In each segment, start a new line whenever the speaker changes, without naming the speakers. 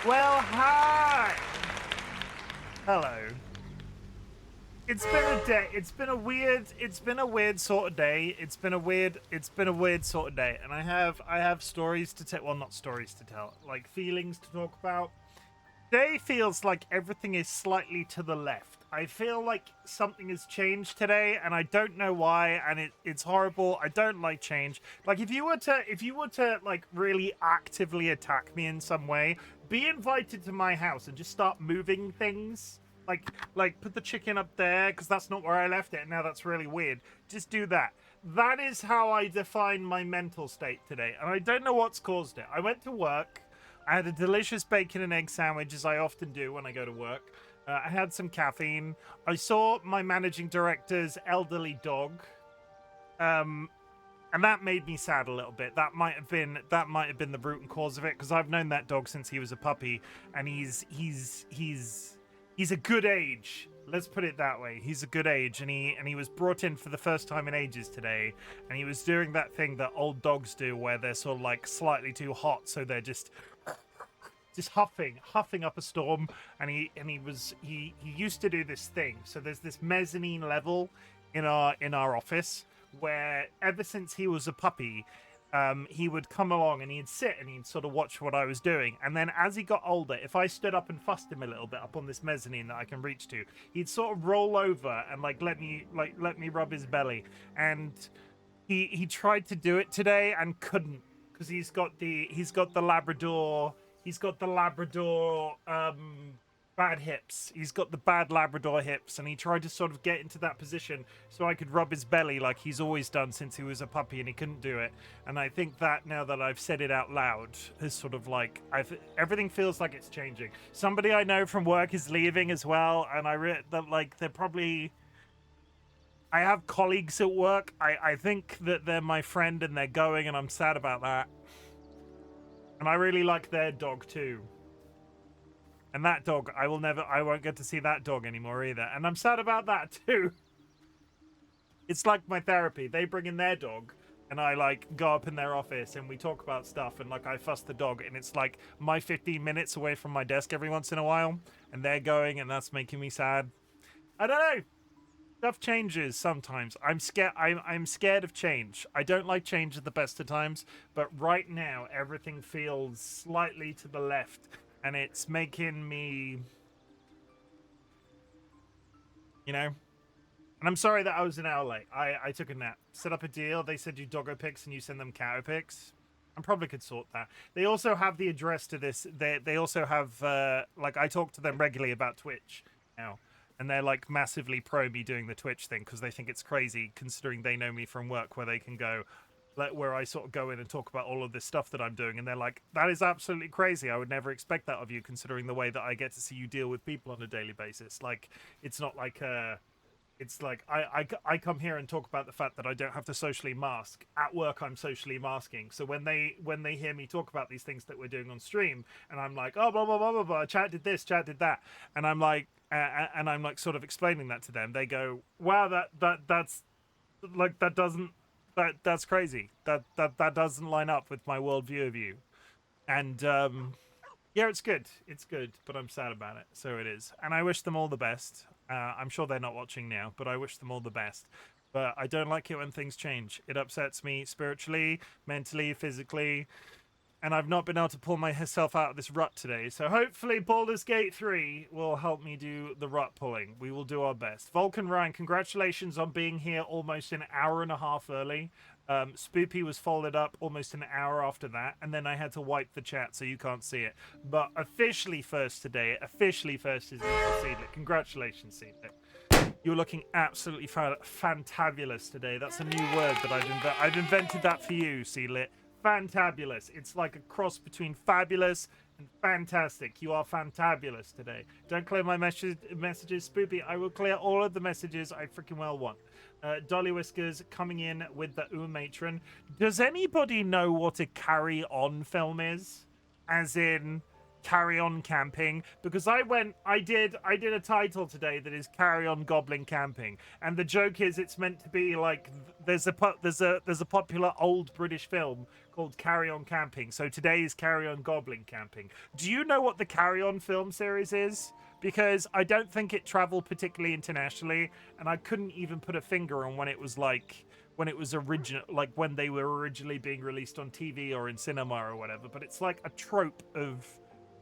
Well, hi. Hello. It's been a day. It's been a weird sort of day. It's been a weird sort of day. And I have stories to tell. Well, not stories to tell, like feelings to talk about. Today feels like everything is slightly to the left. I feel like something has changed today, and I don't know why, and it's horrible. I don't like change. Like if you were to like really actively attack me in some way, be invited to my house and just start moving things. Like put the chicken up there because that's not where I left it. Now that's really weird. Just do that. That is how I define my mental state today, and I don't know what's caused it. I went to work. I had a delicious bacon and egg sandwich, as I often do when I go to work. I had some caffeine. I saw my managing director's elderly dog, and that made me sad a little bit. That might have been the root and cause of it, because I've known that dog since he was a puppy, and he's a good age. Let's put it that way. He's a good age, and he was brought in for the first time in ages today, and he was doing that thing that old dogs do, where they're sort of like slightly too hot, so they're just huffing up a storm. And he used to do this thing. So there's this mezzanine level in our office where ever since he was a puppy, he would come along and he'd sit and he'd sort of watch what I was doing. And then as he got older, if I stood up and fussed him a little bit up on this mezzanine that I can reach to, he'd sort of roll over and let me rub his belly. And he tried to do it today and couldn't, because he's got the Labrador. He's got the Labrador bad hips. He's got the bad Labrador hips, and he tried to sort of get into that position so I could rub his belly like he's always done since he was a puppy, and he couldn't do it. And I think that now that I've said it out loud is sort of like everything feels like it's changing. Somebody I know from work is leaving as well, and they're probably. I have colleagues at work. I think that they're my friend and they're going, and I'm sad about that. And I really like their dog too. And that dog, I won't get to see that dog anymore either. And I'm sad about that too. It's like my therapy. They bring in their dog and I go up in their office and we talk about stuff and I fuss the dog, and it's like my 15 minutes away from my desk every once in a while, and they're going, and that's making me sad. I don't know. Stuff changes sometimes. I'm scared of change. I don't like change at the best of times, but right now everything feels slightly to the left, and it's making me, And I'm sorry that I was an hour late. I took a nap. Set up a deal. They said you doggo pics and you send them cow pics. I probably could sort that. They also have the address to this. They also have I talk to them regularly about Twitch now. And they're massively pro me doing the Twitch thing because they think it's crazy, considering they know me from work, where they can go, where I sort of go in and talk about all of this stuff that I'm doing. And they're like, that is absolutely crazy. I would never expect that of you, considering the way that I get to see you deal with people on a daily basis. It's not like it's like I come here and talk about the fact that I don't have to socially mask. At work, I'm socially masking. So when they hear me talk about these things that we're doing on stream, and I'm like, oh, blah, blah, blah, blah, blah, chat did this, chat did that. And I'm like, sort of explaining that to them. They go, wow, that's crazy. That doesn't line up with my worldview of you. And yeah, it's good, but I'm sad about it. So it is, and I wish them all the best. I'm sure they're not watching now, but I wish them all the best. But I don't like it when things change. It upsets me spiritually, mentally, physically. And I've not been able to pull myself out of this rut today. So hopefully Baldur's Gate 3 will help me do the rut pulling. We will do our best. Vulcan Ryan, congratulations on being here almost an hour and a half early. Spoopy was folded up almost an hour after that, and then I had to wipe the chat so you can't see it. But officially first today, is Mr. Seedlit. Congratulations, Seedlit. You're looking absolutely fantabulous today. That's a new word that I've invented that for you, Seedlit. Fantabulous. It's like a cross between fabulous and fantastic. You are fantabulous today. Don't clear my messages, Spoopy. I will clear all of the messages I freaking well want. DollyWhiskers coming in with the Matron. Does anybody know what a carry-on film is? As in, Carry On Camping, because I did a title today that is Carry On Goblin Camping, and the joke is it's meant to be like there's a popular old British film called Carry On Camping, so today is Carry On Goblin Camping. Do you know what the Carry On film series is? Because I don't think it traveled particularly internationally, and I couldn't even put a finger on when it was original, like when they were originally being released on TV or in cinema or whatever. But it's like a trope of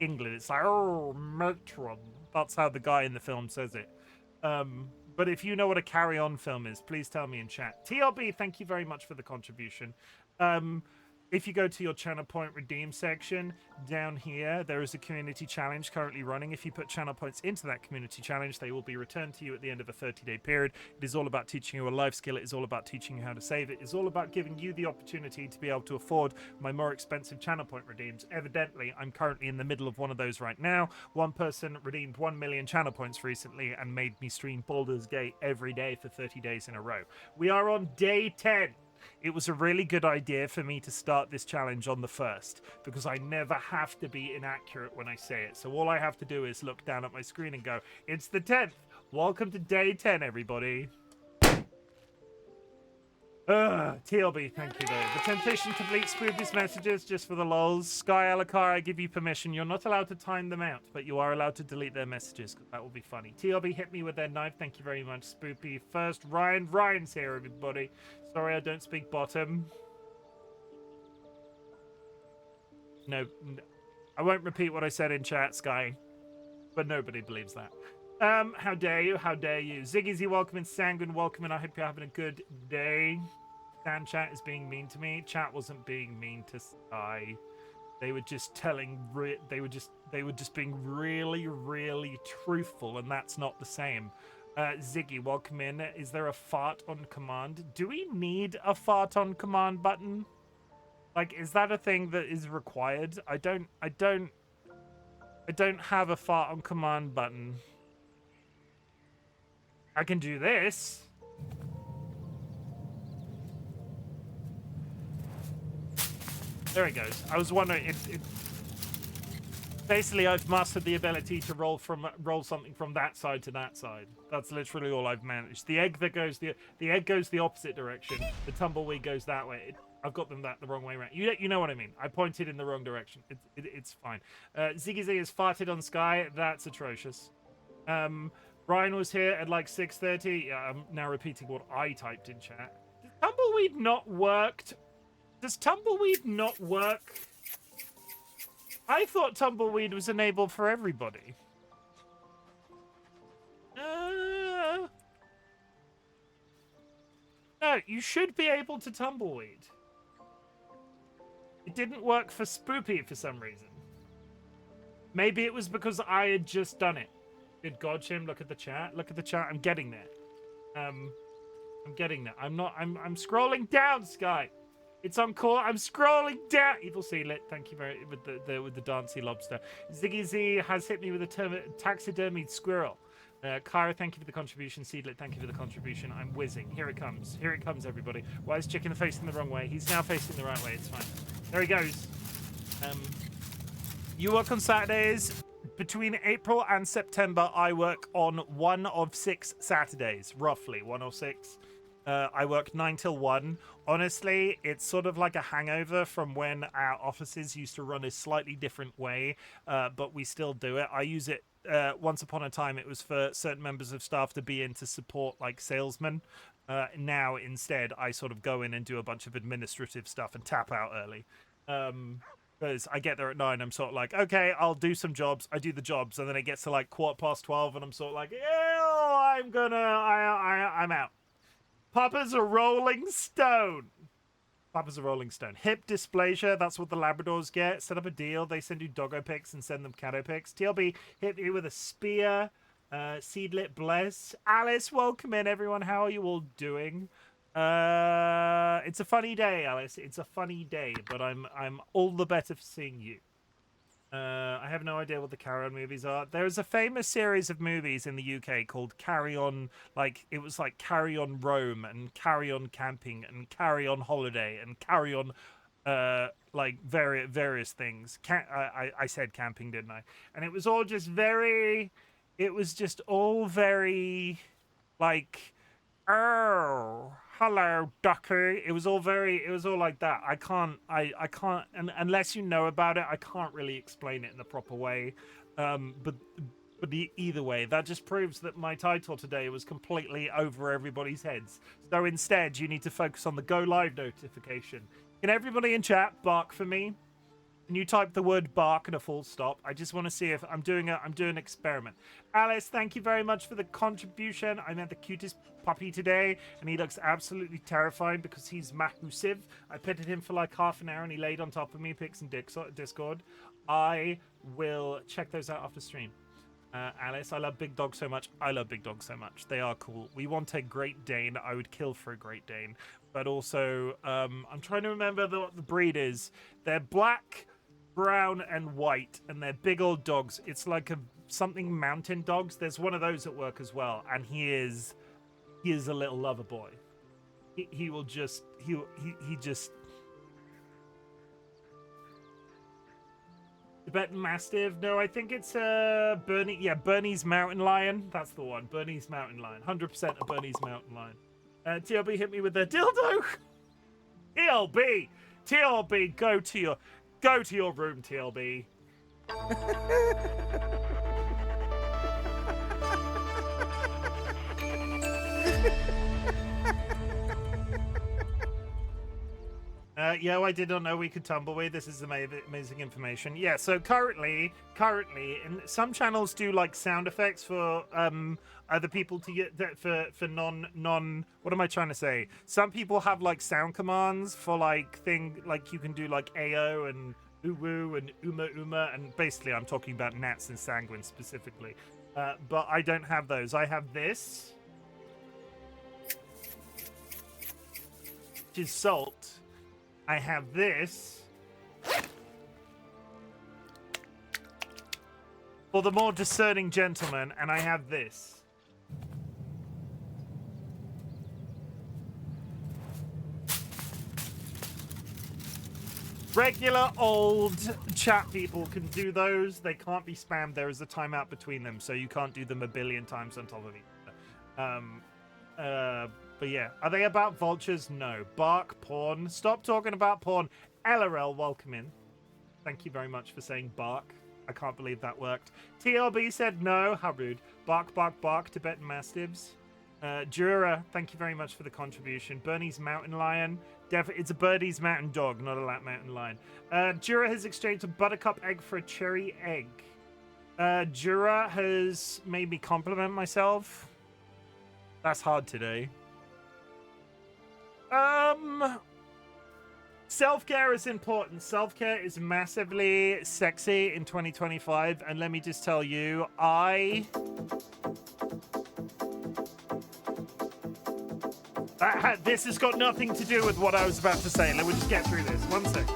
England. It's like, oh, matron. That's how the guy in the film says it. But if you know what a Carry On film is, please tell me in chat. TLB, thank you very much for the contribution. If you go to your channel point redeem section down here, there is a community challenge currently running. If you put channel points into that community challenge, they will be returned to you at the end of a 30-day period. It is all about teaching you a life skill. It is all about teaching you how to save. It is all about giving you the opportunity to be able to afford my more expensive channel point redeems. Evidently, I'm currently in the middle of one of those right now. One person redeemed 1 million channel points recently and made me stream Baldur's Gate every day for 30 days in a row. We are on day 10. It was a really good idea for me to start this challenge on the 1st, because I never have to be inaccurate when I say it. So all I have to do is look down at my screen and go, it's the 10th. Welcome to day 10, everybody. TLB, thank you, though. The temptation to delete Spoopy's messages just for the lols. Sky Alakar, I give you permission. You're not allowed to time them out, but you are allowed to delete their messages, because that will be funny. TLB hit me with their knife. Thank you very much, Spoopy. First, Ryan. Ryan's here, everybody. Sorry, I don't speak bottom. No, I won't repeat what I said in chat, Sky, but nobody believes that. How dare you? How dare you? Ziggy Z, welcome in. Sanguine, welcome in. I hope you're having a good day. Stan chat is being mean to me. Chat wasn't being mean to Sky. They were just they were just being really, really truthful, and that's not the same. Ziggy, welcome in. Is there a fart on command? Do we need a fart on command button? Like, is that a thing that is required? I don't have a fart on command button. I can do this. There it goes. I was wondering. Basically, I've mastered the ability to roll something from that side to that side. That's literally all I've managed. The egg goes the opposite direction. The tumbleweed goes that way. I've got them the wrong way around. You know what I mean. I pointed in the wrong direction. It's fine. Ziggy Z has farted on Sky. That's atrocious. Brian was here at like 6:30. Yeah, I'm now repeating what I typed in chat. Does tumbleweed not work? Does tumbleweed not work? I thought tumbleweed was enabled for everybody. No, you should be able to tumbleweed. It didn't work for Spoopy for some reason. Maybe it was because I had just done it. Good God, Chim, look at the chat. Look at the chat. I'm getting there. I'm getting there. I'm scrolling down, Sky. It's on call. I'm scrolling down. Evil Sealit, thank you very with the dancey lobster. Ziggy Z has hit me with a taxidermied squirrel. Kara, thank you for the contribution. Seedlit, thank you for the contribution. I'm whizzing. Here it comes. Here it comes, everybody. Why is Chicken facing the wrong way? He's now facing the right way. It's fine. There he goes. You work on Saturdays. Between April and September, I work on 1 of 6 Saturdays, roughly 1 of 6. I work 9 till 1. Honestly, it's sort of like a hangover from when our offices used to run a slightly different way, but we still do it. I use it once upon a time. It was for certain members of staff to be in to support like salesmen. Now, instead, I sort of go in and do a bunch of administrative stuff and tap out early. Because I get there at 9, I'm sort of like, okay, I'll do some jobs. I do the jobs, and then it gets to like 12:15, and I'm sort of like, I'm out. Papa's a rolling stone. Papa's a rolling stone. Hip dysplasia, that's what the Labradors get. Set up a deal. They send you doggo pics and send them catto pics. TLB hit me with a spear. Seedlit bless. Alice, welcome in, everyone. How are you all doing? It's a funny day, Alice. It's a funny day, but I'm all the better for seeing you. I have no idea what the Carry On movies are. There is a famous series of movies in the UK called Carry On, like it was like Carry On Rome and Carry On Camping and Carry On Holiday and Carry On like various things. I said camping, didn't I? And it was all just very. It was just all very, like, oh, hello, ducky. It was all very. It was all like that. I can't. I can't. And unless you know about it, I can't really explain it in the proper way. But either way, that just proves that my title today was completely over everybody's heads. So instead, you need to focus on the go live notification. Can everybody in chat bark for me? Can you type the word bark and a full stop? I just want to see if I'm doing an experiment. Alice, thank you very much for the contribution. I met the cutest puppy today, and he looks absolutely terrifying because he's massive. I petted him for like half an hour, and he laid on top of me, pics and Discord. I will check those out after stream. Alice, I love big dogs so much. I love big dogs so much. They are cool. We want a Great Dane. I would kill for a Great Dane. But also, I'm trying to remember what the breed is. They're black, brown, and white, and they're big old dogs. It's like something mountain dogs. There's one of those at work as well, and he is a little lover boy. He will just he just. Tibetan Mastiff? No, I think it's Bernie. Yeah, Bernese Mountain Lion. That's the one. Bernese Mountain Lion. 100% a Bernese Mountain Lion. TLB hit me with a dildo. TLB, go to your room, TLB. Yeah, I did not know we could tumbleweed. This is amazing information. Yeah, so currently, and some channels do like sound effects for other people to get for non. What am I trying to say? Some people have like sound commands for like you can do like AO and uwu and uma, and basically I'm talking about gnats and sanguines specifically. But I don't have those. I have this, which is salt. I have this for the more discerning gentleman, and I have this. Regular old chat people can do those. They can't be spammed. There is a timeout between them, so you can't do them a billion times on top of each other. But yeah, are they about vultures? No. Bark, porn. Stop talking about porn. LRL, welcome in. Thank you very much for saying bark. I can't believe that worked. TLB said no. How rude. Bark, bark, bark. Tibetan Mastiffs. Jura, thank you very much for the contribution. Bernese Mountain Lion. It's a Bernese Mountain Dog, not a Mountain Lion. Jura has exchanged a buttercup egg for a cherry egg. Jura has made me compliment myself. That's hard today. Self-care is important. Self-care is massively sexy in 2025, and let me just tell you, this has got nothing to do with what I was about to say. Let me just get through this. One sec.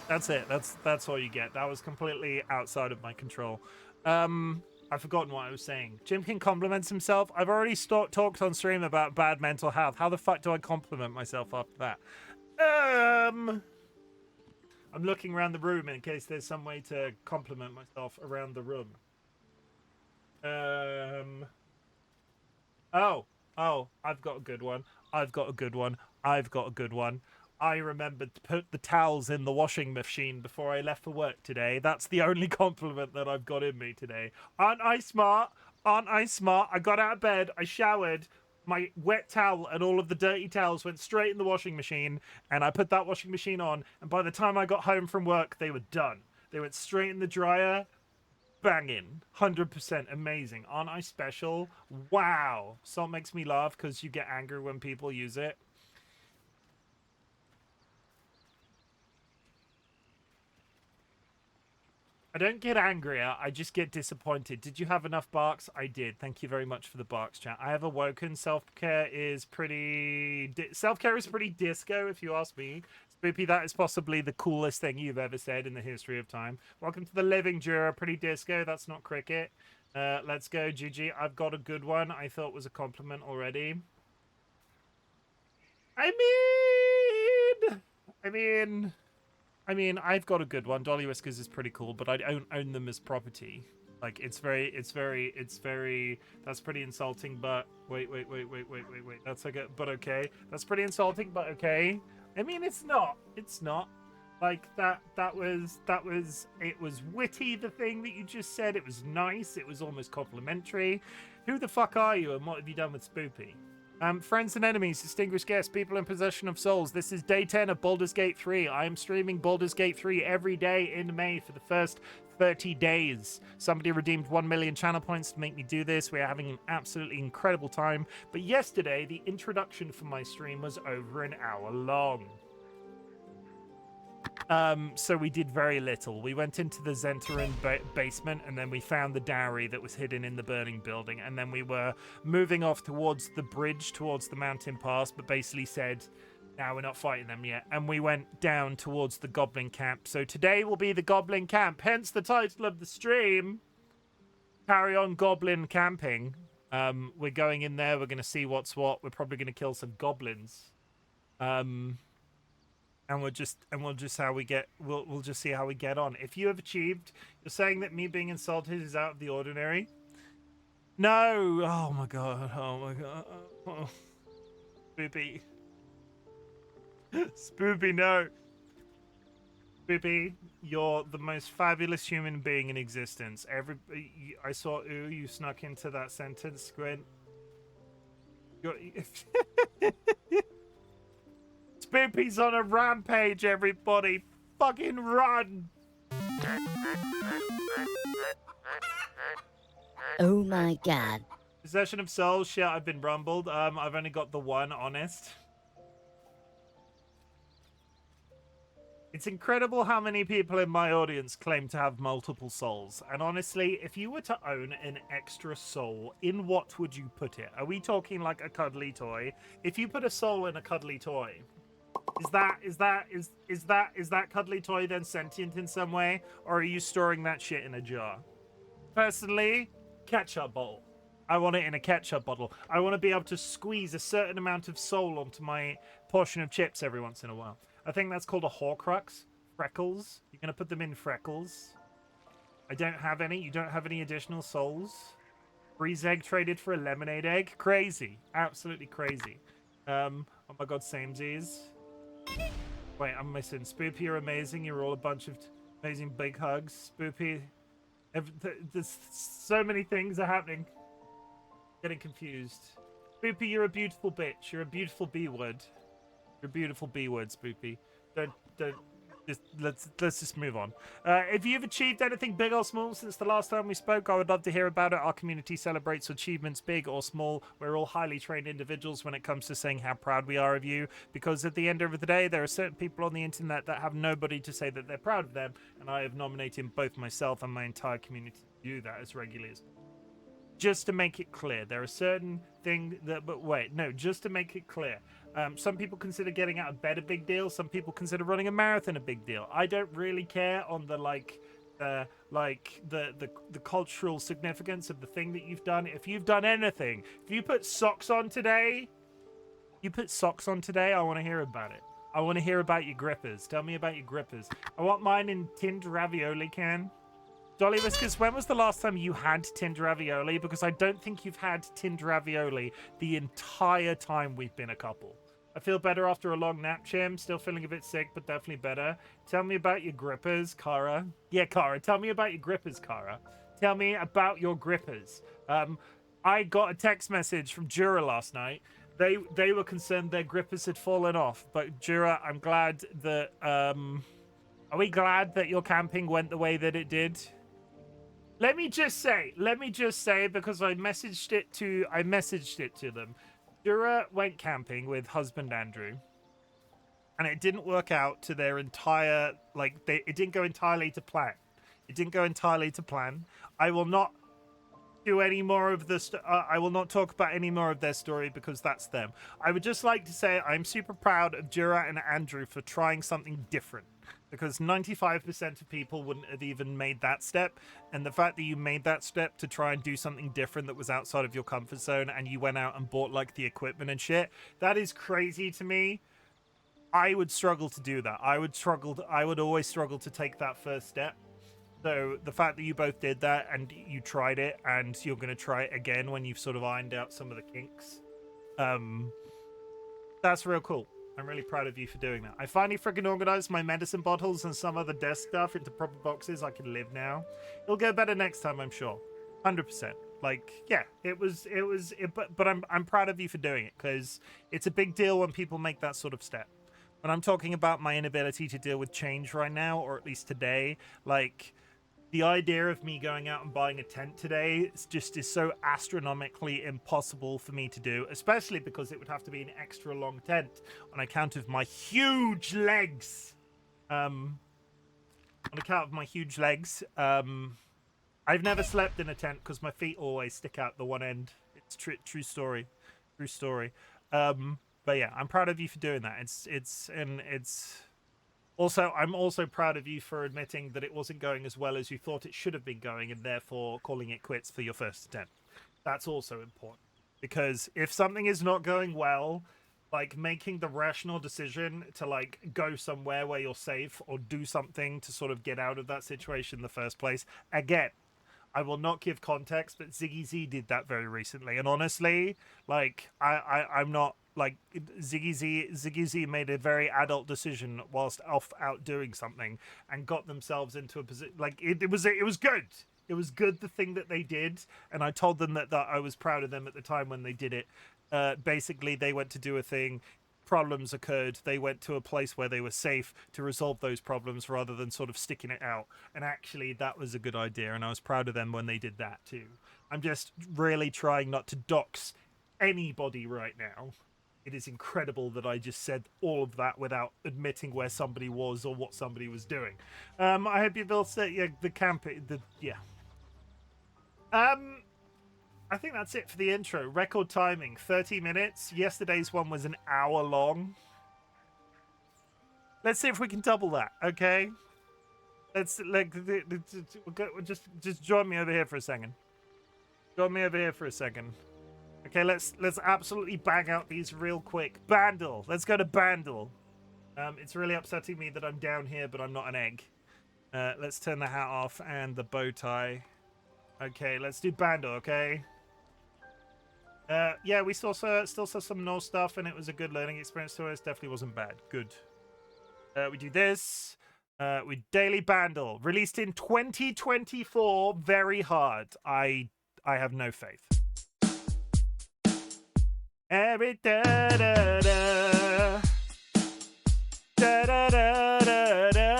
That's it. That's all you get. That was completely outside of my control. I've forgotten what I was saying. Chimken compliments himself. I've already talked on stream about bad mental health. How the fuck do I compliment myself after that? I'm looking around the room in case there's some way to compliment myself around the room. Oh, I've got a good one. I remembered to put the towels in the washing machine before I left for work today. That's the only compliment that I've got in me today. Aren't I smart? I got out of bed, I showered, my wet towel and all of the dirty towels went straight in the washing machine, and I put that washing machine on, and by the time I got home from work, they were done. They went straight in the dryer. Banging. 100% amazing. Aren't I special? Wow. Salt makes me laugh because you get angry when people use it. I don't get angrier, I just get disappointed. Did you have enough barks? I did. Thank you very much for the barks, chat. I have awoken. Self-care is pretty disco, if you ask me. Spoopy, that is possibly the coolest thing you've ever said in the history of time. Welcome to the living Jura. Pretty disco. That's not cricket. Let's go, GG. I've got a good one. I thought was a compliment already. I mean, I've got a good one. DollyWhiskers is pretty cool, but I don't own them as property. Like, it's very. That's pretty insulting. But wait. That's okay, but okay. That's pretty insulting, but okay. I mean, it's not. It's not. Like that. That was. It was witty. The thing that you just said. It was nice. It was almost complimentary. Who the fuck are you, and what have you done with Spoopy? Friends and enemies, distinguished guests, people in possession of souls. This is day 10 of Baldur's Gate 3. I am streaming Baldur's Gate 3 every day in May for the first 30 days. Somebody redeemed 1 million channel points to make me do this. We are having an absolutely incredible time. But yesterday, the introduction for my stream was over an hour long. So we did very little. We went into the Zentarin basement, and then we found the dowry that was hidden in the burning building, and then we were moving off towards the bridge, towards the mountain pass, but basically said, "Now we're not fighting them yet," and we went down towards the Goblin camp. So today will be the Goblin camp, hence the title of the stream. Carry on Goblin camping. We're going in there. We're going to see what's what. We're probably going to kill some goblins. And we'll just how we get. We'll just see how we get on. If you have achieved, you're saying that me being insulted is out of the ordinary. No. Oh my god. Oh my god. Oh. Spoopy. Spoopy, no. Spoopy, you're the most fabulous human being in existence. I saw. Ooh, you snuck into that sentence, Squid. Spoopy's on a rampage, everybody. Fucking run.
Oh my god.
Possession of souls, shit, I've been rumbled. I've only got the one, honest. It's incredible how many people in my audience claim to have multiple souls. And honestly, if you were to own an extra soul, in what would you put it? Are we talking like a cuddly toy? If you put a soul in a cuddly toy, is that cuddly toy then sentient in some way, or are you storing that shit in a jar? Personally, ketchup bottle. I want it in a ketchup bottle. I want to be able to squeeze a certain amount of soul onto my portion of chips every once in a while. I think that's called a Horcrux. Freckles. You're gonna put them in Freckles. I don't have any. You don't have any additional souls. Freeze egg traded for a lemonade egg. Crazy. Absolutely crazy. Oh my god, samesies. Wait, I'm missing. Spoopy, you're amazing. You're all a bunch of amazing big hugs. Spoopy, there's so many things are happening. Getting confused. Spoopy, you're a beautiful bitch. You're a beautiful B-word. You're a beautiful B-word, Spoopy. Don't let's just move on. If you've achieved anything big or small since the last time we spoke, I would love to hear about it. Our community celebrates achievements big or small. We're all highly trained individuals when it comes to saying how proud we are of you, because at the end of the day, there are certain people on the internet that have nobody to say that they're proud of them, and I have nominated both myself and my entire community to do that as regularly as possible. Just to make it clear, there are certain things that, but wait, no, just to make it clear. Some people consider getting out of bed a big deal. Some people consider running a marathon a big deal. I don't really care on the the cultural significance of the thing that you've done. If you've done anything, if you put socks on today, I want to hear about it. I want to hear about your grippers. Tell me about your grippers. I want mine in tinned ravioli can. DollyWhiskers, when was the last time you had tinned ravioli? Because I don't think you've had tinned ravioli the entire time we've been a couple. I feel better after a long nap, Chim. Still feeling a bit sick, but definitely better. Tell me about your grippers, Kara. Yeah, Kara. Tell me about your grippers, Kara. Tell me about your grippers. I got a text message from Jura last night. They were concerned their grippers had fallen off. But Jura, I'm glad that... are we glad that your camping went the way that it did? Let me just say, because I messaged it to them. Jura went camping with husband Andrew, and it didn't work out to their entire, it didn't go entirely to plan. I will not do any more of this. I will not talk about any more of their story because that's them. I would just like to say I'm super proud of Jura and Andrew for trying something different, because 95% of people wouldn't have even made that step. And the fact that you made that step to try and do something different that was outside of your comfort zone, and you went out and bought like the equipment and shit, that is crazy to me. I would struggle to do that. I would always struggle to take that first step. So the fact that you both did that and you tried it, and you're going to try it again when you've sort of ironed out some of the kinks, that's real cool. I'm really proud of you for doing that. I finally freaking organized my medicine bottles and some other desk stuff into proper boxes. I can live now. It'll get better next time, I'm sure. 100%. Like, yeah, but I'm proud of you for doing it, because it's a big deal when people make that sort of step. When I'm talking about my inability to deal with change right now, or at least today, like, the idea of me going out and buying a tent today is so astronomically impossible for me to do, especially because it would have to be an extra long tent on account of my huge legs. On account of my huge legs. I've never slept in a tent because my feet always stick out the one end. It's true story. True story. But yeah, I'm proud of you for doing that. Also, I'm also proud of you for admitting that it wasn't going as well as you thought it should have been going, and therefore calling it quits for your first attempt. That's also important, because if something is not going well, like making the rational decision to like go somewhere where you're safe or do something to sort of get out of that situation in the first place. Again, I will not give context, but Ziggy Z did that very recently, and honestly, like I'm not. Like, Ziggy Z made a very adult decision whilst out doing something, and got themselves into a position. Like, it was good. It was good, the thing that they did, and I told them that I was proud of them at the time when they did it. Basically, they went to do a thing. Problems occurred. They went to a place where they were safe to resolve those problems rather than sort of sticking it out. And actually, that was a good idea, and I was proud of them when they did that too. I'm just really trying not to dox anybody right now. It is incredible that I just said all of that without admitting where somebody was or what somebody was doing. I hope you've all said, yeah, the camp, yeah. I think that's it for the intro. Record timing, 30 minutes. Yesterday's one was an hour long. Let's see if we can double that, okay? Let's, like, just join me over here for a second. Join me over here for a second. Okay, let's absolutely bang out these real quick. Bandle. Let's go to Bandle. It's really upsetting me that I'm down here, but I'm not an egg. Let's turn the hat off and the bow tie. Okay, let's do Bandle, okay? Yeah, we still saw some Norse stuff, and it was a good learning experience to us. Definitely wasn't bad. Good. We do this. We Daily Bandle. Released in 2024. Very hard. I have no faith. Every da da da da da da da da da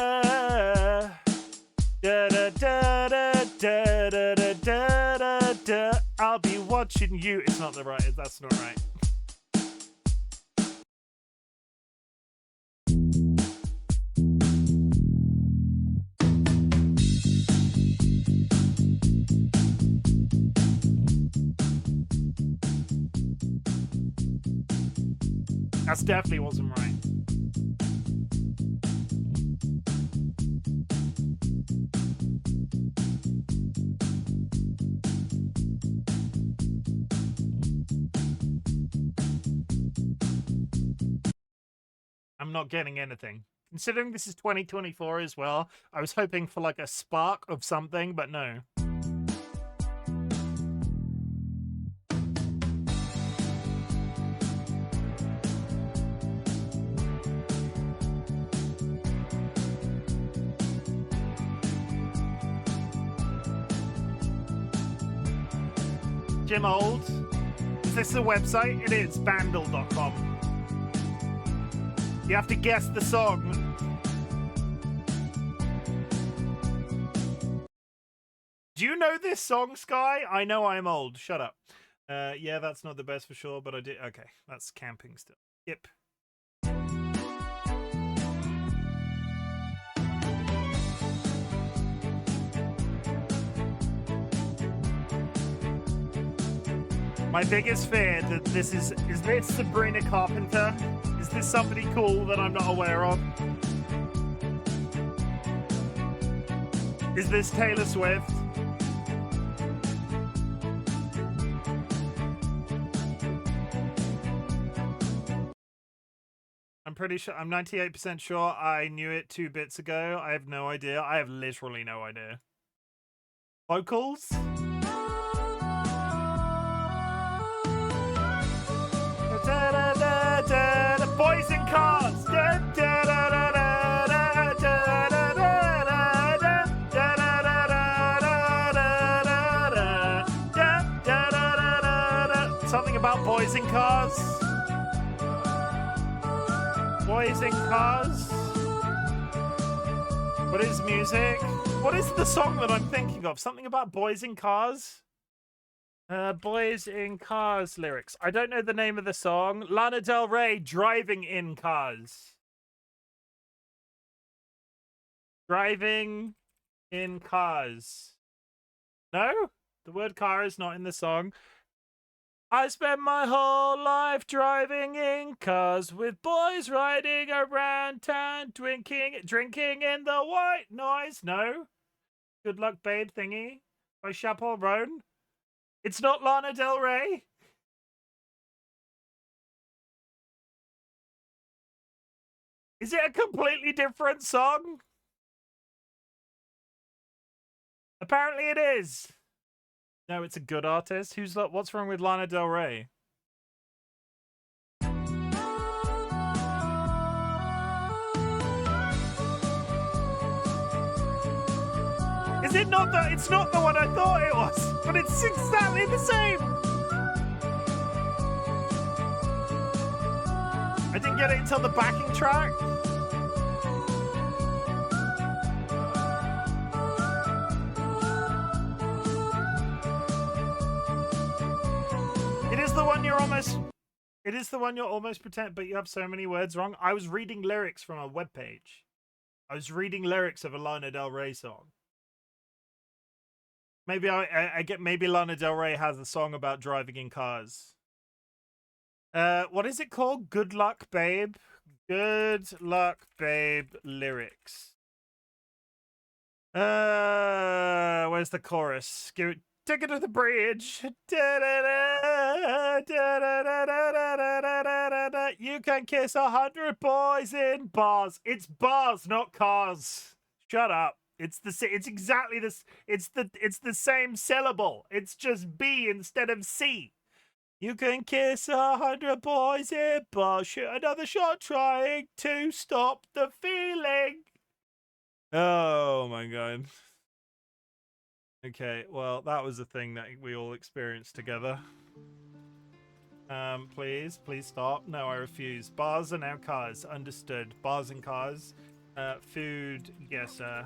da da da da da. I'll be watching you. It's not the right. That's not right. That definitely wasn't right. I'm not getting anything. Considering this is 2024 as well, I was hoping for like a spark of something, but no. Jim Old. Is this a website? It is bandle.com. You have to guess the song. Do you know this song, Sky? I know I'm old. Shut up. Yeah, that's not the best for sure, but I did. Okay, that's camping still. Yep. My biggest fear that this is this Sabrina Carpenter? Is this somebody cool that I'm not aware of? Is this Taylor Swift? I'm pretty sure, I'm 98% sure I knew it 2 bits ago. I have no idea. I have literally no idea. Vocals? Boys in cars! Something about boys in cars? Boys in cars? What is music? What is the song that I'm thinking of? Something about boys in cars? Boys in Cars lyrics. I don't know the name of the song. Lana Del Rey, Driving in Cars. Driving in Cars. No? The word car is not in the song. I spent my whole life driving in cars with boys riding around town, drinking in the white noise. No? Good Luck Babe thingy by Chappell Roan. It's not Lana Del Rey. Is it a completely different song? Apparently it is. No, it's a good artist. What's wrong with Lana Del Rey? Is it not that? It's not the one I thought it was, but it's exactly the same. I didn't get it until the backing track. It is the one you're almost. It is the one you're almost pretend, but you have so many words wrong. I was reading lyrics from a webpage. I was reading lyrics of a Lana Del Rey song. Maybe I get. Maybe Lana Del Rey has a song about driving in cars. What is it called? Good Luck Babe. Good Luck Babe lyrics. Where's the chorus? Take it to the bridge. You can kiss 100 boys in bars. It's bars, not cars. Shut up. It's exactly this. It's the same syllable. It's just B instead of C. You can kiss 100 boys in bars. Shoot another shot trying to stop the feeling. Oh my god. Okay, well, that was a thing that we all experienced together. Please stop. No, I refuse. Bars are now cars. Understood. Bars and cars. Food guesser.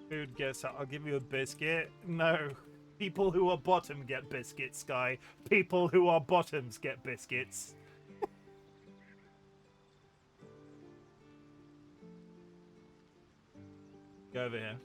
Food guesser. I'll give you a biscuit. No. People who are bottom get biscuits, Sky. People who are bottoms get biscuits. Go over here.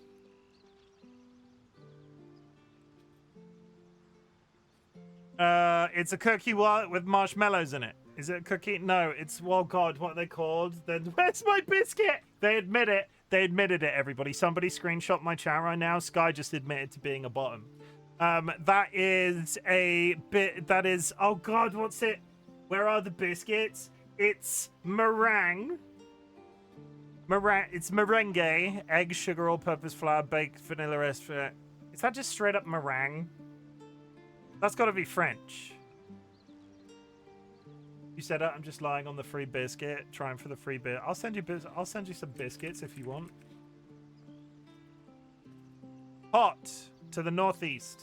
It's a cookie with marshmallows in it. Is it a cookie? No, it's, well, God, what are they called? Then where's my biscuit? They admit it. They admitted it, everybody. Somebody screenshot my chat right now. Sky just admitted to being a bottom. That is a bit, that is, oh God, what's it? Where are the biscuits? It's meringue. It's merengue, egg, sugar, all-purpose flour, baked vanilla extract. Is that just straight up meringue? That's got to be French. You said it. I'm just lying on the free biscuit, trying for the free bit. I'll send you some biscuits if you want. Hot to the northeast.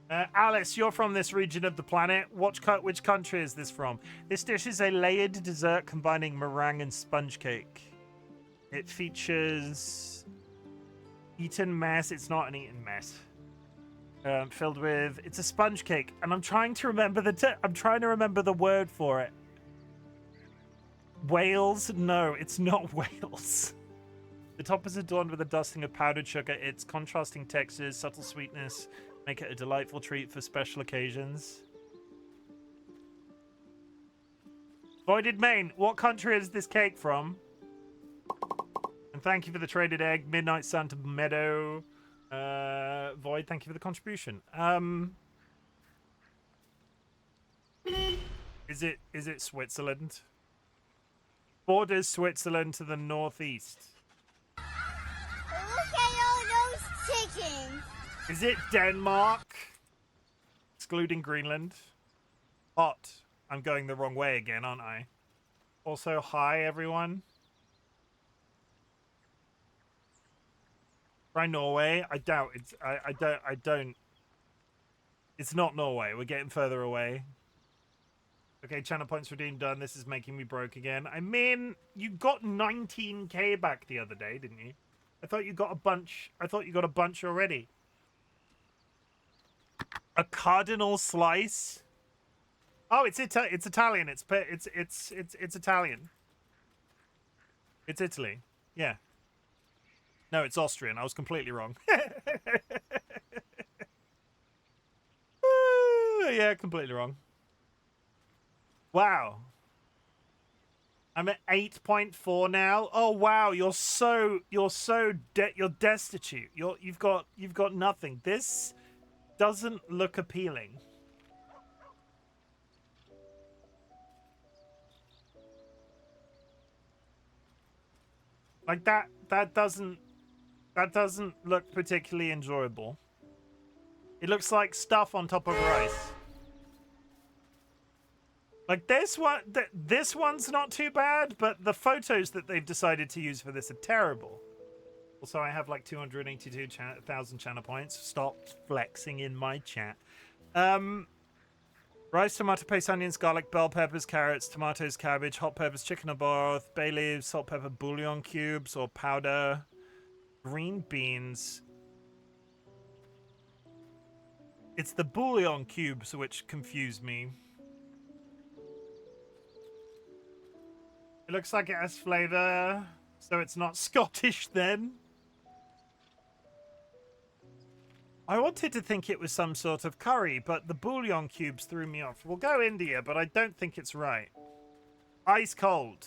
Alice, you're from this region of the planet. Which country is this from? This dish is a layered dessert combining meringue and sponge cake. It features eaten mess. It's not an eaten mess. Filled with, it's a sponge cake, and I'm trying to remember the word for it. Wales? No, it's not Wales. The top is adorned with a dusting of powdered sugar. Its contrasting textures, subtle sweetness, Make it a delightful treat for special occasions. Voided Main, what country is this cake from? And thank you for the traded egg, Midnight Santa Meadow. Void, thank you for the contribution. Is it Switzerland? Borders Switzerland to the northeast.
Look at all those chickens.
Is it Denmark? Excluding Greenland. Hot. I'm going the wrong way again, aren't I? Also, hi everyone. Try Norway. I doubt it's. I don't. It's not Norway. We're getting further away. Okay, channel points redeemed done. This is making me broke again. I mean, you got 19k back the other day, didn't you? I thought you got a bunch. I thought you got a bunch already. A cardinal slice. Oh, it's Italian. It's Italian. It's Italy. Yeah. No, it's Austrian. I was completely wrong. Yeah, completely wrong. Wow. I'm at 8.4 now. Oh wow, you're destitute. You've got nothing. This doesn't look appealing. Like that doesn't look particularly enjoyable. It looks like stuff on top of rice. Like this one's not too bad, but the photos that they've decided to use for this are terrible. Also, I have like 282,000 channel points. Stop flexing in my chat. Rice, tomato paste, onions, garlic, bell peppers, carrots, tomatoes, cabbage, hot peppers, chicken or broth, bay leaves, salt, pepper, bouillon cubes or powder, green beans. It's the bouillon cubes which confuse me. It looks like it has flavor, so it's not Scottish then. I wanted to think it was some sort of curry, but the bouillon cubes threw me off. We'll go India, but I don't think it's right. Ice cold.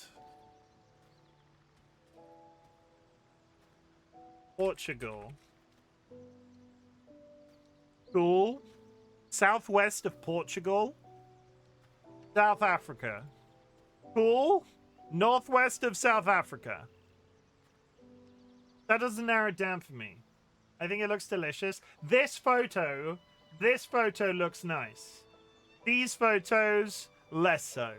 Portugal. Cool. Southwest of Portugal. South Africa. Cool. Northwest of South Africa. That doesn't narrow it down for me. I think it looks delicious. This photo looks nice. These photos, less so.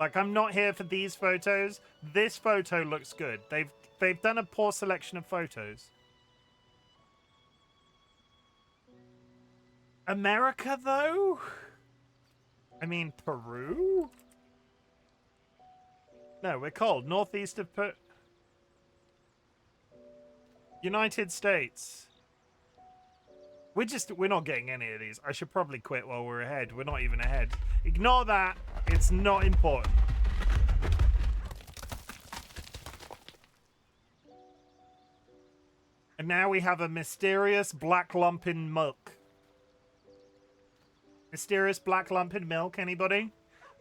Like, I'm not here for these photos. This photo looks good. They've done a poor selection of photos. America, though? I mean, Peru? No, we're cold. Northeast of United States. We're not getting any of these. I should probably quit while we're ahead. We're not even ahead. Ignore that. It's not important. And now we have a mysterious black lump in milk. Mysterious black lump in milk, anybody?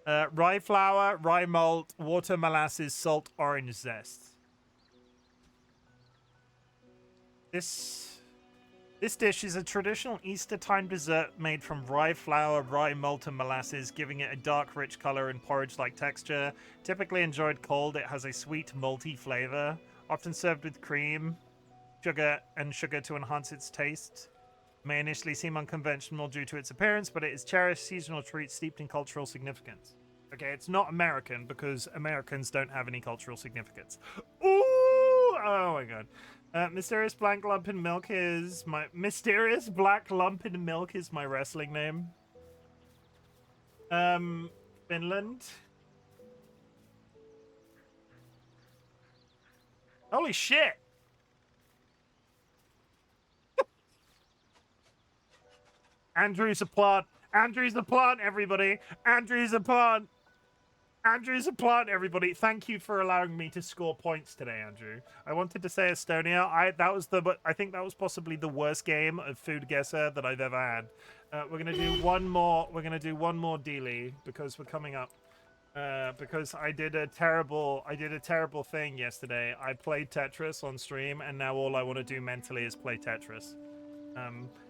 Rye flour, rye malt, water, molasses, salt, orange zest. This dish is a traditional Easter-time dessert made from rye flour, rye malt, and molasses, giving it a dark, rich color and porridge-like texture. Typically enjoyed cold, it has a sweet, malty flavor, often served with cream, sugar to enhance its taste. May initially seem unconventional due to its appearance, but it is cherished seasonal treat steeped in cultural significance. Okay, it's not American because Americans don't have any cultural significance. Ooh! Oh my god. Mysterious black lump in milk is my wrestling name. Finland. Holy shit! Andrew's a plant. Andrew's a plant, everybody. Andrew's a plant. Andrew's a plant, everybody. Thank you for allowing me to score points today, Andrew. I wanted to say Estonia. I think that was possibly the worst game of Food Guesser that I've ever had. We're gonna do one more. We're gonna do one more Dealey because we're coming up. Because I did a terrible thing yesterday. I played Tetris on stream, and now all I want to do mentally is play Tetris.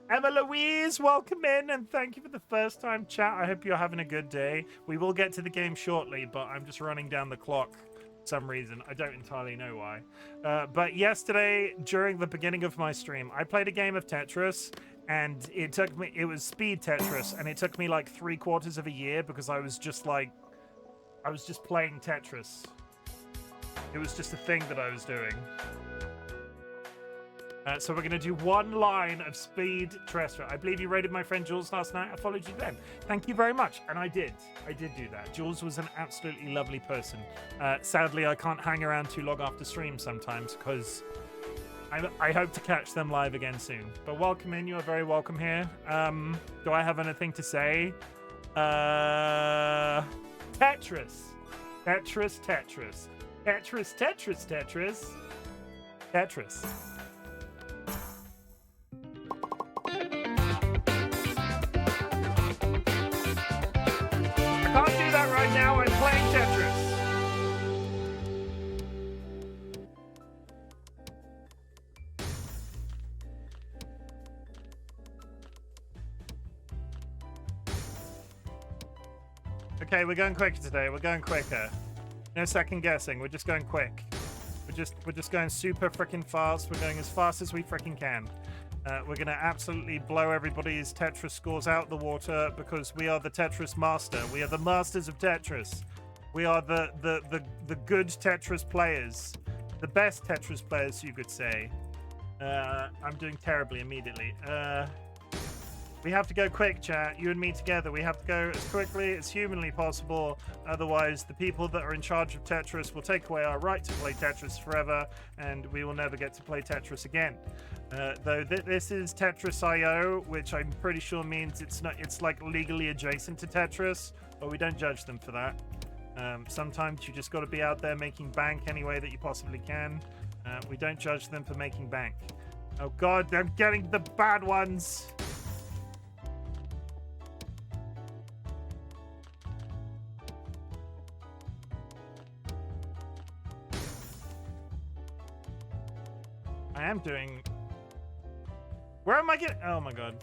Emma Louise, welcome in, and thank you for the first time chat. I hope you're having a good day. We will get to the game shortly, but I'm just running down the clock for some reason. I don't entirely know why. But yesterday, during the beginning of my stream, I played a game of Tetris, and it was speed Tetris, and it took me like 3/4 of a year because I was just playing Tetris. It was just a thing that I was doing. So we're going to do one line of speed terrestrial. I believe you raided my friend Jules last night. I followed you then. Thank you very much. And I did do that. Jules was an absolutely lovely person. Sadly, I can't hang around too long after stream sometimes because I hope to catch them live again soon. But welcome in. You're very welcome here. Do I have anything to say? Tetris. Tetris, Tetris. Tetris, Tetris, Tetris. Tetris. I can't do that right now. I'm playing Tetris. Okay, we're going quicker today. We're going quicker. No second guessing. We're just going quick. We're just going super freaking fast. We're going as fast as we freaking can. We're gonna absolutely blow everybody's Tetris scores out the water because we are the Tetris master. We are the masters of Tetris. We are the good Tetris players, the best Tetris players, you could say. I'm doing terribly immediately. We have to go quick, chat. You and me together. We have to go as quickly as humanly possible. Otherwise, the people that are in charge of Tetris will take away our right to play Tetris forever, and we will never get to play Tetris again. Though this is Tetris.io, which I'm pretty sure means it's like legally adjacent to Tetris, but we don't judge them for that. Sometimes you just got to be out there making bank any way that you possibly can. We don't judge them for making bank. Oh God, I'm getting the bad ones. I am doing... Where am I getting... Oh my God.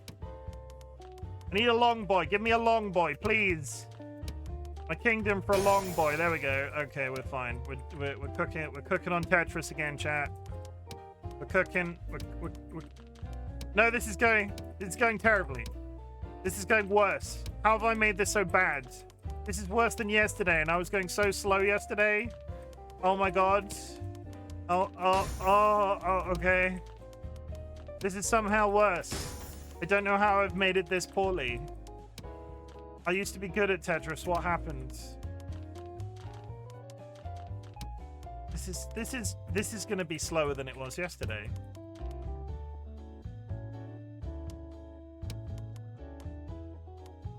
I need a long boy. Give me a long boy, please. My kingdom for a long boy. There we go. Okay, we're fine. We're cooking it. We're cooking on Tetris again, chat. We're cooking. We're... No, this is going... It's going terribly. This is going worse. How have I made this so bad? This is worse than yesterday, and I was going so slow yesterday. Oh my God. Oh, okay. This is somehow worse. I don't know how I've made it this poorly. I used to be good at Tetris. What happened? This is going to be slower than it was yesterday.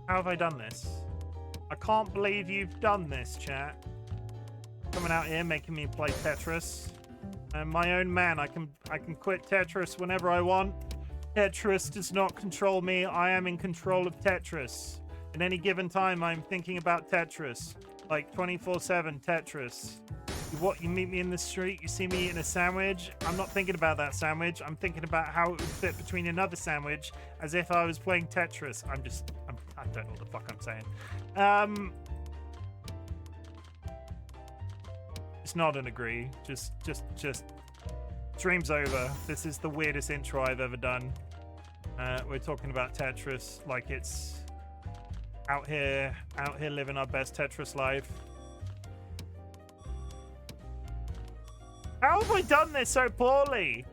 How have I done this? I can't believe you've done this, chat. Coming out here making me play Tetris. I'm my own man. I can quit Tetris whenever I want. Tetris does not control me. I am in control of Tetris. At any given time, I'm thinking about Tetris. Like 24/7 Tetris. You meet me in the street, you see me eating a sandwich. I'm not thinking about that sandwich. I'm thinking about how it would fit between another sandwich as if I was playing Tetris. I don't know what the fuck I'm saying. It's not an agree. Just stream's over. This is the weirdest intro I've ever done. We're talking about Tetris like it's out here living our best Tetris life. How have I done this so poorly?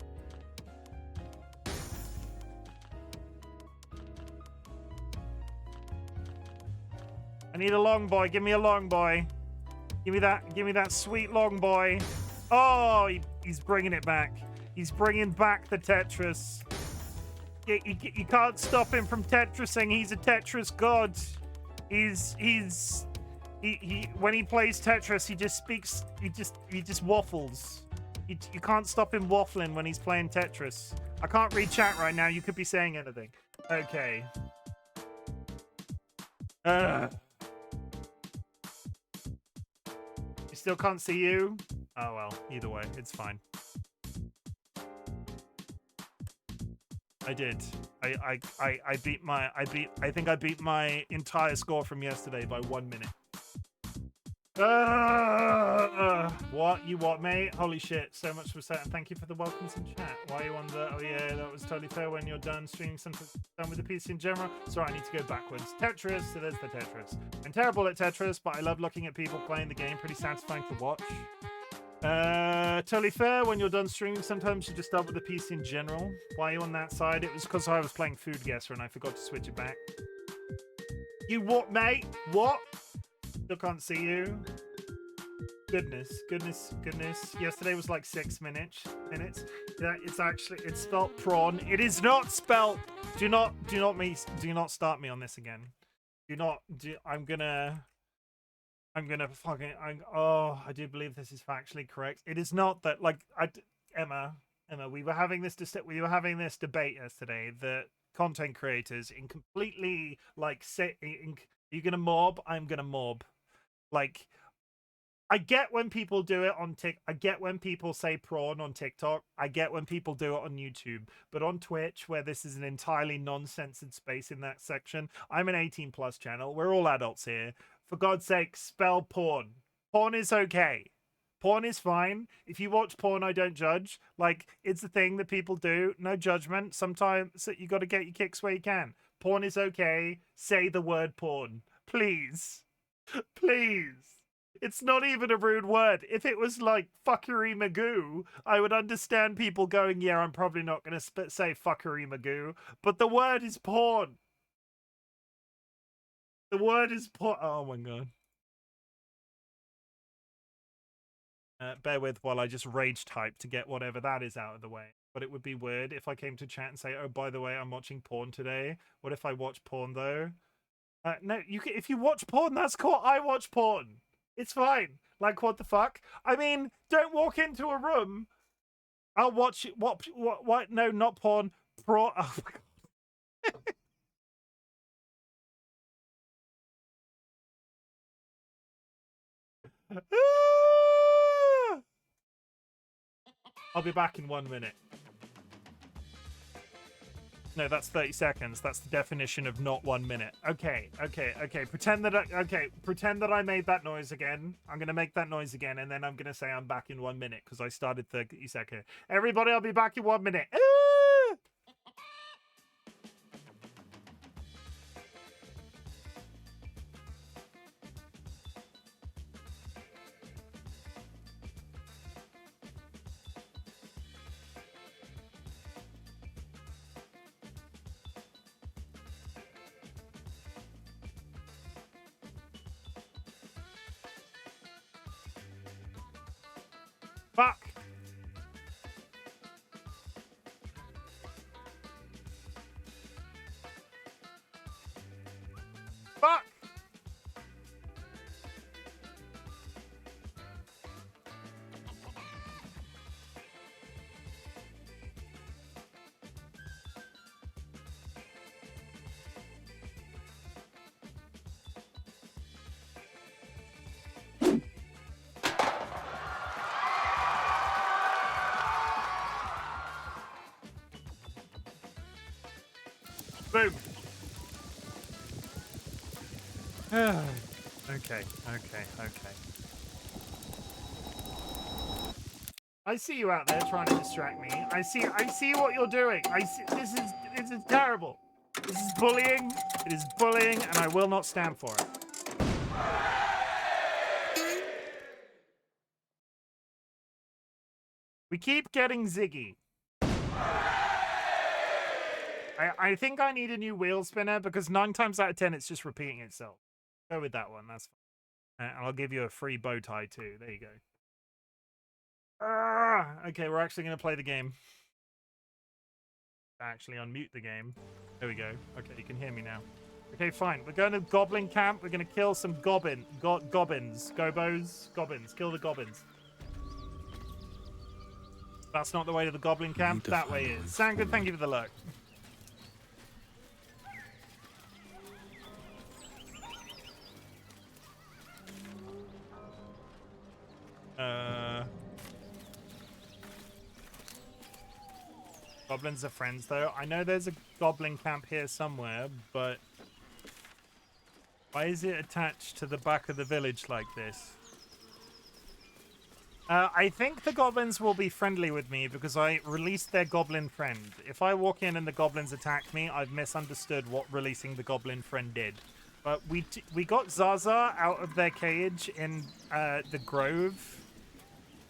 I need a long boy. Give me a long boy. Give me that sweet long boy. Oh, he's bringing it back. He's bringing back the Tetris. You can't stop him from Tetrising. He's a Tetris god. He's He when he plays Tetris, he just speaks. He just waffles. You can't stop him waffling when he's playing Tetris. I can't read chat right now. You could be saying anything. Okay. You still can't see you? Oh well. Either way, it's fine. I did. I think I beat my entire score from yesterday by 1 minute. What? You what, mate? Holy shit. So much for saying. Thank you for the welcomes in chat. Why are you on the... Oh, yeah, that was totally fair when you're done streaming something done with the PC in general. Sorry, I need to go backwards. Tetris. So there's the Tetris. I'm terrible at Tetris, but I love looking at people playing the game. Pretty satisfying to watch. Totally fair. When you're done streaming, sometimes you just start with the PC in general. Why are you on that side? It was because I was playing Food Guesser and I forgot to switch it back. You what, mate? What? Still can't see you. Goodness. Yesterday was like 6 minutes. Yeah, it's spelt prawn. It is not spelt. Do not start me on this again. I'm gonna fucking. I do believe this is factually correct. It is not that. Like, Emma, we were having this debate yesterday that content creators in completely like you're gonna mob. I'm gonna mob. Like, I get when people do it on I get when people say prawn on TikTok. I get when people do it on YouTube. But on Twitch, where this is an entirely non-censored space in that section, I'm an 18+ channel. We're all adults here. For God's sake, spell porn. Porn is okay. Porn is fine. If you watch porn, I don't judge. Like, it's a thing that people do. No judgment. Sometimes you got to get your kicks where you can. Porn is okay. Say the word porn. Please. Please. It's not even a rude word. If it was like fuckery magoo, I would understand people going, yeah, I'm probably not going to say fuckery magoo. But the word is porn. The word is porn. Oh my god. Bear with while I just rage type to get whatever that is out of the way. But it would be weird if I came to chat and say, oh, by the way, I'm watching porn today. What if I watch porn, though? No, if you watch porn, that's cool. I watch porn. It's fine. Like, what the fuck? I mean, don't walk into a room. I'll watch it. What? No, not porn. Oh, my God. I'll be back in 1 minute. No, that's 30 seconds. That's the definition of not 1 minute. Okay. Pretend that I made that noise again. I'm gonna make that noise again, and then I'm gonna say I'm back in 1 minute because I started 30 seconds. Everybody, I'll be back in 1 minute. Fuck. Fuck. Boom. Okay. I see you out there trying to distract me. I see what you're doing. This is terrible. This is bullying. It is bullying, and I will not stand for it. We keep getting Ziggy. I think I need a new wheel spinner because 9 times out of 10 it's just repeating itself. Go with that one. That's fine. And I'll give you a free bow tie too. There you go. Okay, we're actually going to play the game. Actually unmute the game. There we go. Okay, you can hear me now. Okay, fine. We're going to Goblin Camp. We're going to kill some goblins. Gobos. Goblins. Kill the goblins. That's not the way to the Goblin Camp. That way is. Sangud, thank you for the lurk. Goblins are friends, though. I know there's a Goblin Camp here somewhere, but why is it attached to the back of the village like this? I think the goblins will be friendly with me because I released their goblin friend. If I walk in and the goblins attack me, I've misunderstood what releasing the goblin friend did. But we got Zaza out of their cage in the grove,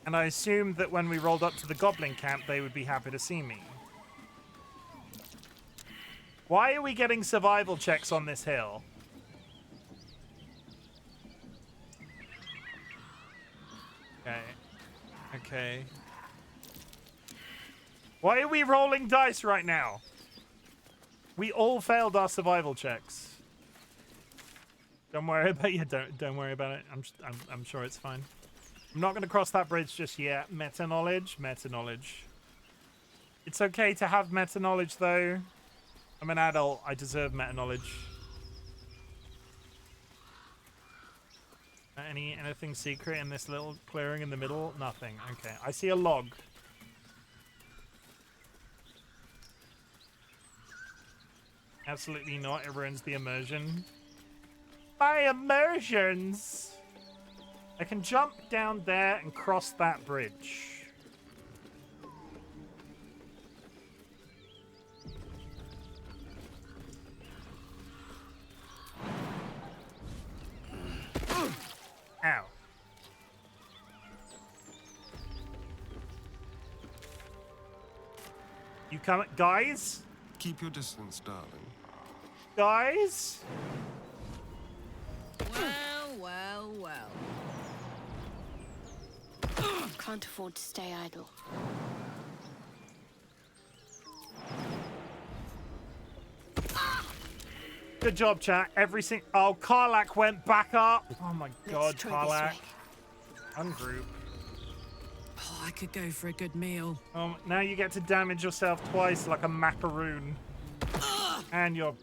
and I assumed that when we rolled up to the Goblin Camp, they would be happy to see me. Why are we getting survival checks on this hill? Okay. Okay. Why are we rolling dice right now? We all failed our survival checks. Don't worry about it. Don't worry about it. I'm sure it's fine. I'm not going to cross that bridge just yet. Meta knowledge. It's okay to have meta knowledge, though. I'm an adult. I deserve meta knowledge. Anything secret in this little clearing in the middle? Nothing. Okay. I see a log. Absolutely not. It ruins the immersion. My immersions! I can jump down there and cross that bridge. Ow. You come, guys?
Keep your distance, darling.
Guys?
Well.
Can't afford to stay idle.
Good job, chat. Oh, Karlak went back up. Oh my god,
Let's try this
Karlak.
way.
Ungroup.
Oh, I could go for a good meal.
Now you get to damage yourself twice like a macaroon. And you're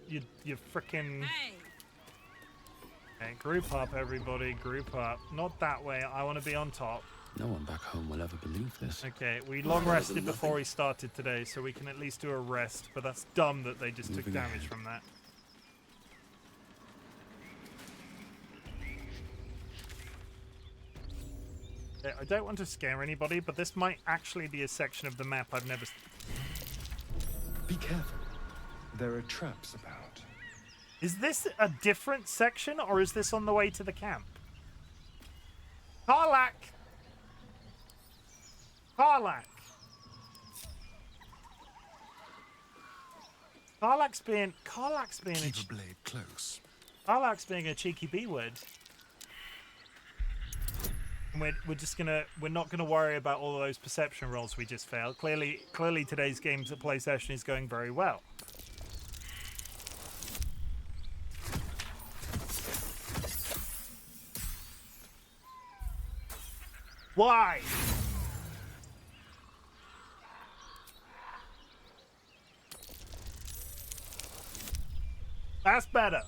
freaking.
Hey!
Okay, group up, everybody. Group up. Not that way. I want to be on top.
No one back home will ever believe this.
Okay, we long rested before we started today, so we can at least do a rest. But that's dumb that they just took damage from that. I don't want to scare anybody, but this might actually be a section of the map I've never...
Be careful. There are traps about.
Is this a different section, or is this on the way to the camp? Karlak! Karlak! Karlak's being
Keep a blade close.
Karlak's being a cheeky B-word. And we're not gonna worry about all of those perception rolls we just failed. Clearly today's games at play session is going very well. Why? That's better.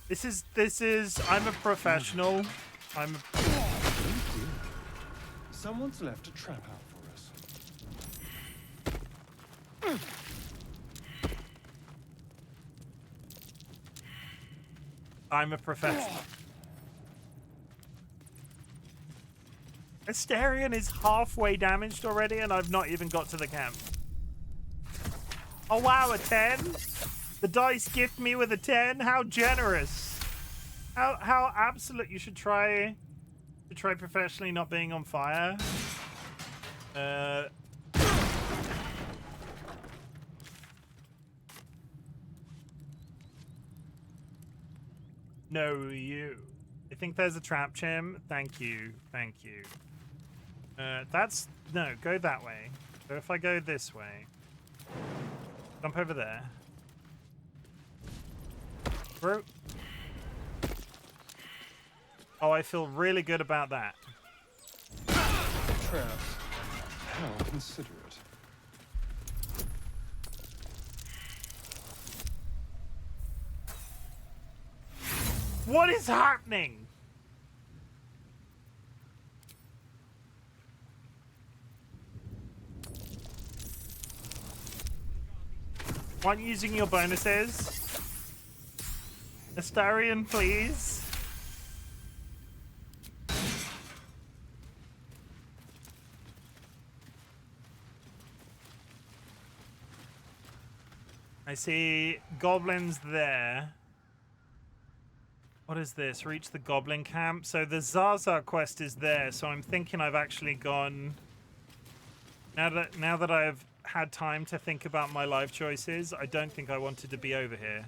This is I'm a professional.
Someone's left a trap out for us.
I'm a professional. Asterion is halfway damaged already, and I've not even got to the camp. Oh wow, a 10? The dice gift me with a 10? How generous. How absolute. You should try professionally not being on fire. No, you. I think there's a trap, Chim. Thank you.
No, go that way. So if I go this way,
Jump over there. Through. Oh, I feel really good about that.
Traps. How considerate.
What is happening? Aren't you using your bonuses? Astarion, please. I see goblins there. What is this? Reach the goblin camp. So the Zaza quest is there. So I'm thinking I've actually gone. Now that I've had time to think about my life choices, I don't think I wanted to be over here.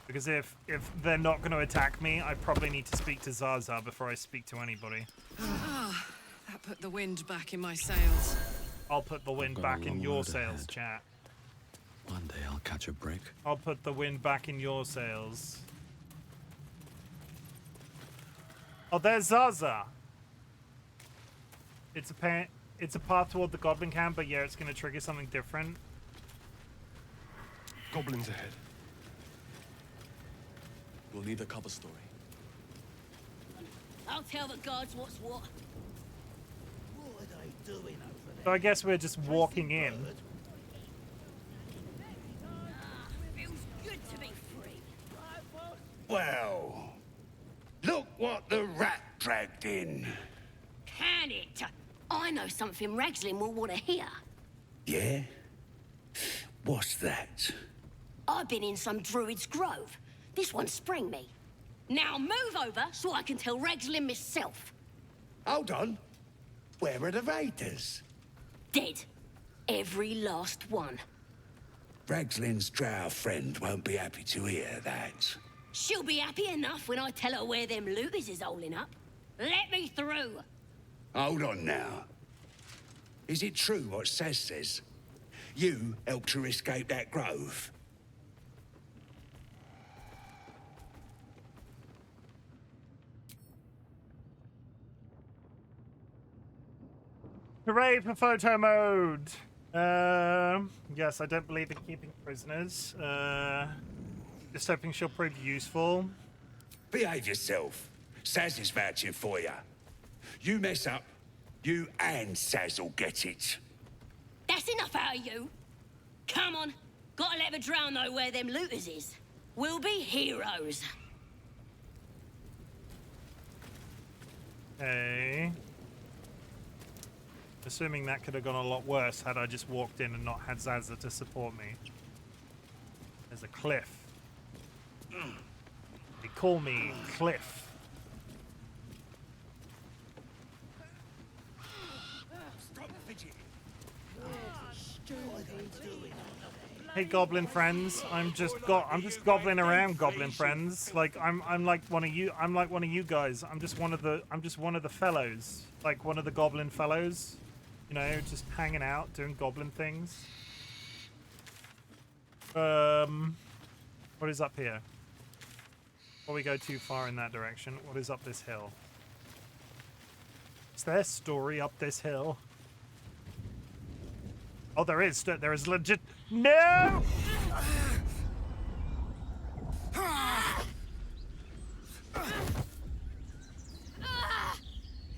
Because if they're not going to attack me, I probably need to speak to Zaza before I speak to anybody.
That put the wind back in my sails.
I'll put the wind
got a
back in
long
your
road
sails,
ahead.
chat.
One day I'll catch a break.
I'll put the wind back in your sails. Oh, there's Zaza. It's a path toward the goblin camp, but yeah, it's going to trigger something different.
Goblins ahead.
We'll need a cover story.
I'll tell the gods what's what.
What are they doing over there?
So I guess we're just walking in.
Feels good to be free.
Well, look what the rat dragged in.
Can it? I know something Ragslin will want to hear.
Yeah? What's that?
I've been in some druid's grove. This one sprang me. Now move over so I can tell Ragslin myself.
Hold on. Where are the raiders?
Dead. Every last one.
Ragslin's drow friend won't be happy to hear that.
She'll be happy enough when I tell her where them looters is holding up. Let me through.
Hold on now. Is it true what Saz says? You helped her escape that grove?
Hooray for photo mode! Yes, I don't believe in keeping prisoners. Just hoping she'll prove useful.
Behave yourself. Saz is vouching for you. You mess up, you and Saz will get it.
That's enough out of you. Come on. Gotta let the drow know where them looters is. We'll be heroes.
Okay. Assuming that could have gone a lot worse had I just walked in and not had Zaza to support me. There's a cliff. They call me Cliff. Hey goblin friends, I'm just goblin around, goblin friends. Like I'm like one of you. I'm like one of you guys. I'm just one of the fellows. Like one of the goblin fellows. You know, just hanging out, doing goblin things. What is up here? Before we go too far in that direction, what is up this hill? Is there a story up this hill? Oh, there is. There is legit. No!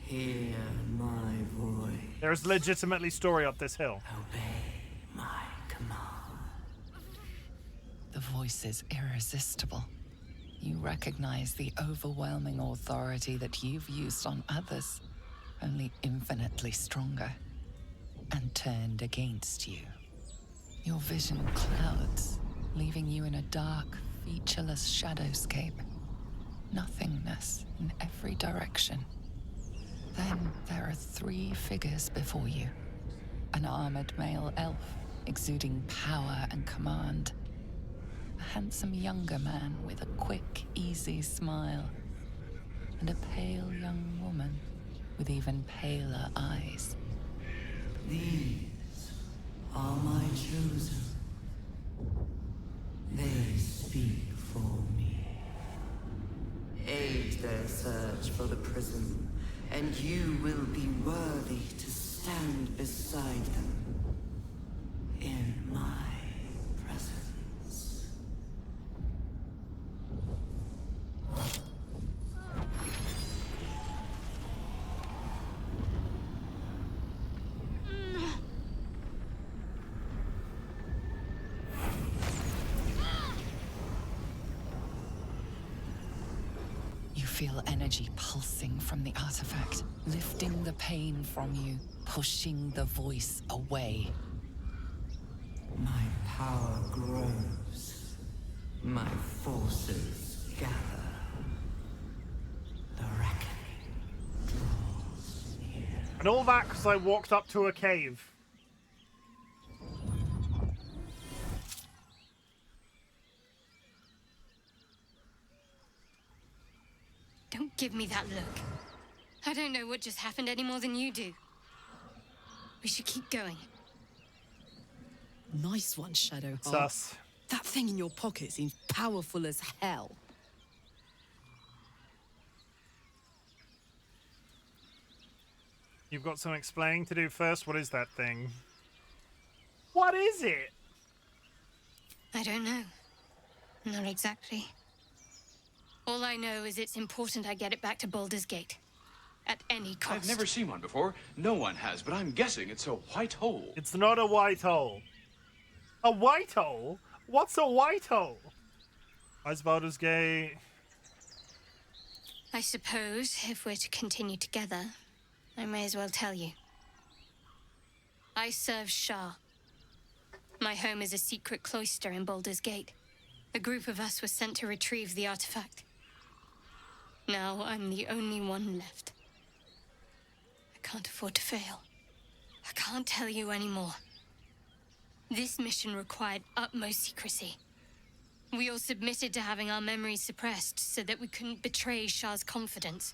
Hear my voice.
There is legitimately story up this hill.
Obey my command.
The voice is irresistible. You recognize the overwhelming authority that you've used on others, only infinitely stronger, and turned against you. Your vision clouds, leaving you in a dark, featureless shadowscape. Nothingness in every direction. Then there are 3 figures before you. An armored male elf, exuding power and command. A handsome younger man with a quick, easy smile. And a pale young woman with even paler eyes.
These are my chosen. They speak for me. Aid their search for the prism, and you will be worthy to stand beside them in my presence.
You feel energy pulsing from the artifact, lifting the pain from you, pushing the voice away.
My power grows. My forces gather. The reckoning draws near.
And all that because I walked up to a cave.
Don't give me that look. I don't know what just happened any more than you do. We should keep going.
Nice one, Shadow.
Sus.
That thing in your pocket seems powerful as hell.
You've got some explaining to do first. What is that thing? What is it?
I don't know. Not exactly. All I know is it's important I get it back to Baldur's Gate. At any cost.
I've never seen one before. No one has, but I'm guessing it's a white hole.
It's not a white hole. A white hole? What's a white hole? Why's Baldur's Gate?
I suppose, if we're to continue together, I may as well tell you. I serve Shah. My home is a secret cloister in Baldur's Gate. A group of us was sent to retrieve the artifact. Now I'm the only one left. I can't afford to fail. I can't tell you anymore. This mission required utmost secrecy. We all submitted to having our memories suppressed so that we couldn't betray Shah's confidence.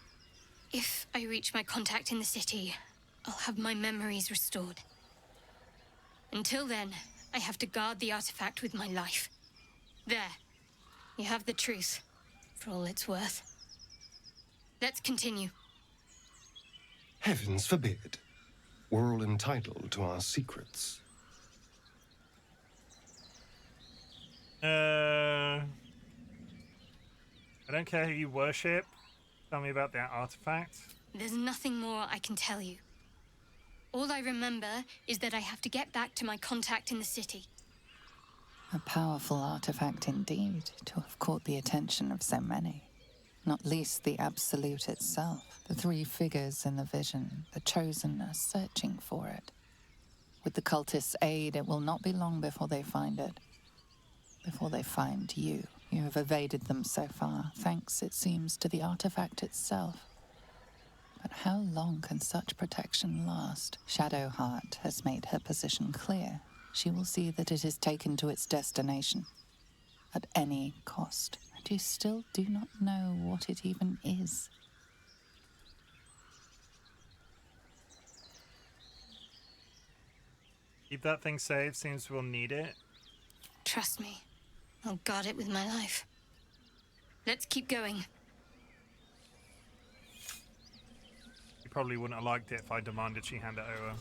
If I reach my contact in the city, I'll have my memories restored. Until then, I have to guard the artifact with my life. There. You have the truth, for all it's worth. Let's continue.
Heavens forbid. We're all entitled to our secrets.
I don't care who you worship. Tell me about that artifact.
There's nothing more I can tell you. All I remember is that I have to get back to my contact in the city.
A powerful artifact indeed, to have caught the attention of so many. Not least the Absolute itself, the three figures in the vision, the Chosen are searching for it. With the cultists' aid, it will not be long before they find it. Before they find you. You have evaded them so far, thanks, it seems, to the artifact itself. But how long can such protection last? Shadowheart has made her position clear. She will see that it is taken to its destination. At any cost. And you still do not know what it even is.
Keep that thing safe, seems we'll need it.
Trust me, I'll guard it with my life. Let's keep going.
You probably wouldn't have liked it if I demanded she hand it over.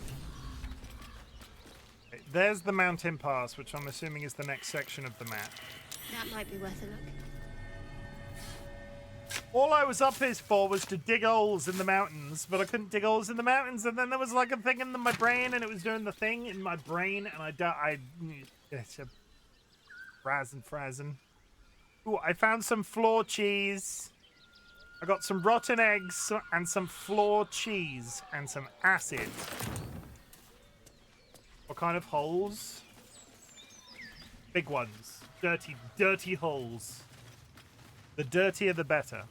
Okay, there's the mountain pass, which I'm assuming is the next section of the map.
That might be worth a look.
All I was up here for was to dig holes in the mountains, but I couldn't dig holes in the mountains, and then there was like a thing in my brain, and it was doing the thing in my brain, and it's a frazzin'. Ooh, I found some floor cheese. I got some rotten eggs and some floor cheese and some acid. What kind of holes? Big ones. Dirty holes. The dirtier the better.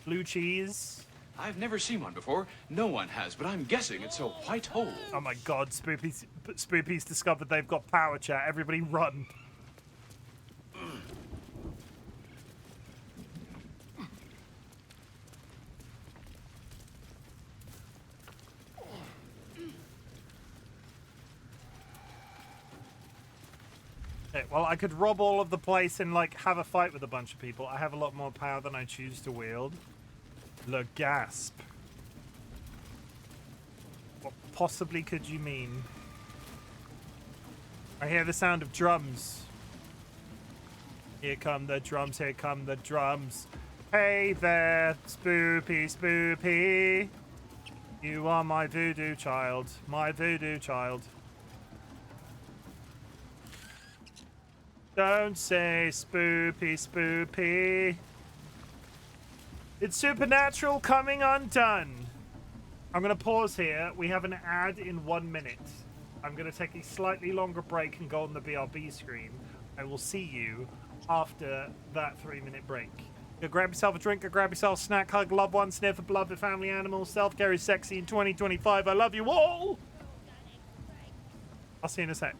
Blue cheese.
I've never seen one before. No one has, but I'm guessing it's a white hole.
Oh my god, Spoopy's discovered they've got power chat. Everybody run. it. Well, I could rob all of the place and, like, have a fight with a bunch of people. I have a lot more power than I choose to wield. Le gasp. What possibly could you mean? I hear the sound of drums. Here come the drums, here come the drums. Hey there, spoopy, spoopy. You are my voodoo child, my voodoo child. Don't say spoopy, spoopy. It's supernatural coming undone. I'm going to pause here. We have an ad in 1 minute. I'm going to take a slightly longer break and go on the BRB screen. I will see you after that 3-minute break. Go grab yourself a drink, go grab yourself a snack, hug loved one, sniff a beloved family animal. Self-care is sexy in 2025. I love you all. I'll see you in a sec.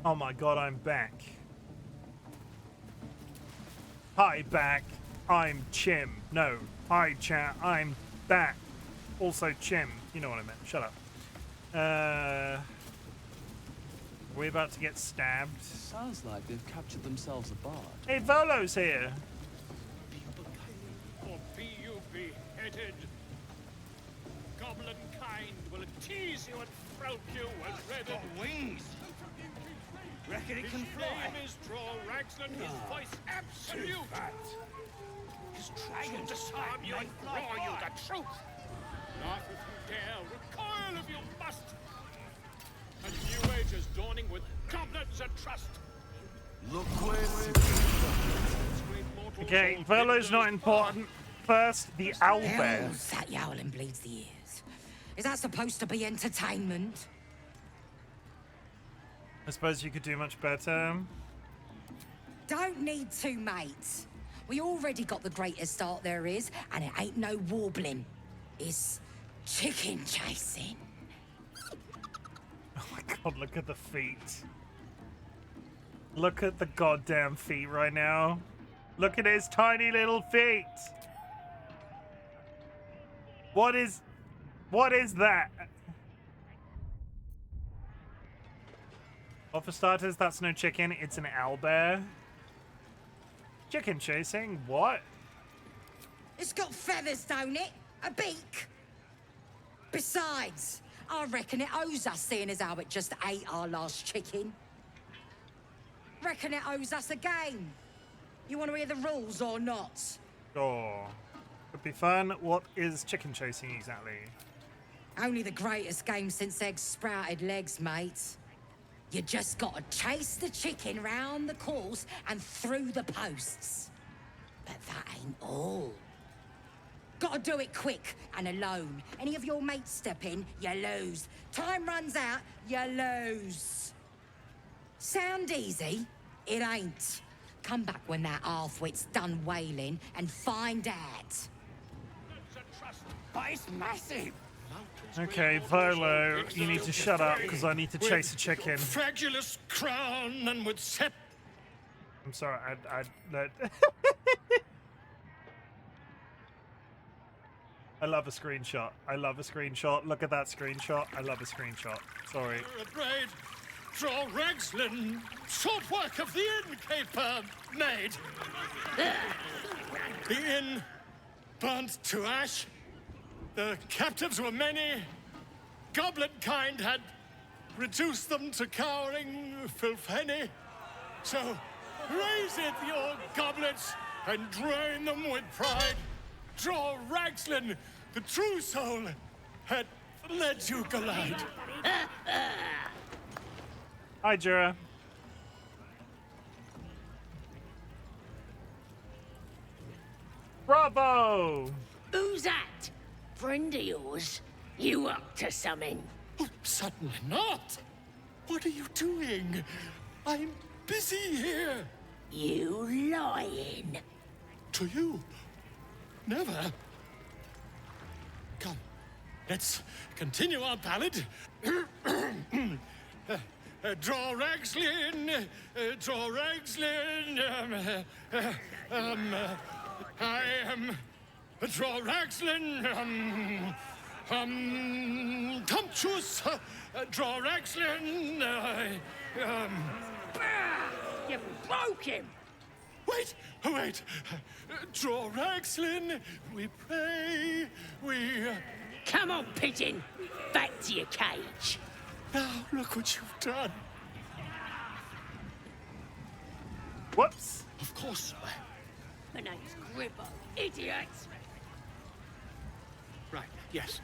Oh my god, I'm back. Hi, back. I'm Chim. No. Hi, chat. I'm back. Also Chim. You know what I meant. Shut up. We're about to get stabbed.
Sounds like they've captured themselves a bard.
Hey, Volo's here.
Or be you beheaded. Goblin kind will tease you and throat you and red wings.
Reckon it can
His
fly?
name is Draw Ragsland, his voice absolute. His dragon disarm you and draw you the truth. Laugh if you dare, recoil if you must. A new age is dawning with goblins and trust.
Look where
Okay, Volo's not important. First, the owlbear.
Hell's that yowling bleeds the ears. Is that supposed to be entertainment?
I suppose you could do much better.
Don't need to, mate. We already got the greatest art there is, and it ain't no warbling. It's chicken chasing.
Oh my god, look at the feet. Look at the goddamn feet right now. Look at his tiny little feet. What is that? Well, for starters, that's no chicken, it's an owlbear. Chicken chasing? What?
It's got feathers, don't it? A beak. Besides, I reckon it owes us, seeing as how it just ate our last chicken. Reckon it owes us a game. You want to hear the rules or not?
Sure. Could be fun. What is chicken chasing exactly?
Only the greatest game since eggs sprouted legs, mate. You just gotta chase the chicken round the course and through the posts. But that ain't all. Gotta do it quick and alone. Any of your mates step in, you lose. Time runs out, you lose. Sound easy? It ain't. Come back when that half-wit's done wailing and find out.
But it's massive.
Okay, Volo, you need to shut up because I need to chase a chicken.
Fragulous crown and with set.
I'm sorry, that I love a screenshot. I love a screenshot. Look at that screenshot. I love a screenshot. Sorry.
Braid, Draw Ragsland, short work of the innkeeper made. The inn burnt to ash. The captives were many. Goblin kind had reduced them to cowering filthenny. So raise it, your goblets, and drain them with pride. Draw Ragsland, the true soul, had led you glide.
Hi, Jura. Bravo!
Who's that? Friend of yours? You up to something?
Oh, certainly not. What are you doing? I'm busy here.
You lying.
To you? Never. Come, let's continue our ballad. Draw Ragsland, draw Ragsland. I am Draw Ragsland. Tumptuous. Draw Ragsland.
You broke him.
Wait, wait. Draw Ragsland, we pray, we...
Come on, pigeon. Back to your cage.
Now, look what you've done.
Whoops.
Of course.
My name's Gribbo, idiot.
Right, yes.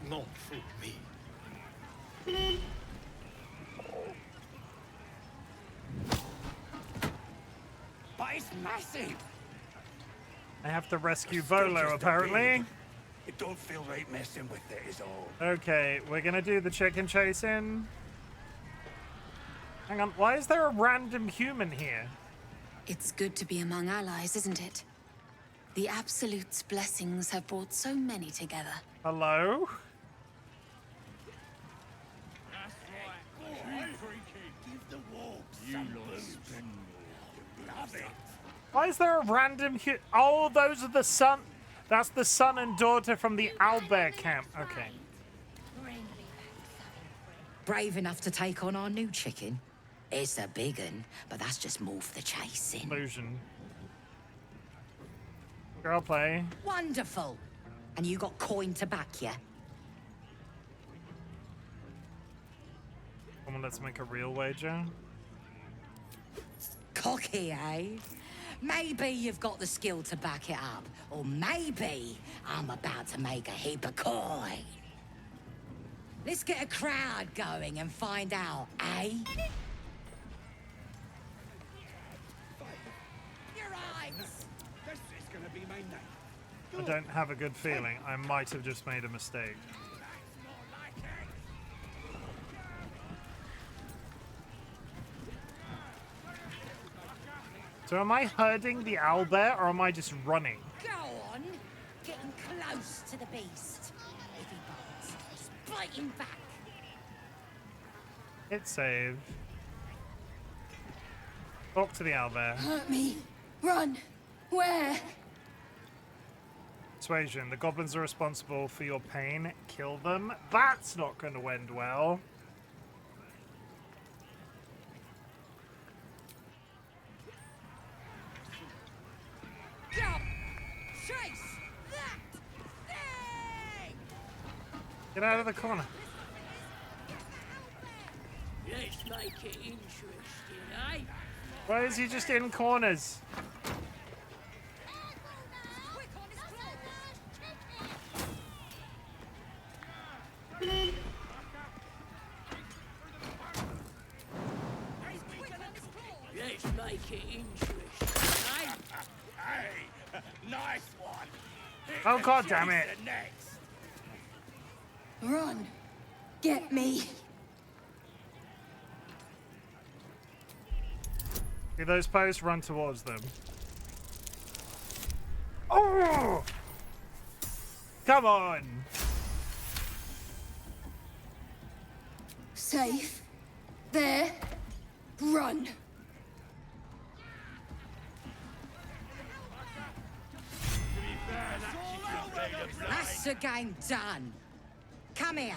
Not for me.
But it's massive.
I have to rescue Volo, apparently.
It don't feel right messing with it, is all.
Okay, we're gonna do the chicken chasing. Hang on, why is there a random human here?
It's good to be among allies, isn't it? The Absolute's blessings have brought so many together.
Hello?
Give the war
Why is there a random Oh, those are the son. That's the son and daughter from the owlbear camp. Okay.
Brave enough to take on our new chicken? It's a big un, but that's just more for the chasing.
Illusion. Girl play.
Wonderful. And you got coin to back ya?
Come on, let's make a real wager.
Cocky, eh? Maybe you've got the skill to back it up. Or maybe I'm about to make a heap of coin. Let's get a crowd going and find out, eh? Your eyes!
This is gonna be my night.
I don't have a good feeling. I might have just made a mistake. So am I herding the owlbear or am I just running?
Go on! Getting close to the beast. If he bites, just bite him back.
Hit save. Talk to the owlbear.
Hurt me. Run. Where?
Persuasion. The goblins are responsible for your pain. Kill them. That's not going to end well.
Go! Chase that thing!
Get out of the corner.
Let's make it interesting, eh?
Why is he just in corners?
Let's make it interesting, eh?
Hey, nice one.
Oh, God damn it.
Next.
Run. Get me.
See those posts? Run towards them. Oh! Come on!
Safe. There. Run.
That's the game done. Come here.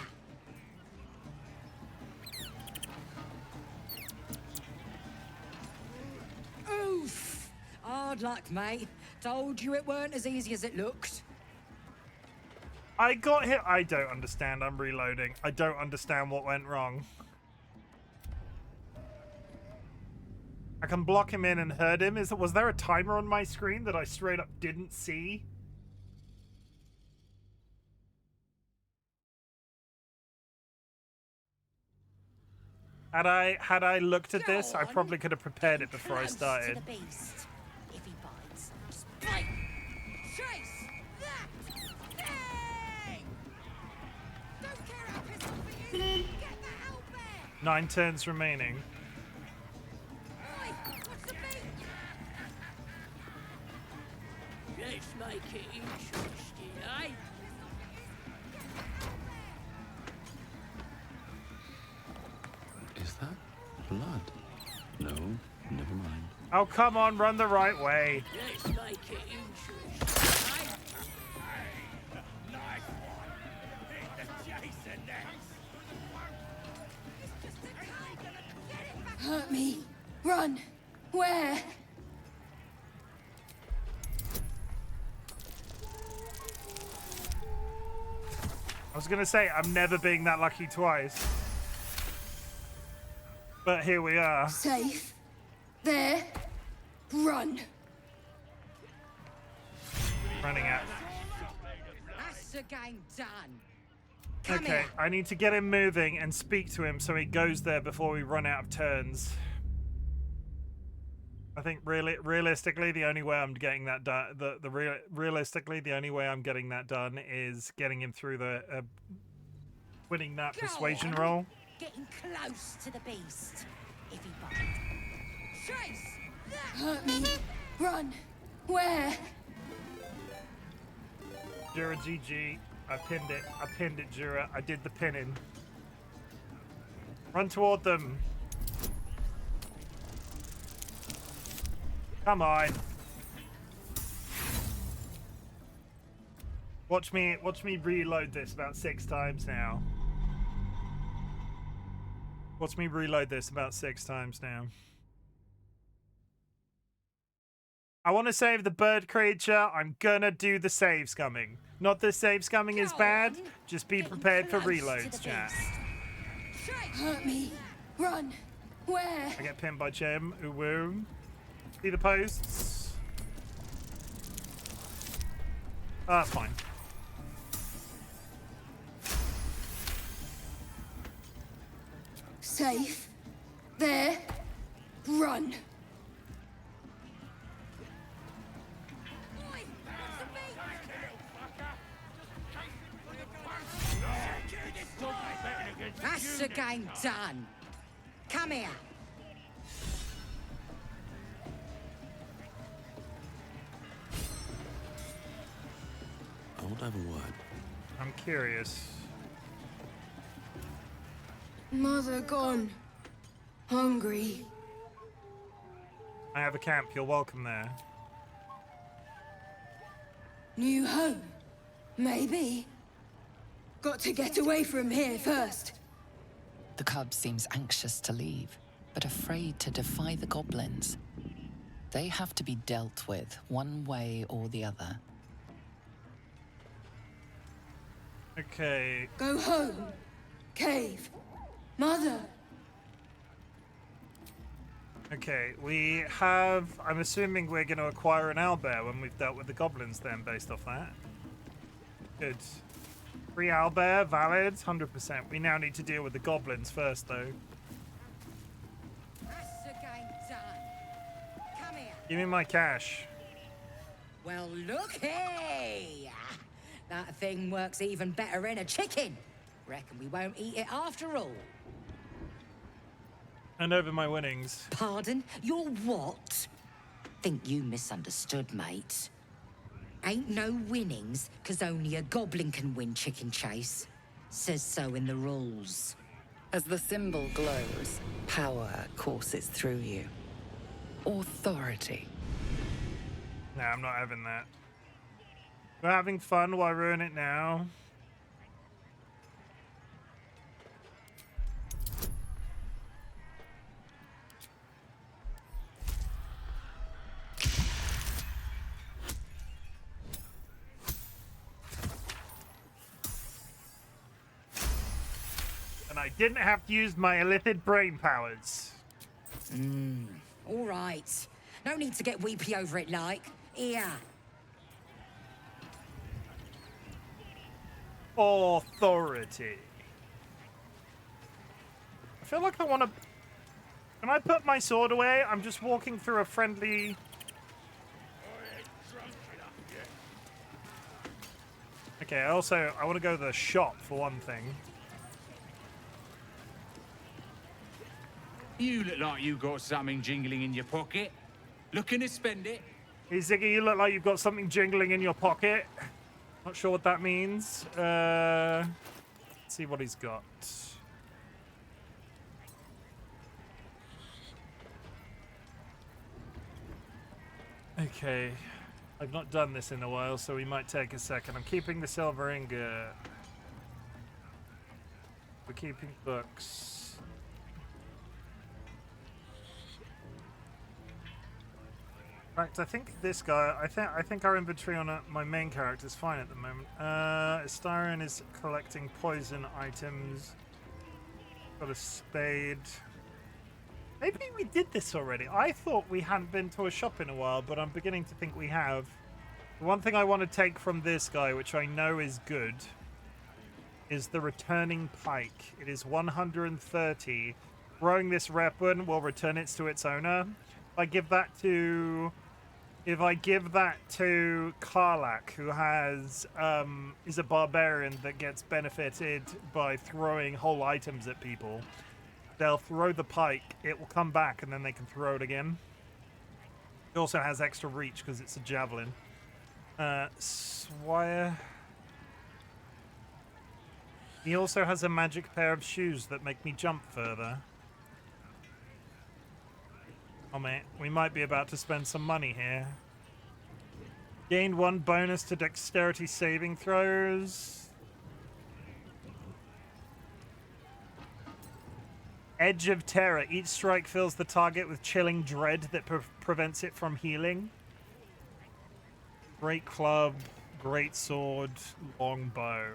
Oof! Hard luck, mate. Told you it weren't as easy as it looked.
I got hit. I don't understand. I'm reloading. I don't understand what went wrong. I can block him in and hurt him. Was there a timer on my screen that I straight up didn't see? Had I looked at this, I probably could have prepared it before I started.
To the beast. If he bites, just bite. Chase that thing! Don't care how pissed off he is. Get the owlbear!
9 turns remaining.
Oi, what's the beat?
Let's make it interesting, eh?
Is that blood? No, never mind.
Oh, come on, run the right way.
Let's make it interesting, eh?
Nice one. Hit the chaser next.
Hurt me. Run. Where?
I was gonna say, I'm never being that lucky twice. But here we are.
Safe. There. Run.
Running out.
That's the game done. Come
Okay,
here.
I need to get him moving and speak to him so he goes there before we run out of turns. I think realistically, the only way I'm getting that done, realistically, the only way I'm getting that done is getting him through the winning that
Go
persuasion
on.
roll.
Getting close to the beast. If he bites. Chase that.
Hurt me. Run. Where?
Jura GG. I pinned it. I pinned it, Jura. I did the pinning. Run toward them. Come on. Watch me reload this about 6 times now. Watch me reload this about 6 times now. I want to save the bird creature. I'm gonna do the save scumming. Not the save scumming is bad. Just be prepared for reloads, chat.
Hurt me. Run. Where?
I get pinned by Chim. Ooh. See the posts? Oh, that's fine.
Safe. There. Run.
That's the game done. Come here.
I want to have a word.
I'm curious.
Mother gone. Hungry.
I have a camp. You're welcome there.
New home. Maybe. Got to get away from here first.
The cub seems anxious to leave, but afraid to defy the goblins. They have to be dealt with one way or the other.
Okay.
Go home. Cave. Mother.
Okay, we have... I'm assuming we're going to acquire an owlbear when we've dealt with the goblins then, based off that. Good. Free owlbear, valid, 100%. We now need to deal with the goblins first, though.
That's the game done. Come here.
Give me my cash.
Well, looky! That thing works even better in a chicken. Reckon we won't eat it after all.
Hand over my winnings.
Pardon? Your what? Think you misunderstood, mate. Ain't no winnings, 'cause only a goblin can win chicken chase. Says so in the rules.
As the symbol glows, power courses through you. Authority.
No, I'm not having that. We're having fun, why ruin it now? And I didn't have to use my illithid brain powers.
All right. No need to get weepy over it, like. Here.
Authority. I feel like I want to... Can I put my sword away? I'm just walking through a friendly... Okay, I want to go to the shop for one thing.
You look like you got something jingling in your pocket. Looking to spend it?
Hey, Ziggy, you look like you've got something jingling in your pocket. Not sure what that means. Let's see what he's got. Okay. I've not done this in a while, so we might take a second. I'm keeping the silver ingot. We're keeping books. In fact, I think this guy. I think our inventory on my main character is fine at the moment. Styron is collecting poison items. Got a spade. Maybe we did this already. I thought we hadn't been to a shop in a while, but I'm beginning to think we have. The one thing I want to take from this guy, which I know is good, is the returning pike. It is 130. Throwing this weapon will return it to its owner. If I give that to Karlak, who has is a barbarian that gets benefited by throwing whole items at people, they'll throw the pike, it will come back, and then they can throw it again. It also has extra reach because it's a javelin. Swire. He also has a magic pair of shoes that make me jump further. Oh man, we might be about to spend some money here. Gained 1 bonus to dexterity saving throws. Edge of Terror. Each strike fills the target with chilling dread that prevents it from healing. Great club, great sword, long bow.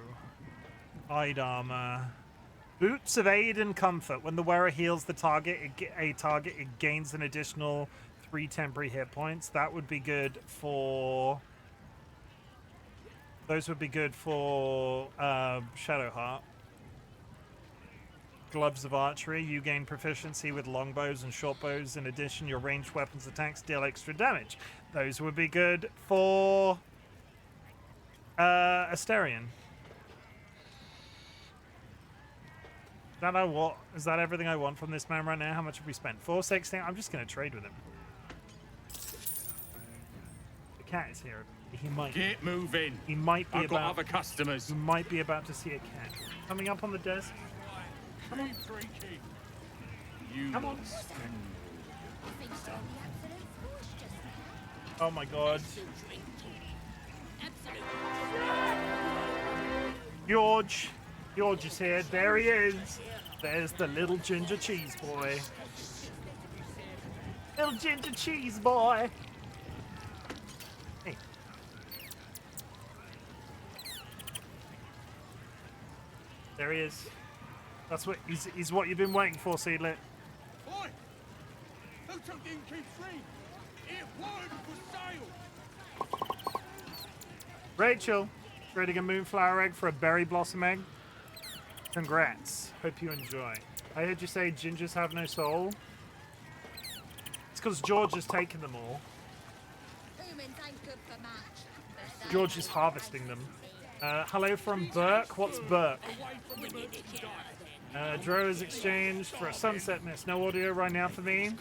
Hide armor. Boots of Aid and Comfort. When the wearer heals the target, it gains an additional 3 temporary hit points. That would be good for... Those would be good for Shadowheart. Gloves of Archery. You gain proficiency with longbows and shortbows. In addition, your ranged weapons attacks deal extra damage. Those would be good for Asterion. Is that everything I want from this man right now? How much have we spent? 416. I'm just going to trade with him. The cat is here. He might
get moving.
He might be
I've got other customers.
You might be about to see a cat coming up on the desk. Come on. Come on. Oh my god. George is here. There he is. There's the little ginger cheese boy. Little ginger cheese boy. Hey. There he is. That's what he's what you've been waiting for, Seedlit.
Oi! Who took the innkeep free? It word for sale.
Rachel, trading a moonflower egg for a berry blossom egg. Congrats. Hope you enjoy. I heard you say gingers have no soul. It's because George has taken them all. George is harvesting them. Hello from Burke. What's Burke? Dro is exchanged for a sunset mist. No audio right now for me.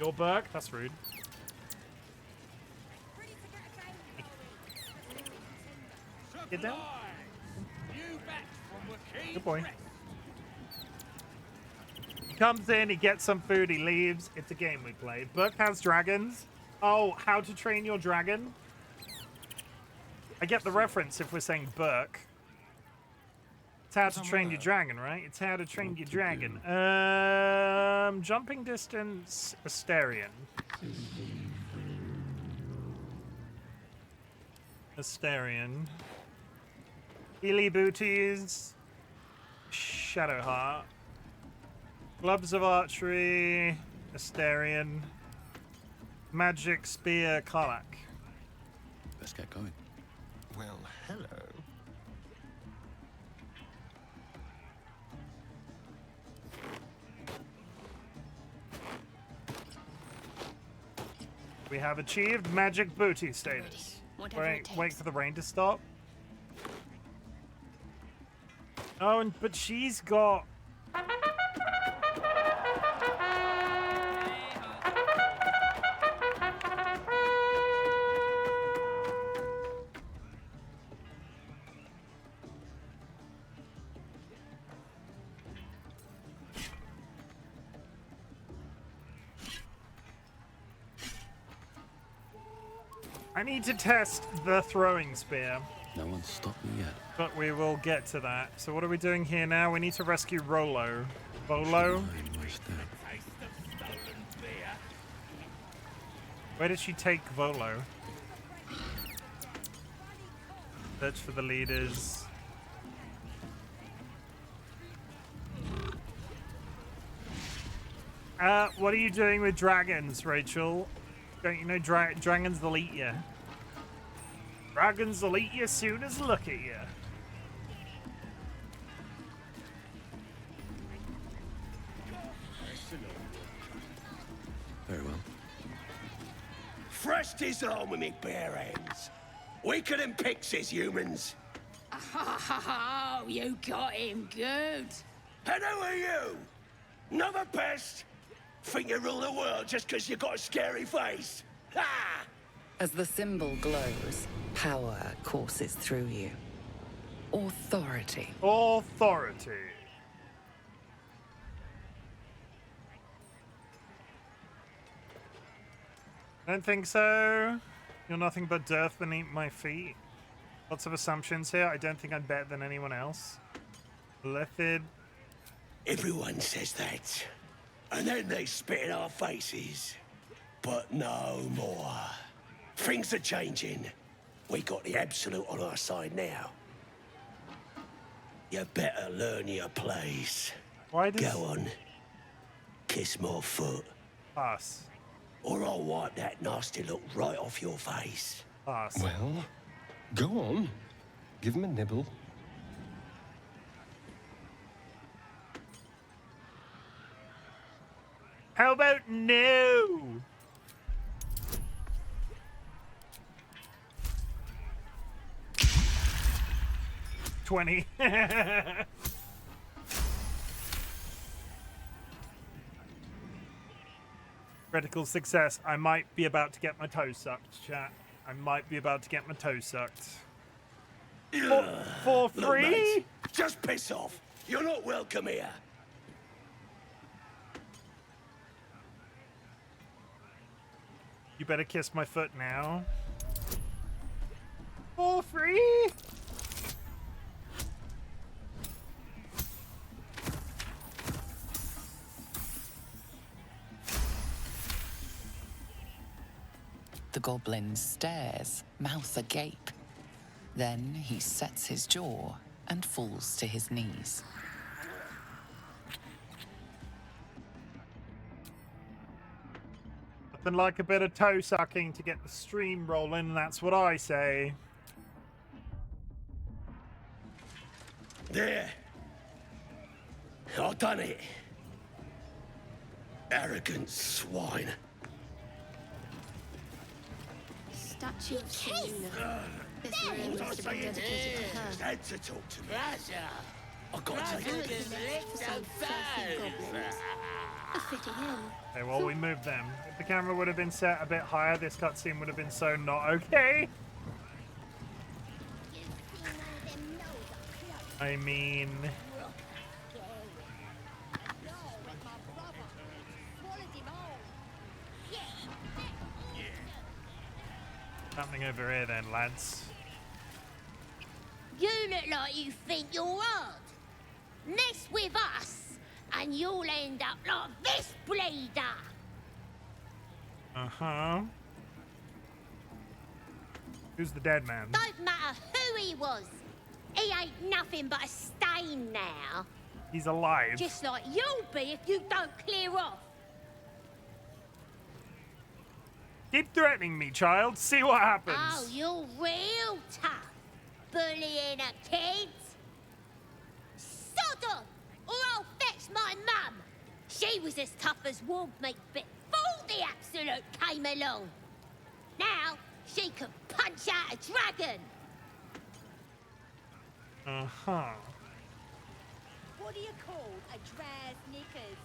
You're Burke? That's rude. Get down. Good boy. He comes in, he gets some food, he leaves. It's a game we play. Burke has dragons. Oh, how to train your dragon? I get the reference if we're saying Burke. It's how to train your dragon, right? It's how to train your dragon. Jumping distance, Asterion. Asterion. Healy booties. Shadowheart. Gloves of Archery. Asterion. Magic Spear, Karlach.
Let's get going.
Well, hello.
We have achieved magic booty status. Wait for the rain to stop. Oh, but she's got... I need to test the throwing spear.
No one's stopped me yet.
But we will get to that. So what are we doing here now? We need to rescue Rolo. Volo? Where did she take Volo? Search for the leaders. What are you doing with dragons, Rachel? Don't you know dragons will eat you? Dragons will eat you as soon as look at you.
Very well.
Thrust his arm with me bare hands. Weaker than pixies, humans.
Oh, you got him good.
And who are you? Another pest? Think you rule the world just because you got a scary face? Ha!
As the symbol glows, power courses through you.
Authority.
Authority. I don't think so. You're nothing but dirt beneath my feet. Lots of assumptions here. I don't think I'm better than anyone else. Lethid.
Everyone says that. And then they spit in our faces. But no more. Things are changing. We got the Absolute on our side now. You better learn your place.
Why does...
Go on. Kiss my foot.
Pass.
Or I'll wipe that nasty look right off your face.
Pass.
Well, go on. Give him a nibble.
How about no? $20. Critical success. I might be about to get my toe sucked, chat. I might be about to get my toe sucked. For
Look,
free?
mate, just piss off. You're not welcome here.
You better kiss my foot now. For free?
The goblin stares, mouth agape. Then he sets his jaw and falls to his knees.
Nothing like a bit of toe sucking to get the stream rolling, that's what I say.
There. I've done it. Arrogant swine.
Statue of Selena. This room must have been dedicated to her.
Had to talk to me. I've got to take
For
it.
some filthy goblins. A fitting end.
Okay, well, we moved them. If the camera would have been set a bit higher, this cutscene would have been so not okay. I mean... Something over here then, lads.
You look like you think you're hard. Mess with us, and you'll end up like this bleeder.
Uh-huh. Who's the dead man?
Don't matter who he was. He ain't nothing but a stain now.
He's alive.
Just like you'll be if you don't clear off.
Keep threatening me, child. See what happens.
Oh, you're real tough. Bullying a kid. Sod on, or I'll fetch my mum. She was as tough as wolf meat before the Absolute came along. Now, she can punch out a dragon.
Uh-huh.
What do you call a dress knickers?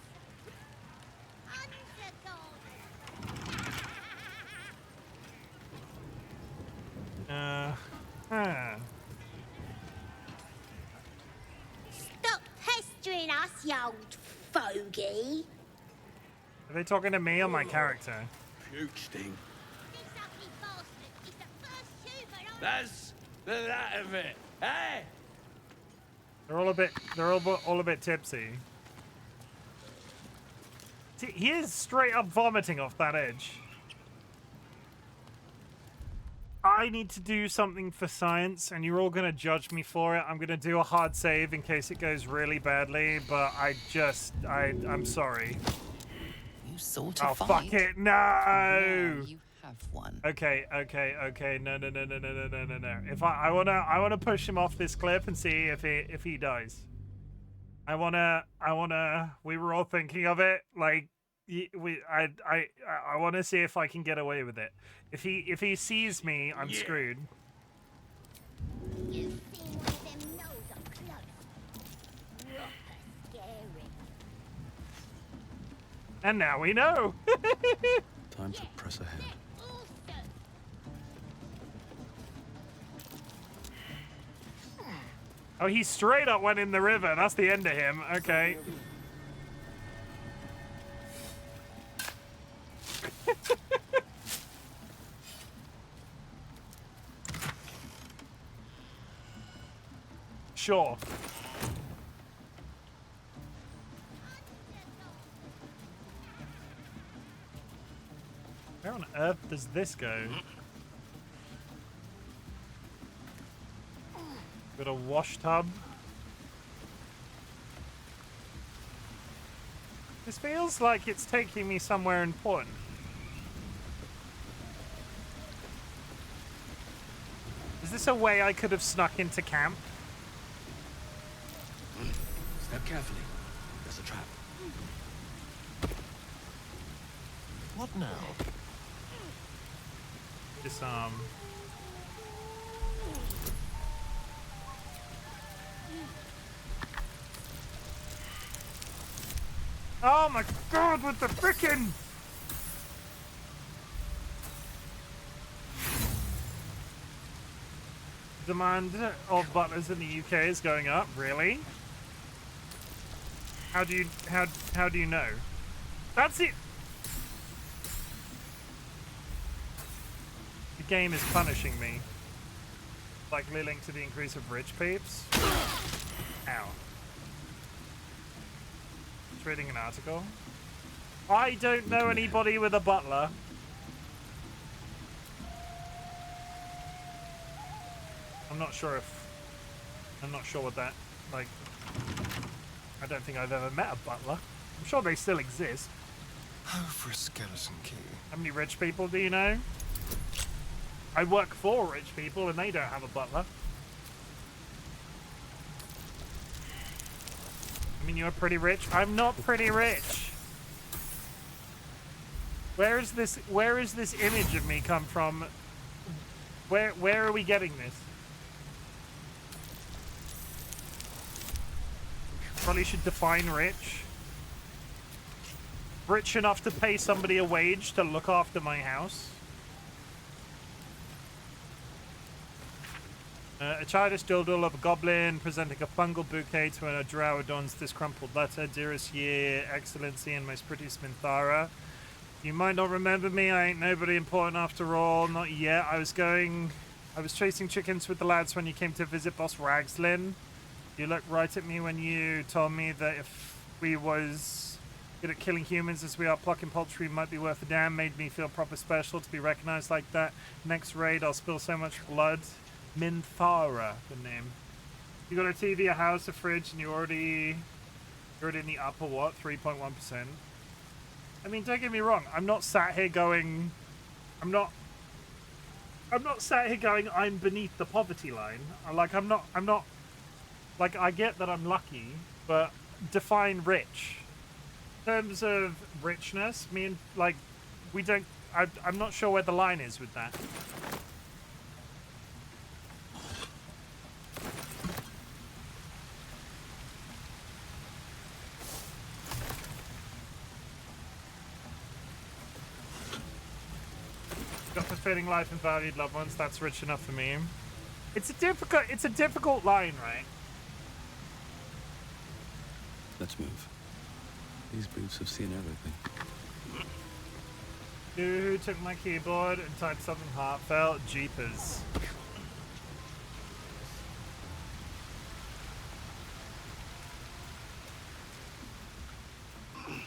Uh-huh.
Stop pestering us, you old fogey.
Are they talking to me or my character?
Puke sting.
This ugly bastard is the first human on...
That's the that of it. Hey!
They're all a bit tipsy. See, he is straight up vomiting off that edge. I need to do something for science, and you're all gonna judge me for it. I'm gonna do a hard save in case it goes really badly, but I'm sorry.
You sort of
Oh,
fight.
fuck it, no!
Now you have one.
Okay, no. If I wanna push him off this cliff and see if he dies. I wanna. We were all thinking of it. Like, I wanna see if I can get away with it. If he sees me, I'm screwed.
You've seen one of them nose up close. Proper scary.
And now we know.
Time to press ahead.
Oh, he straight up went in the river. That's the end of him. Okay. Sure. Where on earth does this go? Got a wash tub. This feels like it's taking me somewhere important. Is this a way I could have snuck into camp?
Step carefully. There's a trap.
What now?
Disarm. Oh my god, with the frickin'! Demand of butlers in the UK is going up, really? How do you know? That's it! The game is punishing me. Likely linked to the increase of rich peeps. Ow. Just reading an article. I don't know anybody with a butler. I'm not sure what that, like, I don't think I've ever met a butler. I'm sure they still exist.
Oh, for a skeleton key.
How many rich people do you know? I work for rich people and they don't have a butler. I mean, you're pretty rich. I'm not pretty rich. Where is this image of me come from? Where are we getting this? Probably should define rich. Rich enough to pay somebody a wage to look after my house. A childish doodle of a goblin presenting a fungal bouquet to a drow adorns this crumpled letter. Dearest Year, Excellency, and most pretty Sminthara. You might not remember me, I ain't nobody important after all. Not yet. I was chasing chickens with the lads when you came to visit Boss Ragslin. You looked right at me when you told me that if we was good at killing humans as we are plucking poultry might be worth a damn. Made me feel proper special to be recognized like that. Next raid, I'll spill so much blood. Minthara, the name. You got a TV, a house, a fridge, and you're already in the upper, what, 3.1%? I mean, don't get me wrong. I'm not sat here going, I'm not sat here going, I'm beneath the poverty line. I'm not, like, I get that I'm lucky, but define rich. In terms of richness, me and, like, we don't, I'm not sure where the line is with that. Got fulfilling life and valued loved ones, that's rich enough for me. It's a difficult line, right?
Let's move. These boots have seen everything.
Who took my keyboard and typed something heartfelt? Jeepers.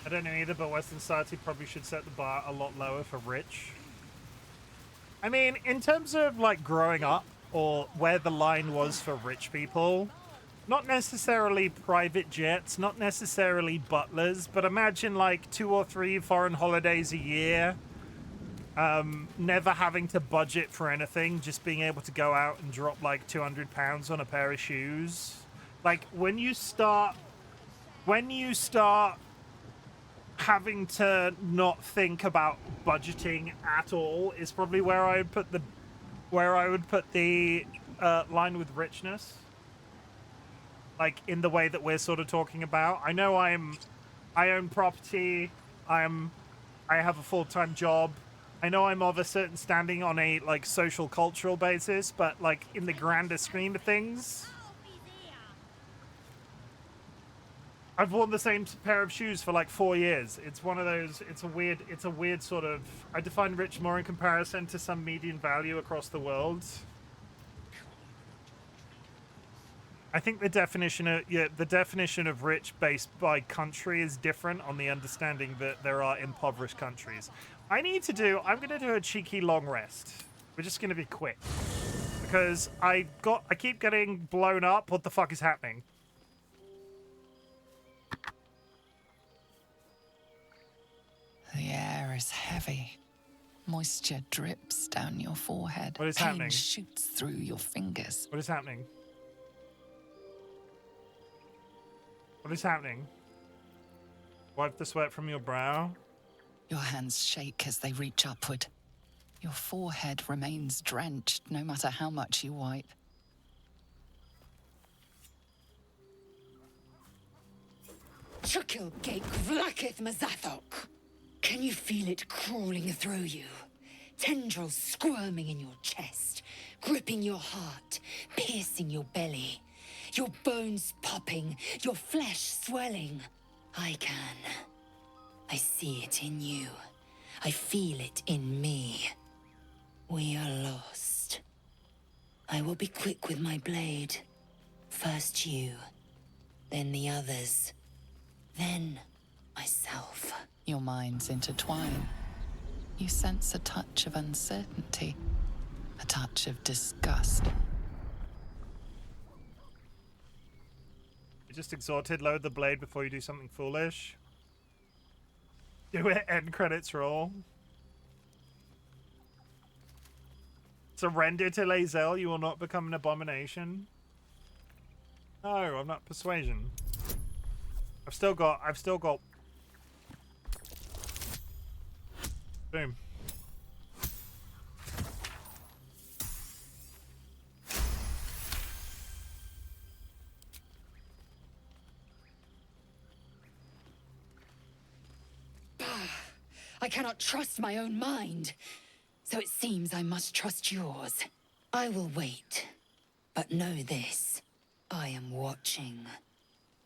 I don't know either, but Western society probably should set the bar a lot lower for rich. I mean, in terms of, like, growing up, or where the line was for rich people, not necessarily private jets, not necessarily butlers, but imagine like 2 or 3 foreign holidays a year, never having to budget for anything, just being able to go out and drop like £200 on a pair of shoes. Like when you start having to not think about budgeting at all is probably where I would put the line with richness. Like in the way that we're sort of talking about. I know I own property. I have a full-time job. I know I'm of a certain standing on a like social cultural basis, but like in the grander scheme of things, I've worn the same pair of shoes for like 4 years. It's one of those. It's a weird sort of. I define rich more in comparison to some median value across the world. I think the definition of rich based by country is different on the understanding that there are impoverished countries. I'm going to do a cheeky long rest. We're just going to be quick because I keep getting blown up. What the fuck is happening?
The air is heavy. Moisture drips down your forehead.
What is
Pain
happening?
Shoots through your fingers.
What is happening? What is happening? Wipe the sweat from your brow.
Your hands shake as they reach upward. Your forehead remains drenched no matter how much you wipe.
Chukil gate vlaketh mazathok. Can you feel it crawling through you? Tendrils squirming in your chest, gripping your heart, piercing your belly. Your bones popping, your flesh swelling. I can. I see it in you. I feel it in me. We are lost. I will be quick with my blade. First you, then the others, then myself.
Your minds intertwine. You sense a touch of uncertainty, a touch of disgust.
You're just exhausted. Load the blade before you do something foolish. Do it. End credits roll. Surrender to Lae'zel. You will not become an abomination. No, I'm not persuasion. I've still got. Boom.
I cannot trust my own mind, so it seems I must trust yours. I will wait, but know this. I am watching.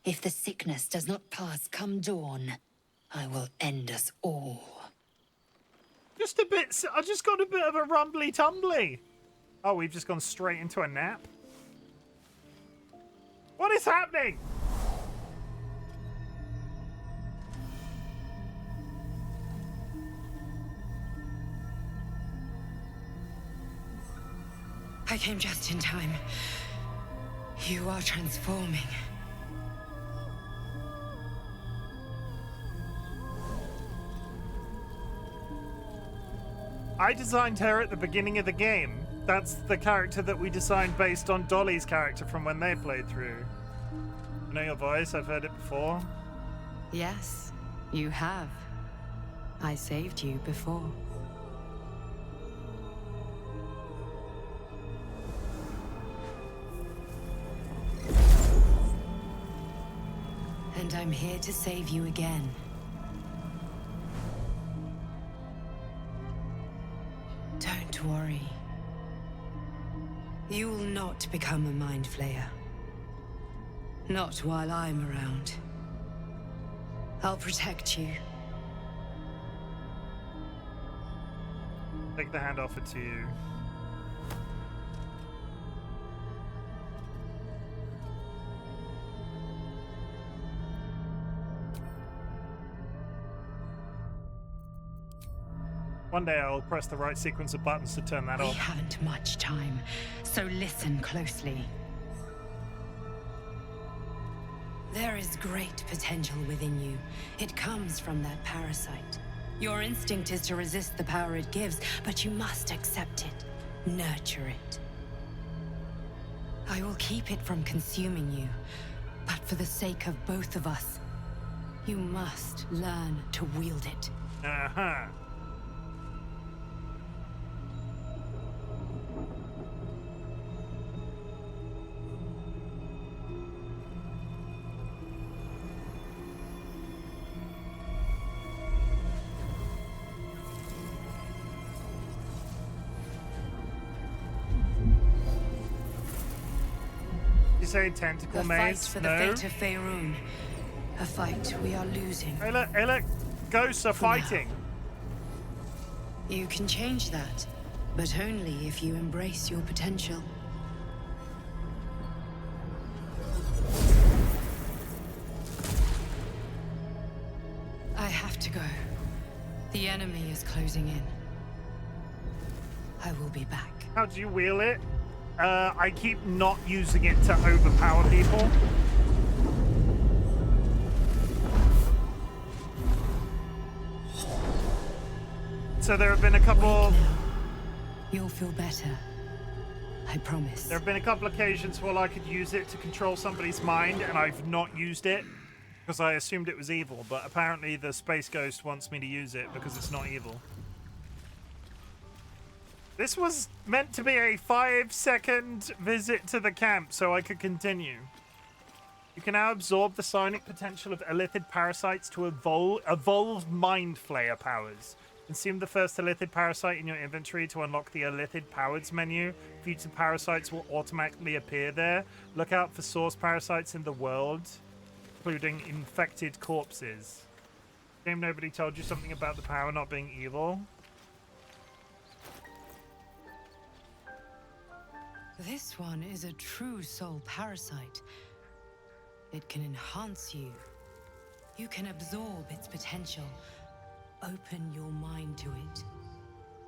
If the sickness does not pass come dawn, I will end us all.
Just a bit. I just got a bit of a rumbly tumbly. Oh, we've just gone straight into a nap. What is happening?
I came just in time. You are transforming.
I designed her at the beginning of the game. That's the character that we designed based on Dolly's character from when they played through. I know your voice, I've heard it before.
Yes, you have. I saved you before.
And I'm here to save you again. Don't worry. You will not become a mind flayer. Not while I'm around. I'll protect you.
Take the hand offered to you. One day I'll press the right sequence of buttons to turn that
We
off.
haven't much time, so listen closely. There is great potential within you. It comes from that parasite. Your instinct is to resist the power it gives, but you must accept it, nurture it. I will keep it from consuming you, but for the sake of both of us, you must learn to wield it.
Uh-huh. You say tentacle
The
maze?
fight for the
No.
fate of Faerun.
A fight we are losing.
Hey look, ghosts are fighting.
You can change that, but only if you embrace your potential. I have to go. The enemy is closing in. I will be back.
How do you wheel it? I keep not using it to overpower people. So there have been a couple...
You'll feel better. I promise.
There have been a couple occasions where I could use it to control somebody's mind, and I've not used it because I assumed it was evil, but apparently the Space Ghost wants me to use it because it's not evil. This was meant to be a 5-second visit to the camp so I could continue. You can now absorb the psionic potential of elithid parasites to evolve Mind Flayer powers. Consume the first elithid parasite in your inventory to unlock the elithid powers menu. Future parasites will automatically appear there. Look out for source parasites in the world, including infected corpses. Game nobody told you something about the power not being evil.
This one is a true soul parasite. It can enhance you. You can absorb its potential. Open your mind to it.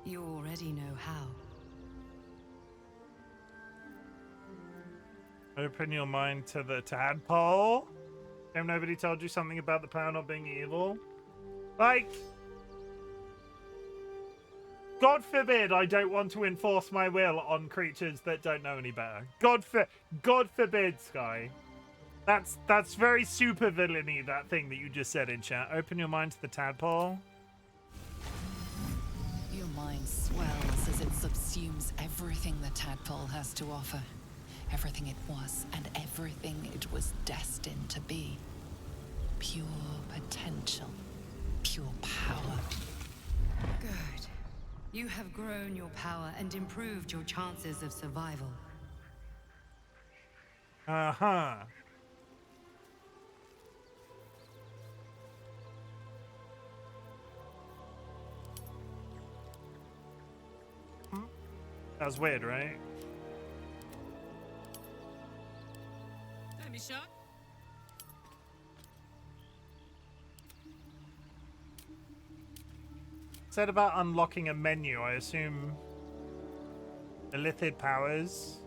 You already know how.
Open your mind to the tadpole. Damn, nobody told you something about the power not being evil. Like, God forbid I don't want to enforce my will on creatures that don't know any better. God forbid, Sky. That's very super villainy, that thing that you just said in chat. Open your mind to the tadpole.
Your mind swells as it subsumes everything the tadpole has to offer. Everything it was and everything it was destined to be. Pure potential. Pure power.
Good. You have grown your power and improved your chances of survival.
Uh-huh. That was weird, right?
Let me shot.
Said about unlocking a menu, I assume elithid powers.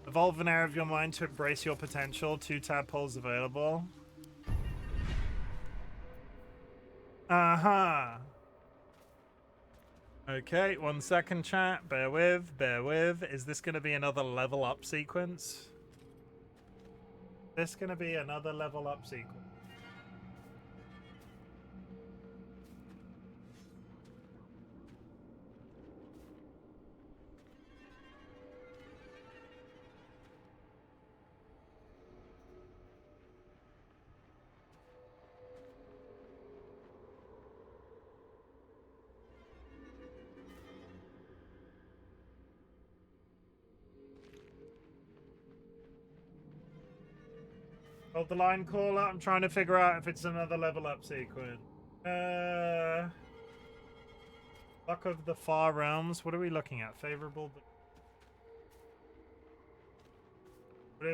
Evolve an area of your mind to embrace your potential. 2 tadpoles available. Uh-huh. Okay, 1 second, chat. Bear with. Is this going to be another level up sequence? This going to be another level up sequence? Hold the line caller. I'm trying to figure out if it's another level up sequence. Luck of the Far Realms. What are we looking at? Favorable. What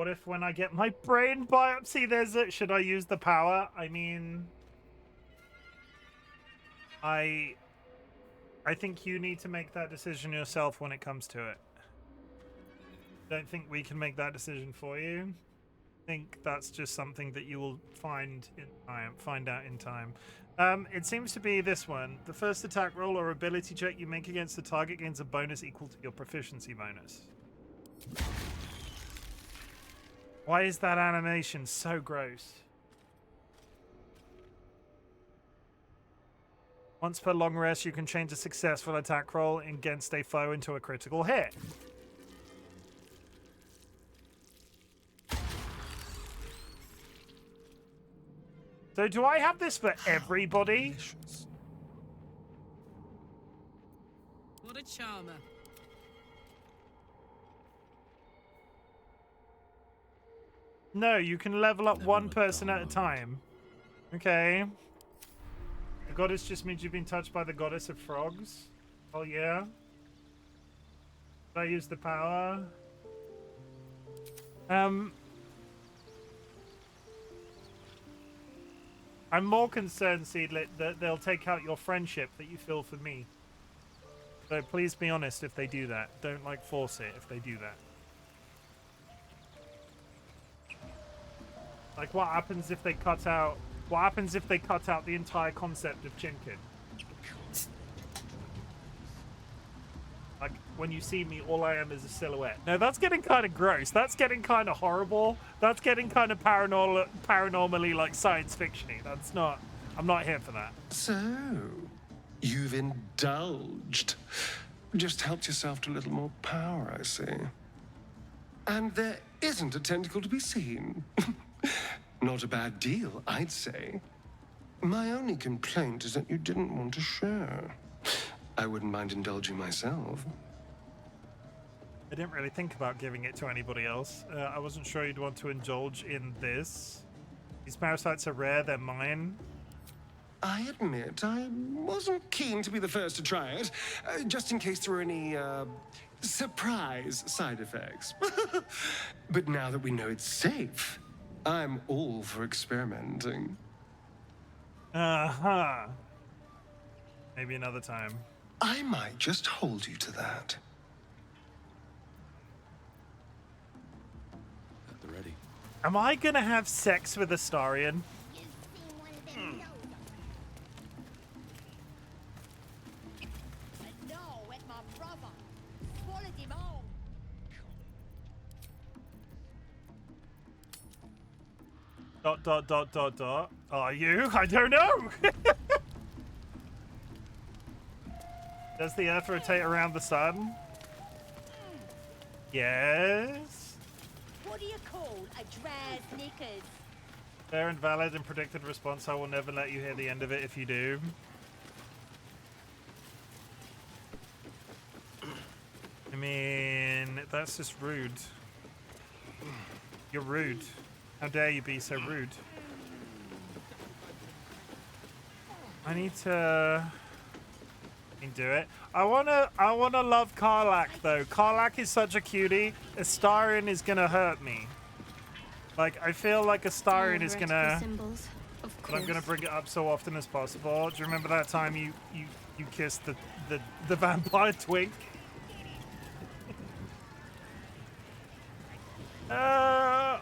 if when I get my brain biopsy there's a... Should I use the power? I mean, I think you need to make that decision yourself when it comes to it. Don't think we can make that decision for you. I think that's just something that you will find out in time. It seems to be this one. The first attack roll or ability check you make against the target gains a bonus equal to your proficiency bonus. Why is that animation so gross? Once per long rest, you can change a successful attack roll against a foe into a critical hit. So do I have this for everybody?
What a charmer.
No, you can level up one person at a time. Okay. The goddess just means you've been touched by the goddess of frogs. Oh yeah. Did I use the power? I'm more concerned, Seedlit, that they'll take out your friendship that you feel for me. So please be honest if they do that. Don't like force it if they do that. Like what happens if they cut out the entire concept of Chimken? Like when you see me, all I am is a silhouette. No, that's getting kind of gross. That's getting kind of horrible. That's getting kind of paranormally like science fiction-y. That's not. I'm not here for that.
So, you've indulged. Just helped yourself to a little more power, I see. And there isn't a tentacle to be seen. Not a bad deal, I'd say. My only complaint is that you didn't want to share. I wouldn't mind indulging myself.
I didn't really think about giving it to anybody else. I wasn't sure you'd want to indulge in this. These parasites are rare, they're mine.
I admit, I wasn't keen to be the first to try it, just in case there were any, surprise side effects. But now that we know it's safe, I'm all for experimenting.
Uh-huh. Maybe another time.
I might just hold you to that.
At the ready.
Am I gonna have sex with Astarion? Dot. Are you? I don't know. Does the Earth rotate around the sun? Yes.
What do you call a draz knickers?
Fair and valid and predicted response. I will never let you hear the end of it if you do. I mean, that's just rude. You're rude. How dare you be so rude? I need to do it. I wanna love Karlach though. Karlach is such a cutie. Astarion is gonna hurt me. Like I feel like Astarion is gonna.
Symbols, of
But I'm gonna bring it up so often as possible. Do you remember that time you kissed the vampire twink?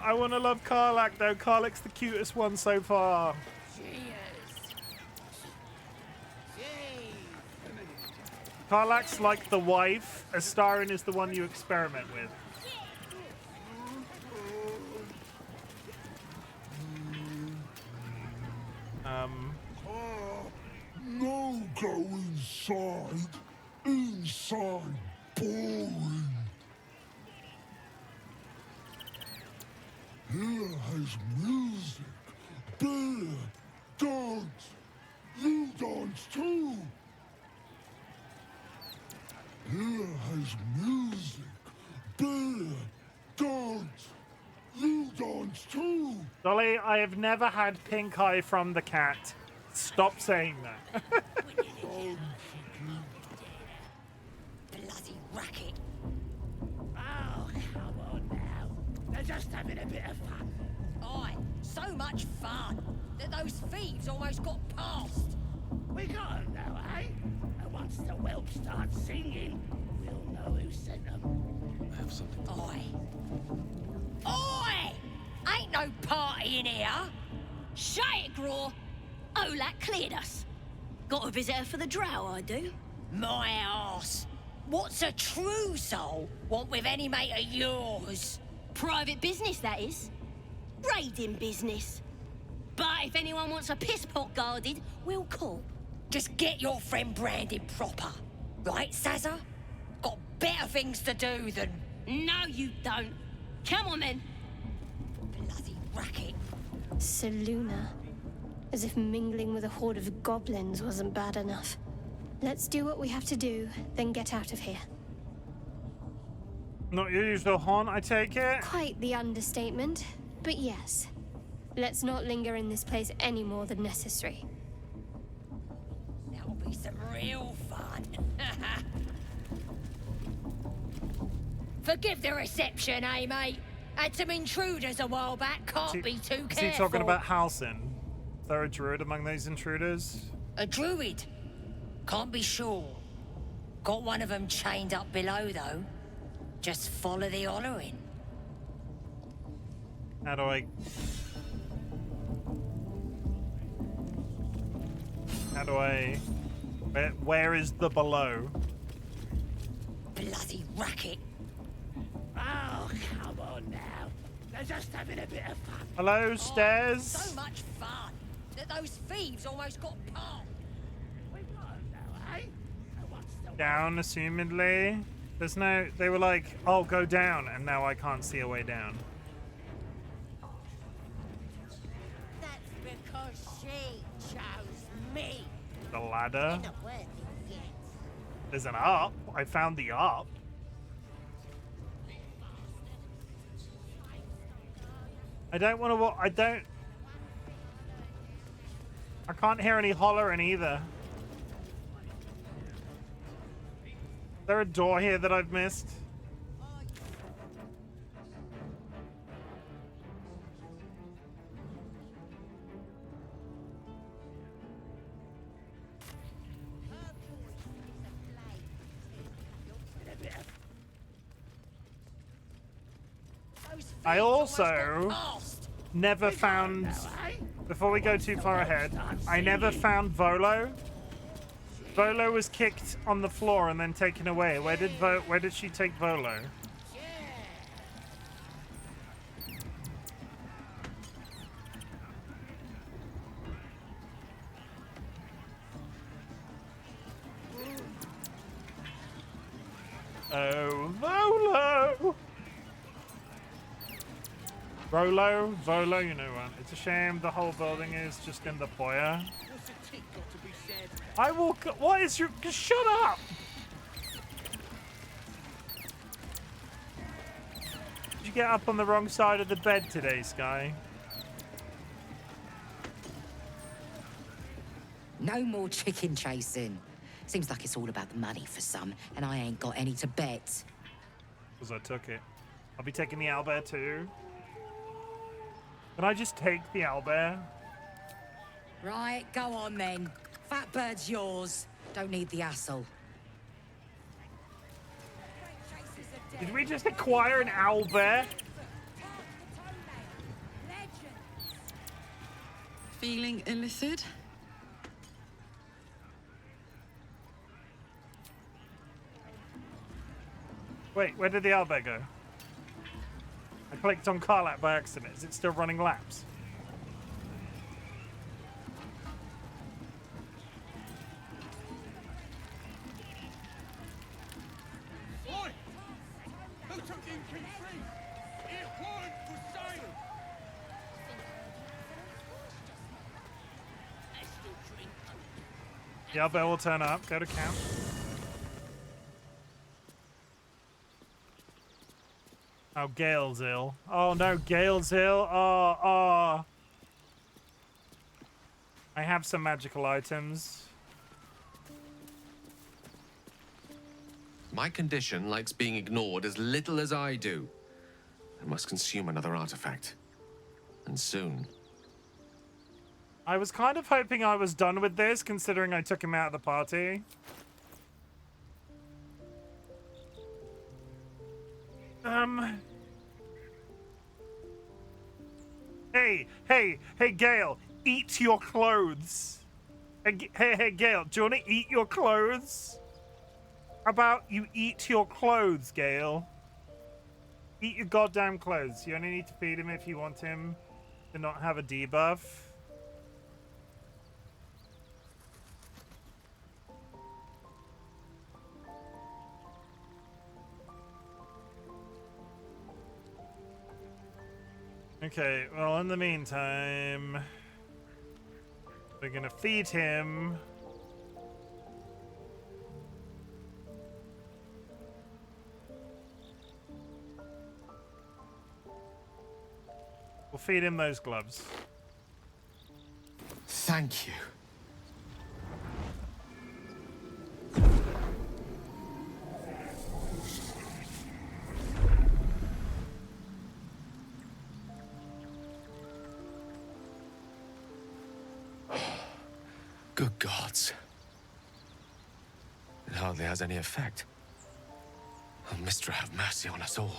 I want to love Karlach though. Karlach's the cutest one so far. Karlach's like the wife. Astarion is the one you experiment with.
No, go inside. Inside, boring. Here has music, beer, dance. You dance too. Here has music, beer, dance. You dance too.
Dolly, I have never had pink eye from the cat. Stop saying that.
Bloody racket.
Oh, come on now. They're just having a bit of fun.
Aye, so much fun that those thieves almost got past.
We got 'em now, eh? And once the whelp starts singing, we'll know who sent them.
I have something.
Oi! Ain't no party in here.
Shut it, Graw. Olak cleared us. Got a visitor for the drow, I do.
My arse. What's a true soul want with any mate of yours?
Private business, that is. Raiding business. But if anyone wants a piss pot guarded, we'll call.
Just get your friend branded proper. Right, Sazza? Got better things to do than...
No, you don't. Come on, then.
Bloody racket.
Seluna. As if mingling with a horde of goblins wasn't bad enough. Let's do what we have to do, then get out of here.
Not your usual haunt, I take it?
Quite the understatement. But yes, let's not linger in this place any more than necessary.
That'll be some real fun. Forgive the reception, eh, mate? Had some intruders a while back, can't be too careful.
Is he talking about Halsin? Is there a druid among those intruders?
A druid? Can't be sure. Got one of them chained up below, though. Just follow the hollering.
How do I... How do I... Where is the below?
Bloody racket.
Oh, come on now. They're just having a bit of fun.
Hello, stairs?
So much fun that those thieves almost got caught.
Down, assumedly. There's no... They were like, oh, go down, and now I can't see a way down.
That's because she chose me.
The ladder?
In a word, yes.
There's an up. I found the up. I don't want to... I don't... I can't hear any hollering either. Is there a door here that I've missed? I also never found, before we go too far ahead, I never found Volo. Volo was kicked on the floor and then taken away. Where did she take Volo? Oh, Volo! Volo, you know what? It's a shame the whole building is just in the foyer. I will. What is your? Shut up! Did you get up on the wrong side of the bed today, Sky?
No more chicken chasing. Seems like it's all about the money for some, and I ain't got any to bet.
Because I took it. I'll be taking the owlbear too. Can I just take the owlbear?
Right, go on then. Fat bird's yours. Don't need the hassle.
Did we just acquire an owlbear?
Feeling illicit?
Wait, where did the owlbear go? I clicked on Carlap by accident. Is it still running laps?
Oi! Who took the King free? It weren't for sale!
The owlbear will turn up. Go to camp. Oh, Gale's ill. Oh no, Gale's ill. Oh. I have some magical items.
My condition likes being ignored as little as I do. I must consume another artifact. And soon.
I was kind of hoping I was done with this, considering I took him out of the party. Hey, Gale, eat your clothes. Hey, Gale, do you want to eat your clothes? How about you eat your clothes, Gale? Eat your goddamn clothes. You only need to feed him if you want him to not have a debuff. Okay, well, in the meantime, we're gonna feed him. We'll feed him those gloves.
Thank you. Good gods. It hardly has any effect. Oh, Mistra, have mercy on us all.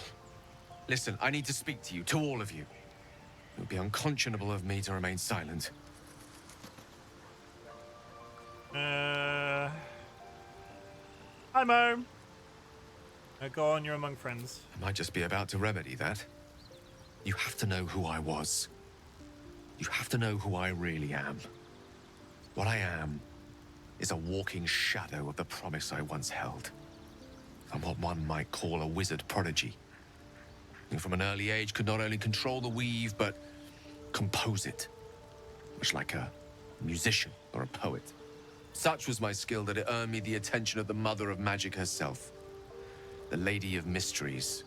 Listen, I need to speak to you, to all of you. It would be unconscionable of me to remain silent.
Hi, Mo. Go on, you're among friends.
I might just be about to remedy that. You have to know who I was. You have to know who I really am. What I am is a walking shadow of the promise I once held. I'm what one might call a wizard prodigy. Who from an early age could not only control the weave, but compose it. Much like a musician or a poet. Such was my skill that it earned me the attention of the mother of magic herself. The Lady of Mysteries.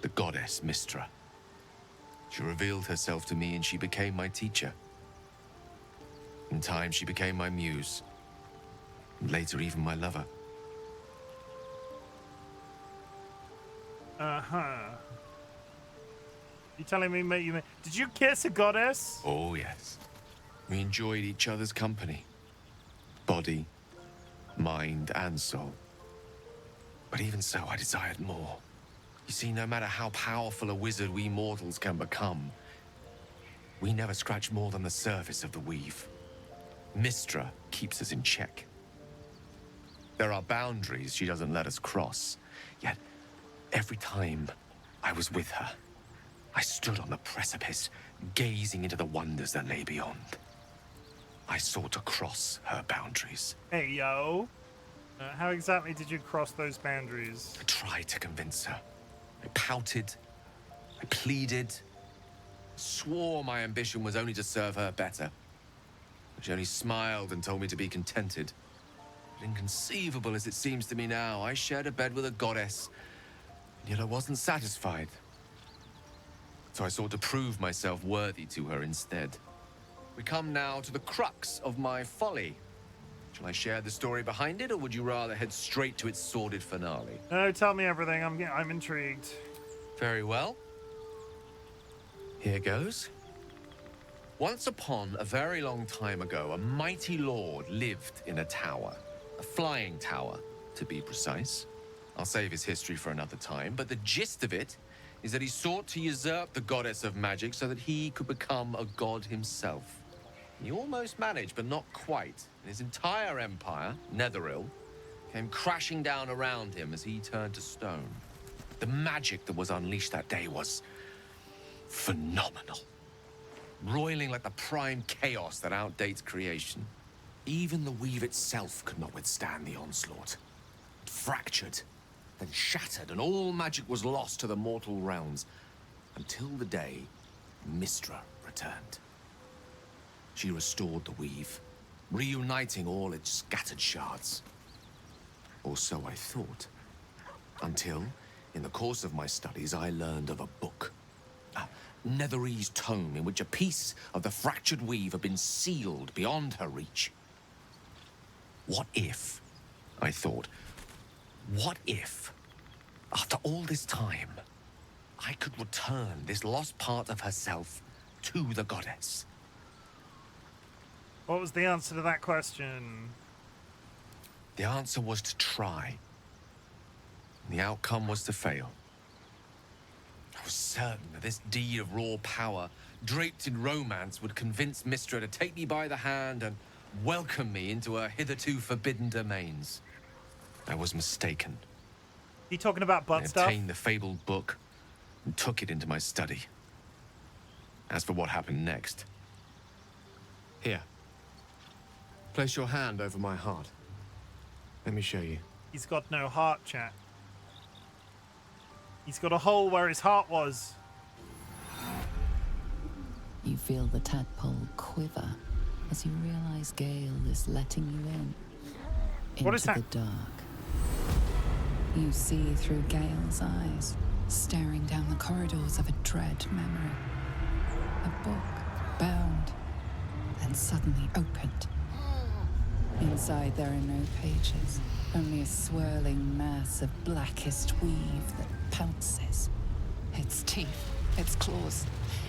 The goddess Mistra. She revealed herself to me and she became my teacher. In time, she became my muse. And later, even my lover.
Uh-huh. You telling me, mate, did you kiss a goddess?
Oh, yes. We enjoyed each other's company. Body, mind, and soul. But even so, I desired more. You see, no matter how powerful a wizard we mortals can become, we never scratch more than the surface of the weave. Mistra keeps us in check. There are boundaries she doesn't let us cross. Yet, every time I was with her, I stood on the precipice, gazing into the wonders that lay beyond. I sought to cross her boundaries.
Hey, yo. How exactly did you cross those boundaries?
I tried to convince her. I pouted. I pleaded. Swore my ambition was only to serve her better. She only smiled and told me to be contented. But inconceivable as it seems to me now, I shared a bed with a goddess, and yet I wasn't satisfied. So I sought to prove myself worthy to her instead. We come now to the crux of my folly. Shall I share the story behind it, or would you rather head straight to its sordid finale?
No, tell me everything. I'm intrigued.
Very well. Here goes. Once upon a very long time ago, a mighty lord lived in a tower. A flying tower, to be precise. I'll save his history for another time, but the gist of it is that he sought to usurp the goddess of magic so that he could become a god himself. He almost managed, but not quite. And his entire empire, Netheril, came crashing down around him as he turned to stone. The magic that was unleashed that day was phenomenal. Roiling like the prime chaos that outdates creation. Even the weave itself could not withstand the onslaught. It fractured, then shattered, and all magic was lost to the mortal realms, until the day Mistra returned. She restored the weave, reuniting all its scattered shards. Or so I thought. Until, in the course of my studies, I learned of a book. Netherese tome in which a piece of the fractured weave had been sealed beyond her reach. What if, I thought, what if, after all this time, I could return this lost part of herself to the goddess?
What was the answer to that question?
The answer was to try. The outcome was to fail. I was certain that this deed of raw power, draped in romance, would convince Mistra to take me by the hand and welcome me into her hitherto forbidden domains. I was mistaken.
You talking about butt stuff?
I obtained the fabled book and took it into my study. As for what happened next... Here. Place your hand over my heart. Let me show you.
He's got no heart, chat. He's got a hole where his heart was.
You feel the tadpole quiver as you realize Gale is letting you in.
What is that?
Into the dark. You see through Gale's eyes, staring down the corridors of a dread memory. A book, bound, then suddenly opened. Inside there are no pages, only a swirling mass of blackest weave that pounces. Its teeth, its claws,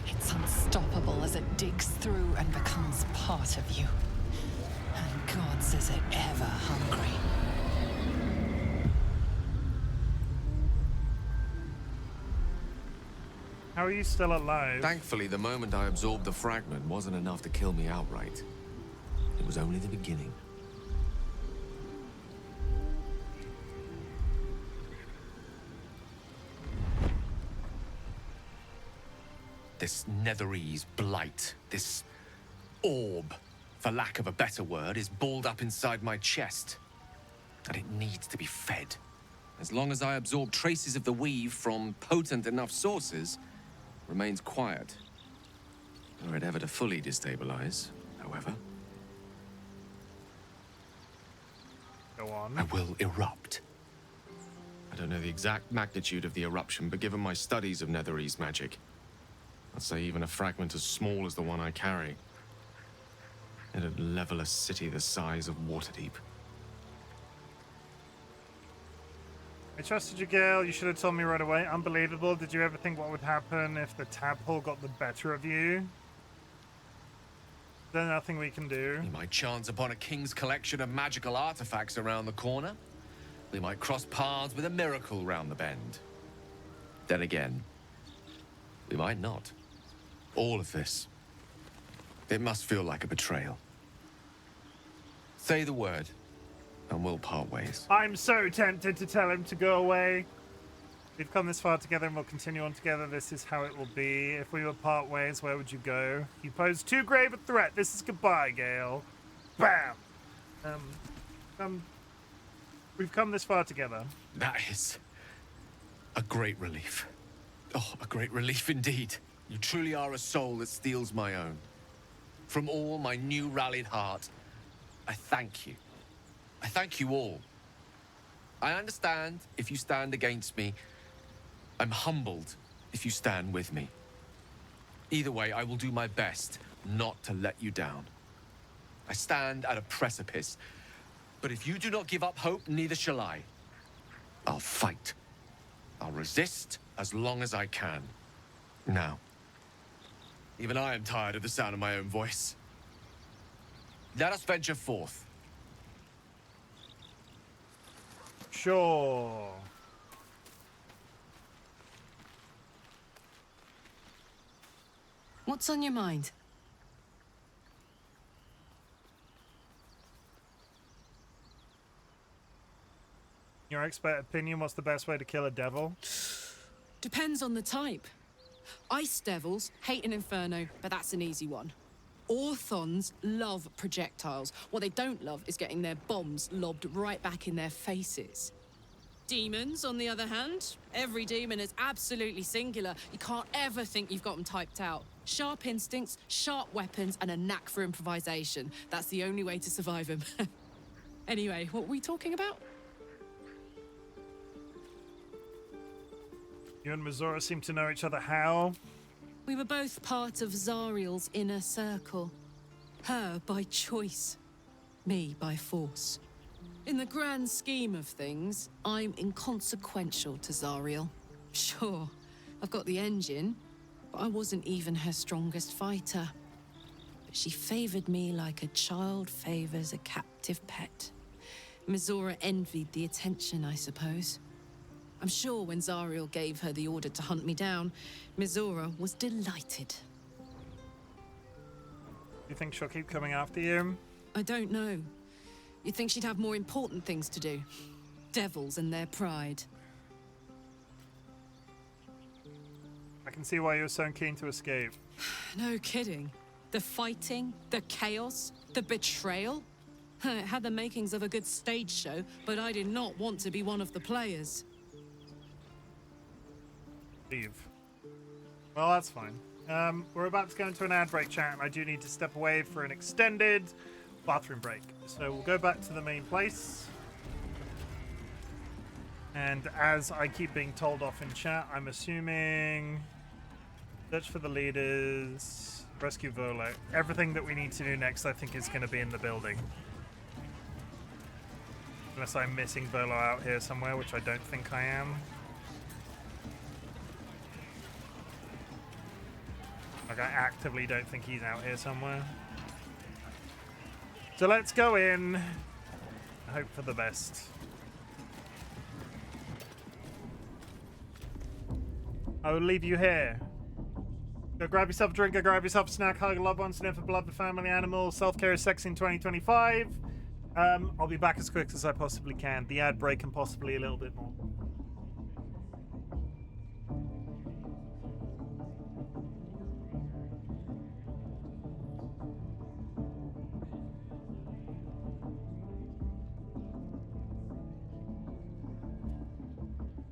it's unstoppable as it digs through and becomes part of you. And gods, is it ever hungry.
How are you still alive?
Thankfully, the moment I absorbed the fragment wasn't enough to kill me outright. It was only the beginning. This Netherese blight, this orb, for lack of a better word, is balled up inside my chest. And it needs to be fed. As long as I absorb traces of the weave from potent enough sources, remains quiet. Were it ever to fully destabilize, however,
go on.
I will erupt. I don't know the exact magnitude of the eruption, but given my studies of Netherese magic, I'd say even a fragment as small as the one I carry, it'd level a city the size of Waterdeep.
I trusted you, Gale. You should have told me right away. Unbelievable. Did you ever think what would happen if the tadpole got the better of you? There's nothing we can do.
We might chance upon a king's collection of magical artifacts around the corner. We might cross paths with a miracle round the bend. Then again, we might not. All of this, it must feel like a betrayal. Say the word, and we'll part ways.
I'm so tempted to tell him to go away. We've come this far together and we'll continue on together. This is how it will be. If we were part ways, where would you go? You pose too grave a threat. This is goodbye, Gale. Bam! We've come this far together.
That is a great relief. Oh, a great relief indeed. You truly are a soul that steals my own. From all my new rallied heart, I thank you. I thank you all. I understand if you stand against me. I'm humbled if you stand with me. Either way, I will do my best not to let you down. I stand at a precipice, but if you do not give up hope, neither shall I. I'll fight. I'll resist as long as I can. Now, even I am tired of the sound of my own voice. Let us venture forth.
Sure.
What's on your mind?
Your expert opinion, what's the best way to kill a devil?
Depends on the type. Ice devils hate an inferno, but that's an easy one. Orthons love projectiles. What they don't love is getting their bombs lobbed right back in their faces. Demons, on the other hand, every demon is absolutely singular. You can't ever think you've got them typed out. Sharp instincts, sharp weapons, and a knack for improvisation. That's the only way to survive them. Anyway, what were we talking about?
You and Missoura seem to know each other how?
We were both part of Zariel's inner circle. Her by choice, me by force. In the grand scheme of things, I'm inconsequential to Zariel. Sure, I've got the engine, but I wasn't even her strongest fighter. But she favored me like a child favors a captive pet. Missoura envied the attention, I suppose. I'm sure when Zariel gave her the order to hunt me down, Missoura was delighted.
You think she'll keep coming after you?
I don't know. You'd think she'd have more important things to do. Devils and their pride.
I can see why you're so keen to escape.
No kidding. The fighting, the chaos, the betrayal. It had the makings of a good stage show, but I did not want to be one of the players.
Leave. Well, that's fine. We're about to go into an ad break, chat, and I do need to step away for an extended bathroom break. So we'll go back to the main place. And as I keep being told off in chat, I'm assuming Search for the leaders. Rescue Volo. Everything that we need to do next, I think, is going to be in the building. Unless I'm missing Volo out here somewhere, which I don't think I am. Like, I actively don't think he's out here somewhere. So let's go in. Hope for the best. I will leave you here. Go grab yourself a drink, go grab yourself a snack, hug a loved one, sniff a beloved family animal. Self-care is sexy in 2025. I'll be back as quick as I possibly can. The ad break and possibly a little bit more.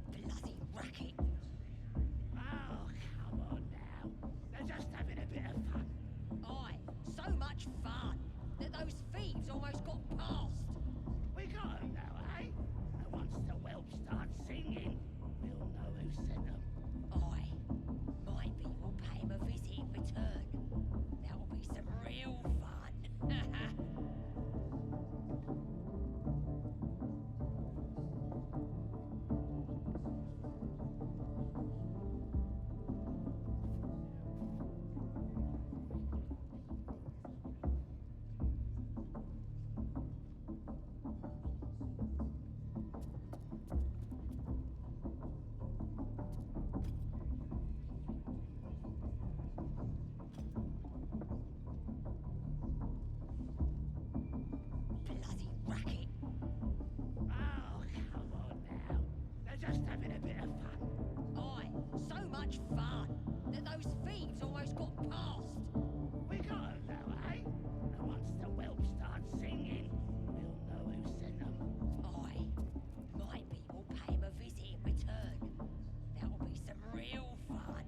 Bloody racket. Oh, come on now. They're just having a bit of fun.
Aye, so much fun that those thieves almost got past.
We got 'em now, eh? And once the whelp starts singing, we'll know who sent them.
Aye, maybe we'll pay him a visit in return. That'll be some real fun. Bloody racket.
Oh, come on now. They're just having a bit of fun.
Aye, so much fun that those thieves almost got past.
We got 'em now, eh? And once the whelp starts singing, we'll know who sent them.
Aye, maybe we'll pay him a visit in return. That'll be some real fun.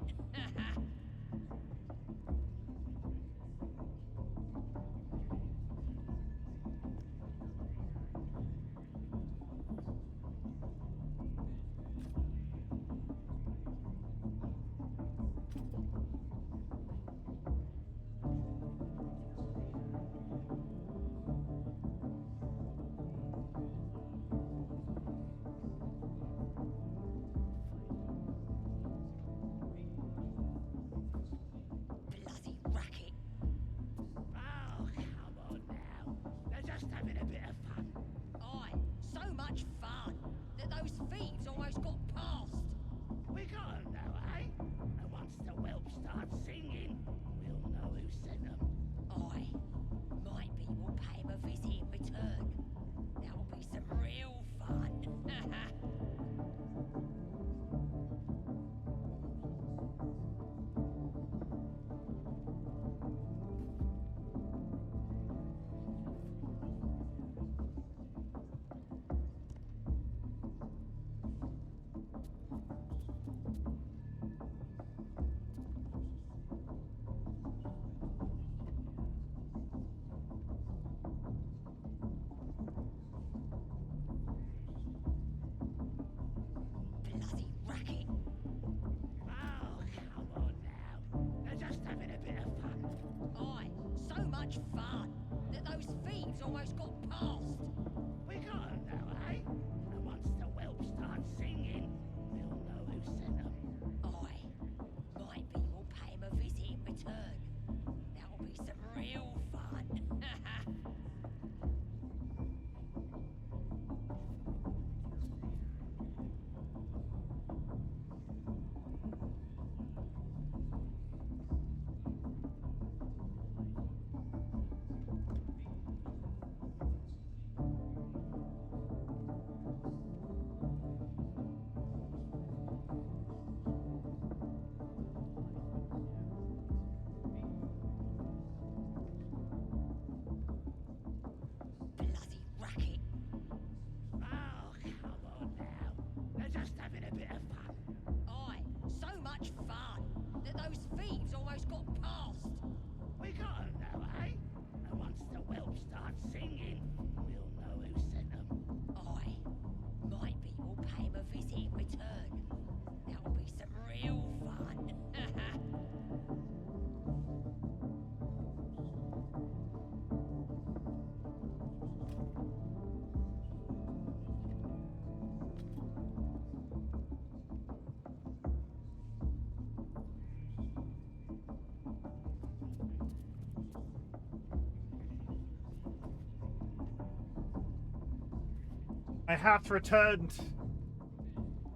I have returned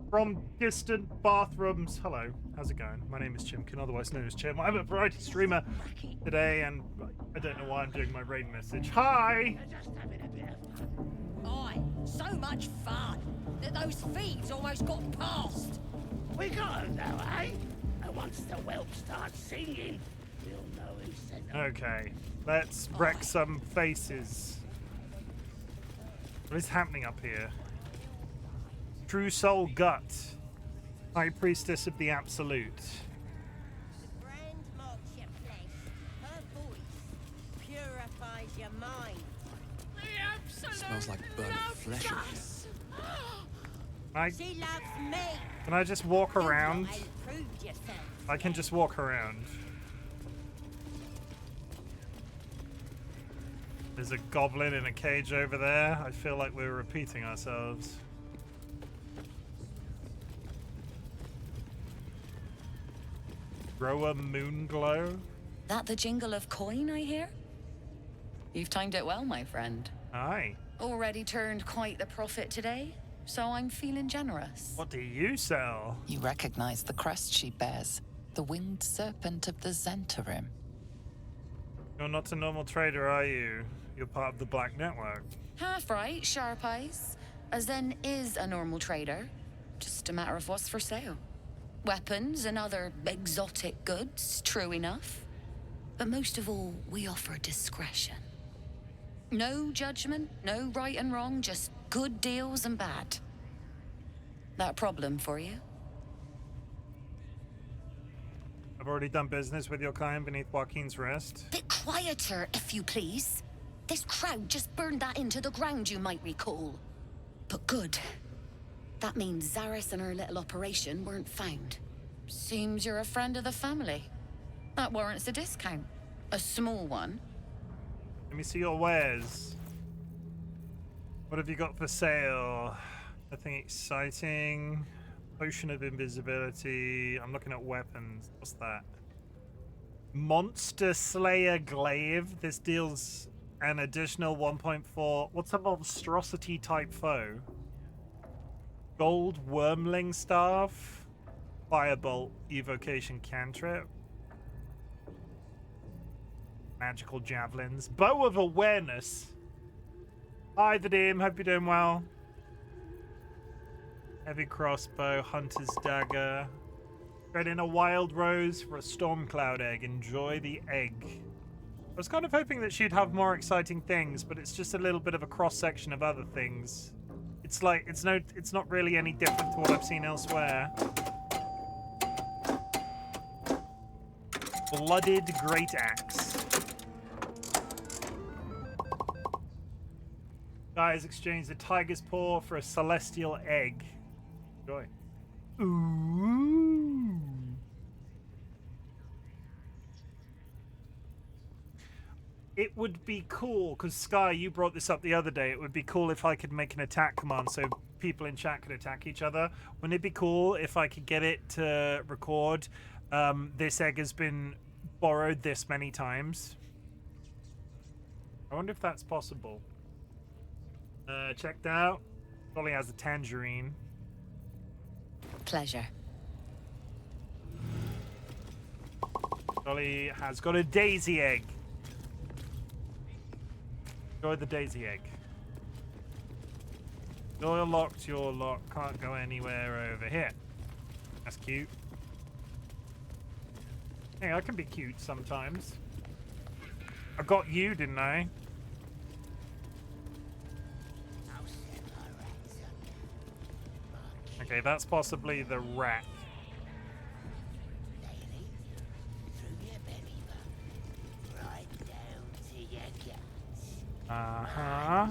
from distant bathrooms. Hello, how's it going? My name is Chimken, otherwise known as Chim. I'm a variety streamer today, and I don't know why I'm doing my rain message. Hi!
Aye, so much fun that those thieves almost got past.
We got 'em though, eh? And once the whelp starts singing, we'll know who sent them.
Okay, let's wreck some faces. What is happening up here? True Soul Gut, High Priestess of the Absolute.
The brand marks your flesh. Her voice purifies your mind. The absolute
Smells like burnt flesh in here.
She loves me.
Can I just walk around?
You proved yourself.
I can just walk around. There's a goblin in a cage over there. I feel like we're repeating ourselves. Grow a Moonglow?
That the jingle of coin, I hear? You've timed it well, my friend.
Aye.
Already turned quite the profit today, so I'm feeling generous.
What do you sell?
You recognize the crest she bears, the winged serpent of the Zentarim.
You're not a normal trader, are you? You're part of the Black Network.
Half right, sharp eyes. As then is a normal trader. Just a matter of what's for sale. Weapons and other exotic goods, true enough. But most of all, we offer discretion. No judgment, no right and wrong, just good deals and bad. That a problem for you?
I've already done business with your kind beneath Joaquin's Rest.
Bit quieter, if you please. This crowd just burned that into the ground, you might recall. But good. That means Zaris and her little operation weren't found. Seems you're a friend of the family. That warrants a discount. A small one.
Let me see your wares. What have you got for sale? Nothing exciting. Potion of invisibility. I'm looking at weapons. What's that? Monster Slayer Glaive. This deals an additional 1.4. What's a monstrosity type foe? Gold Wormling Staff. Firebolt Evocation Cantrip. Magical Javelins. Bow of Awareness. Hi, the DM. Hope you're doing well. Heavy Crossbow. Hunter's Dagger. Trade in a Wild Rose for a Stormcloud Egg. Enjoy the egg. I was kind of hoping that she'd have more exciting things, but it's just a little bit of a cross-section of other things. It's like, it's not really any different to what I've seen elsewhere. Blooded Great Axe. Guys, exchange the Tiger's Paw for a Celestial Egg. Enjoy. Ooh. It would be cool, because Sky, you brought this up the other day, it would be cool if I could make an attack command so people in chat could attack each other. Wouldn't it be cool if I could get it to record, this egg has been borrowed this many times? I wonder if that's possible. Checked out. Dolly has a tangerine.
Pleasure.
Dolly has got a daisy egg. Enjoy the daisy egg. You're locked, you're locked. Can't go anywhere over here. That's cute. Hey, I can be cute sometimes. I got you, didn't I? Okay, that's possibly the rat. Uh-huh.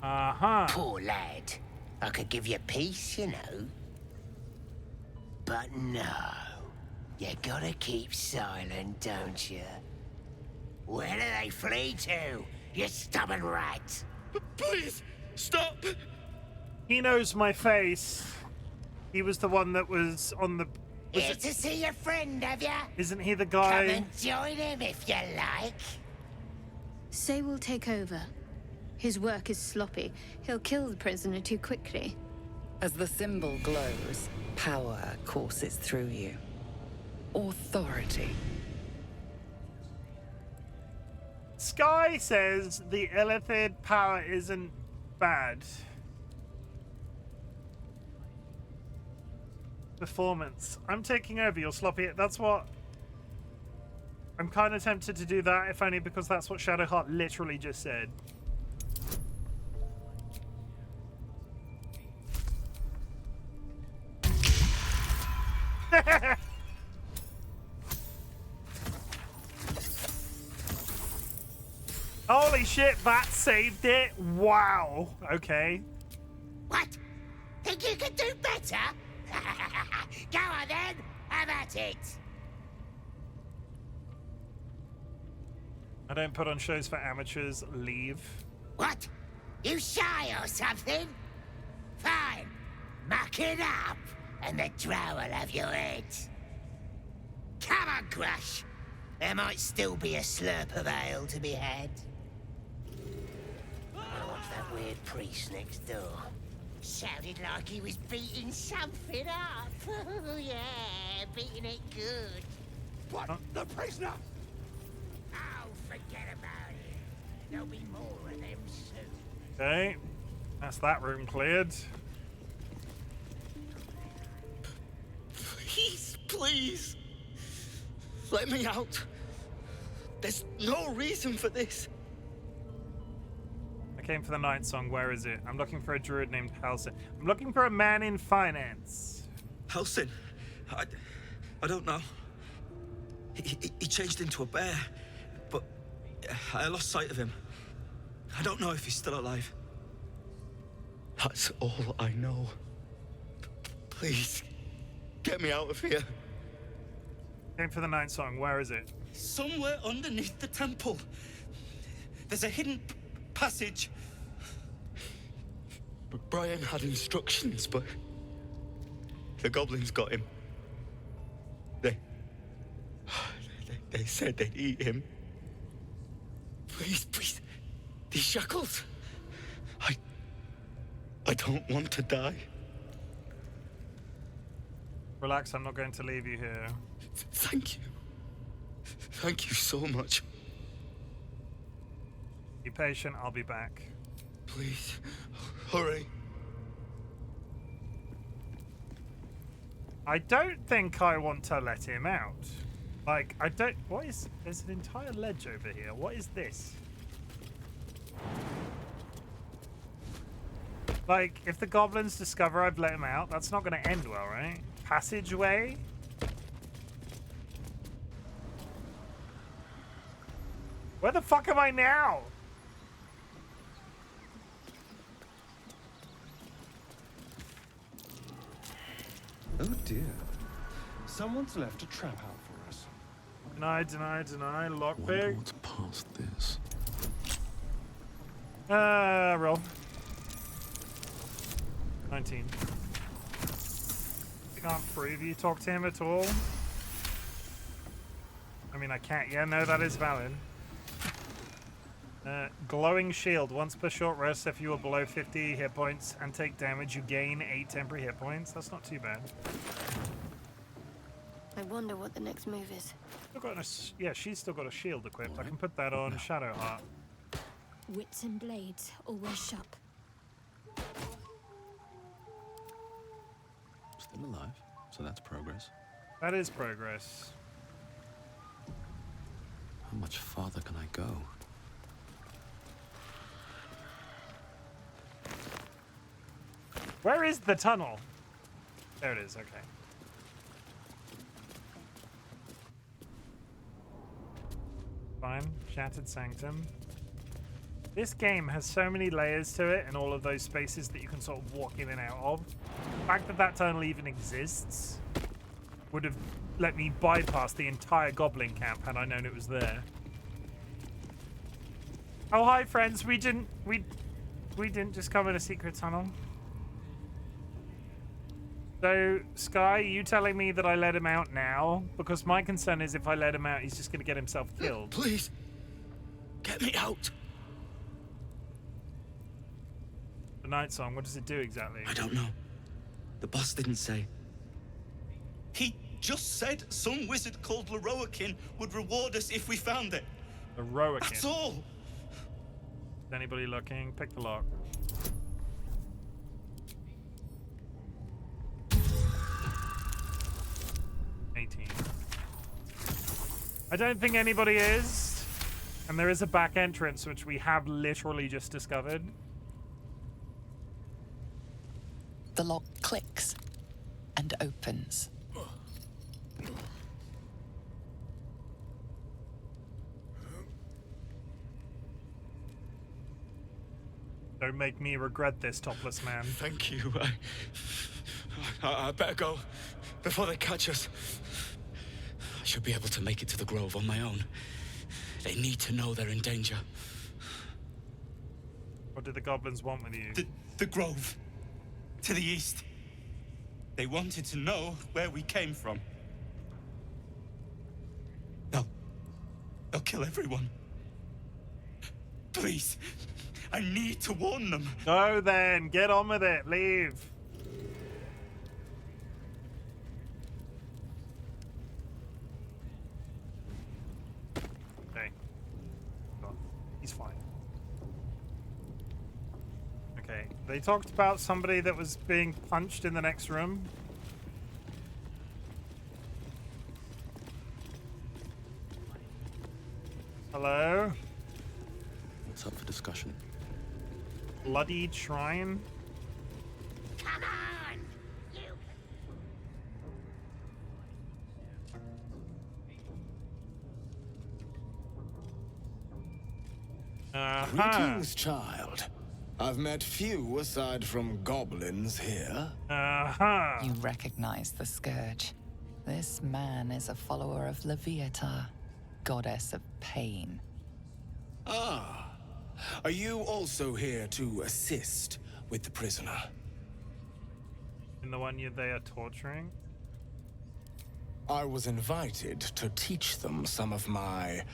Uh-huh.
Poor lad. I could give you peace, you know. But no. You gotta keep silent, don't you? Where do they flee to, you stubborn rat?
Please, stop!
He knows my face. He was the one that was on the...
Here to see your friend, have ya?
Isn't he the guy?
Come and join him if you like.
Say we'll take over.
His work is sloppy. He'll kill the prisoner too quickly.
As the symbol glows, power courses through you. Authority.
Sky says the illithid power isn't bad. Performance. I'm taking over your sloppy. That's what... I'm kind of tempted to do that, if only because that's what Shadowheart literally just said. Holy shit, that saved it. Wow. Okay.
What? Think you could do better? Go on then. Have at it.
I don't put on shows for amateurs. Leave.
What? You shy or something? Fine. Muck it up, and the drow will have your head. Come on, Grush. There might still be a slurp of ale to be had. What's that weird priest next door? Sounded like he was beating something up. Oh, yeah, beating it good.
What? The prisoner?
Oh, forget about it. There'll be more of them soon.
Okay. That's that room cleared.
Please, please. Let me out. There's no reason for this.
I came for the night song. Where is it? I'm looking for a druid named Halsin. I'm looking for a man in finance.
Halsin? I don't know. He changed into a bear, but I lost sight of him. I don't know if he's still alive. That's all I know. Please, get me out of here.
Came for the night song. Where is it?
Somewhere underneath the temple. There's a hidden passage. Brian had instructions, but the goblins got him. They said they'd eat him. Please, please, these shackles. I don't want to die.
Relax, I'm not going to leave you here.
Thank you. Thank you so much.
Be patient, I'll be back.
Please, hurry.
I don't think I want to let him out. Like, I don't... What is... There's an entire ledge over here. What is this? Like, if the goblins discover I've let him out, that's not going to end well, right? Passageway? Where the fuck am I now?
Oh dear. Someone's left a trap out for us.
Deny, deny, deny. Lockpick.
What's past this?
Roll. 19. I can't prove you talk to him at all. I mean, I can't. Yeah, no, that is valid. Glowing shield. Once per short rest, if you are below 50 hit points and take damage, you gain 8 temporary hit points. That's not too bad.
I wonder what the next move is.
Still got yeah, she's still got a shield equipped. I can put that on Shadowheart.
Wits and blades always sharp.
Still alive, so that's progress.
That is progress.
How much farther can I go?
Where is the tunnel? There it is, okay. Fine. Shattered Sanctum. This game has so many layers to it and all of those spaces that you can sort of walk in and out of. The fact that that tunnel even exists would have let me bypass the entire Goblin camp had I known it was there. Oh, hi friends. We didn't just come in a secret tunnel. So, Sky, you telling me that I let him out now? Because my concern is if I let him out, he's just going to get himself killed.
Please, get me out.
Night Song? What does it do exactly?
I don't know. The boss didn't say. He just said some wizard called Leroikin would reward us if we found it.
Leroikin.
That's all.
Is anybody looking? Pick the lock. I don't think anybody is. And there is a back entrance, which we have literally just discovered.
The lock clicks and opens.
Don't make me regret this, topless man.
Thank you. I better go before they catch us. I should be able to make it to the Grove on my own. They need to know they're in danger.
What did the goblins want with you?
The Grove. To the east. They wanted to know where we came from. They'll kill everyone. Please. I need to warn them.
Go then. Get on with it. Leave. Okay. He's fine. Okay. They talked about somebody that was being punched in the next room. Hello?
What's up for discussion?
Bloody shrine?
Come on!
Greetings, child. I've met few aside from goblins here.
You recognize the scourge. This man is a follower of Leviatha, goddess of pain.
Ah. Are you also here to assist with the prisoner?
In the one they are torturing?
I was invited to teach them some of my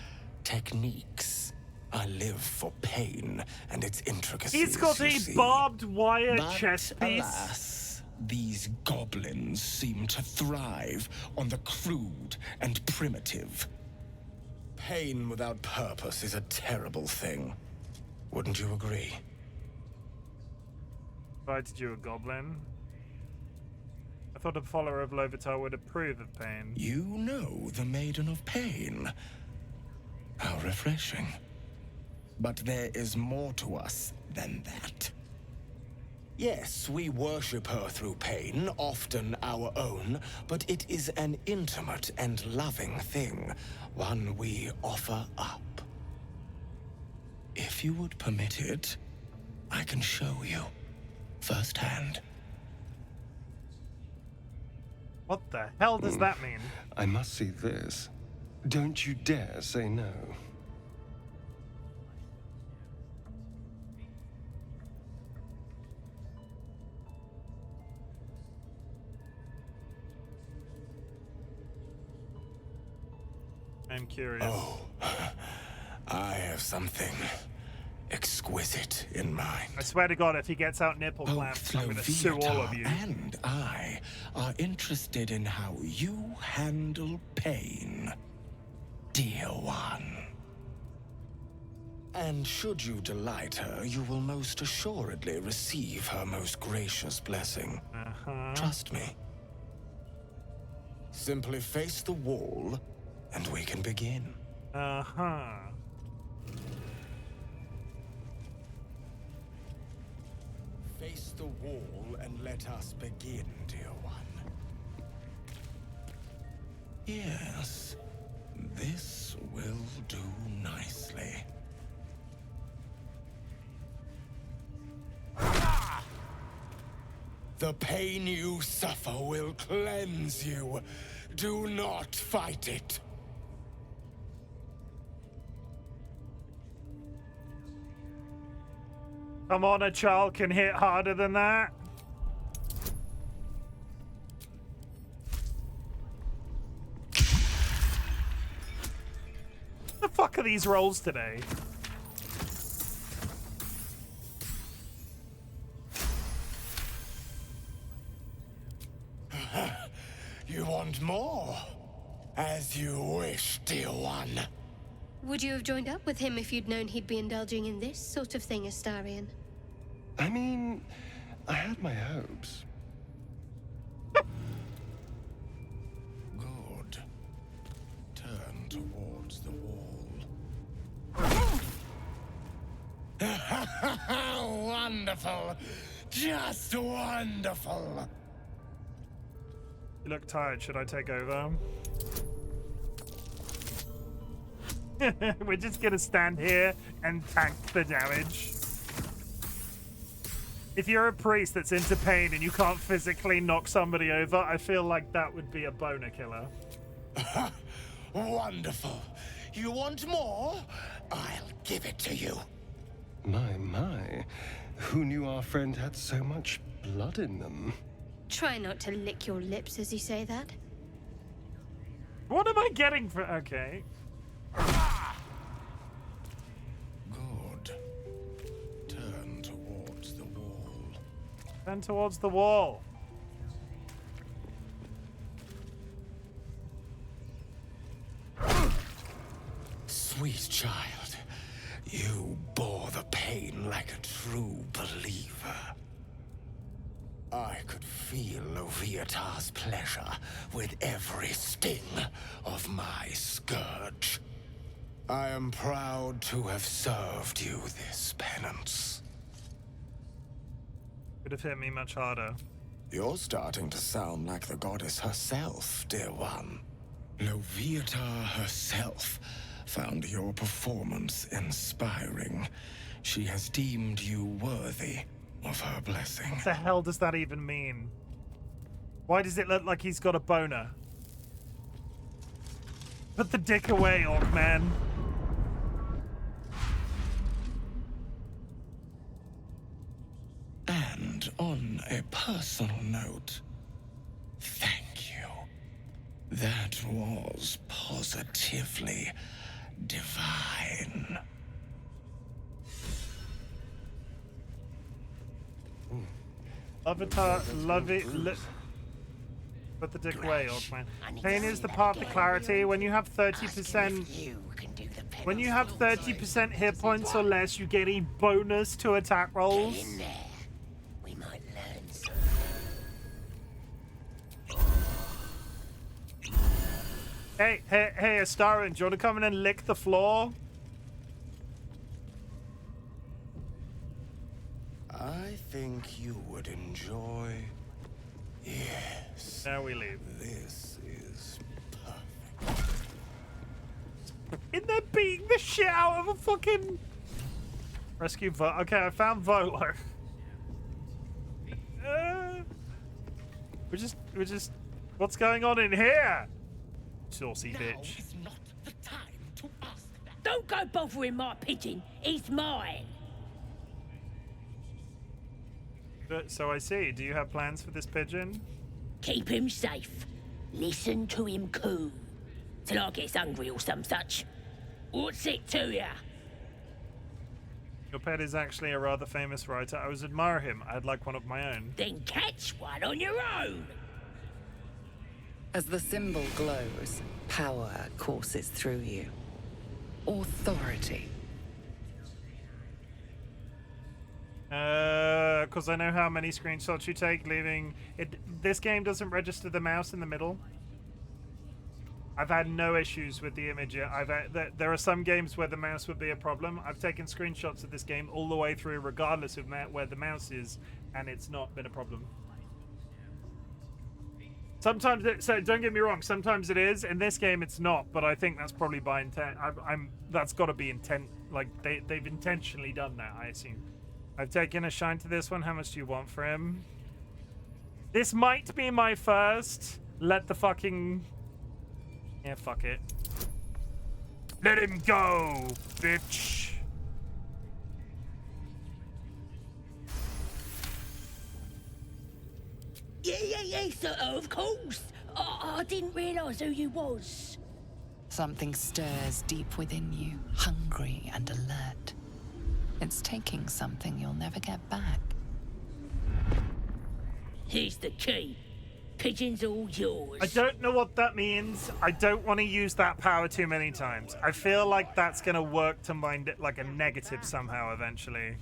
techniques. I live for pain and its intricacies.
He's got a barbed wire chest piece.
Alas, these goblins seem to thrive on the crude and primitive. Pain without purpose is a terrible thing. Wouldn't you agree?
Invited you a goblin? I thought a follower of Leviatha would approve of pain.
You know the Maiden of Pain. How refreshing. But there is more to us than that. Yes, we worship her through pain, often our own, but it is an intimate and loving thing, one we offer up. If you would permit it, I can show you firsthand.
What the hell does that mean?
I must see this. Don't you dare say no.
I'm curious.
Oh, I have something exquisite in mind.
I swear to God, if he gets out nipple clamps, I'm gonna sue all of you.
And I are interested in how you handle pain, dear one. And should you delight her, you will most assuredly receive her most gracious blessing. Trust me. Simply face the wall, and we can begin. Face the wall and let us begin, dear one. Yes, this will do nicely. The pain you suffer will cleanse you. Do not fight it.
Come on, a child can hit harder than that. What the fuck are these rolls today?
You want more? As you wish, dear one.
Would you have joined up with him if you'd known he'd be indulging in this sort of thing, Astarion?
I mean, I had my hopes.
Good. Turn towards the wall. Wonderful! Just wonderful!
You look tired. Should I take over? We're just gonna stand here and tank the damage. If you're a priest that's into pain and you can't physically knock somebody over, I feel like that would be a boner killer.
Wonderful. You want more? I'll give it to you.
My. Who knew our friend had so much blood in them?
Try not to lick your lips as you say that.
What am I getting for... Okay.
Good. Turn towards the wall.
Turn towards the wall.
Sweet child, you bore the pain like a true believer. I could feel Loviatar's pleasure with every sting of my scourge. I am proud to have served you this penance.
Could have hit me much harder.
You're starting to sound like the goddess herself, dear one. Loviatar herself found your performance inspiring. She has deemed you worthy of her blessing.
What the hell does that even mean? Why does it look like he's got a boner? Put the dick away, Orc Man.
And on a personal note, thank you. That was positively divine.
Avatar, love it. Put the dick away, Orc Man. Pain is the path to clarity. When you have 30%, when you have 30% hit points or less, you get a bonus to attack rolls.
We might learn something.
Hey, Astarion, do you want to come in and lick the floor?
I think you would enjoy. Yes.
Now we leave.
This is perfect.
In there beating the shit out of a fucking rescue Okay, I found Volo. We're just. What's going on in here? Saucy bitch.
Is not the time to ask that. Don't go bothering my pigeon. He's mine.
So I see. Do you have plans for this pigeon?
Keep him safe. Listen to him coo. Till I gets hungry or some such. What's it to ya?
Your pet is actually a rather famous writer. I would admire him. I'd like one of my own.
Then catch one on your own.
As the symbol glows, power courses through you. Authority.
Because I know how many screenshots you take, leaving it. This game doesn't register the mouse in the middle. I've had no issues with the image yet. There are some games where the mouse would be a problem. I've taken screenshots of this game all the way through, regardless of where the mouse is, and it's not been a problem. Sometimes, so don't get me wrong. Sometimes it is. In this game, it's not. But I think that's probably by intent. That's got to be intent. Like they've intentionally done that, I assume. I've taken a shine to this one. How much do you want for him? This might be my first. Let the fucking... Yeah, fuck it. Let him go, bitch.
Yeah, sir, of course. I didn't realise who you was.
Something stirs deep within you, hungry and alert. It's taking something you'll never get back.
Here's the key.
pigeon's all yours.
I don't know what that means. I don't want to use that power too many times. I feel like that's going to work to mind it like a negative somehow eventually.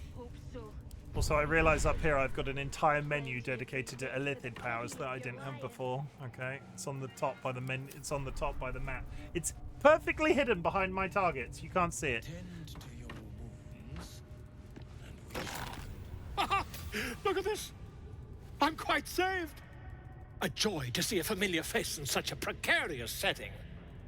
Also, I realize up here I've got an entire menu dedicated to Illithid powers that I didn't have before. Okay, it's on the top by the It's on the top by the map. It's perfectly hidden behind my targets. You can't see it.
Look at this. I'm quite saved. A joy to see a familiar face in such a precarious setting.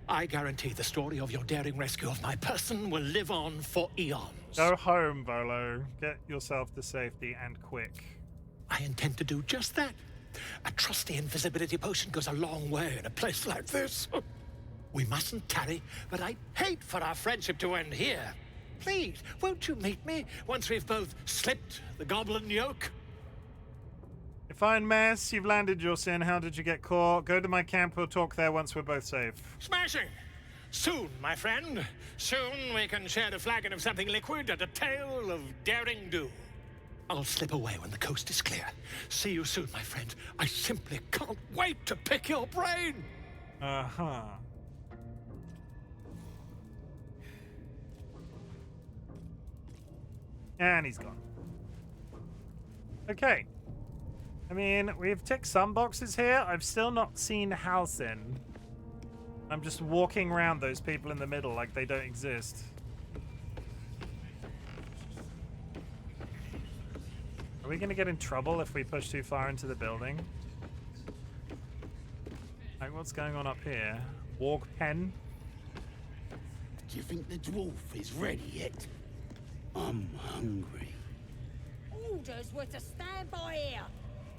I guarantee the story of your daring rescue of my person will live on for eons.
Go home, Volo. Get yourself to safety and quick.
I intend to do just that. A trusty invisibility potion goes a long way in a place like this. We mustn't tarry, but I'd hate for our friendship to end here. Please, won't you meet me once we've both slipped the goblin yoke?
You fine mess. You've landed your sin. How did you get caught? Go to my camp. We'll talk there once we're both safe.
Smashing! Soon, my friend. Soon we can share a flagon of something liquid and a tale of daring do. I'll slip away when the coast is clear. See you soon, my friend. I simply can't wait to pick your brain.
Uh-huh. And he's gone. Okay. I mean, we've ticked some boxes here. I've still not seen Halcyon. I'm just walking around those people in the middle like they don't exist. Are we going to get in trouble if we push too far into the building? Like, what's going on up here? Warg pen?
Do you think the dwarf is ready yet? I'm hungry.
Orders were to stand by here.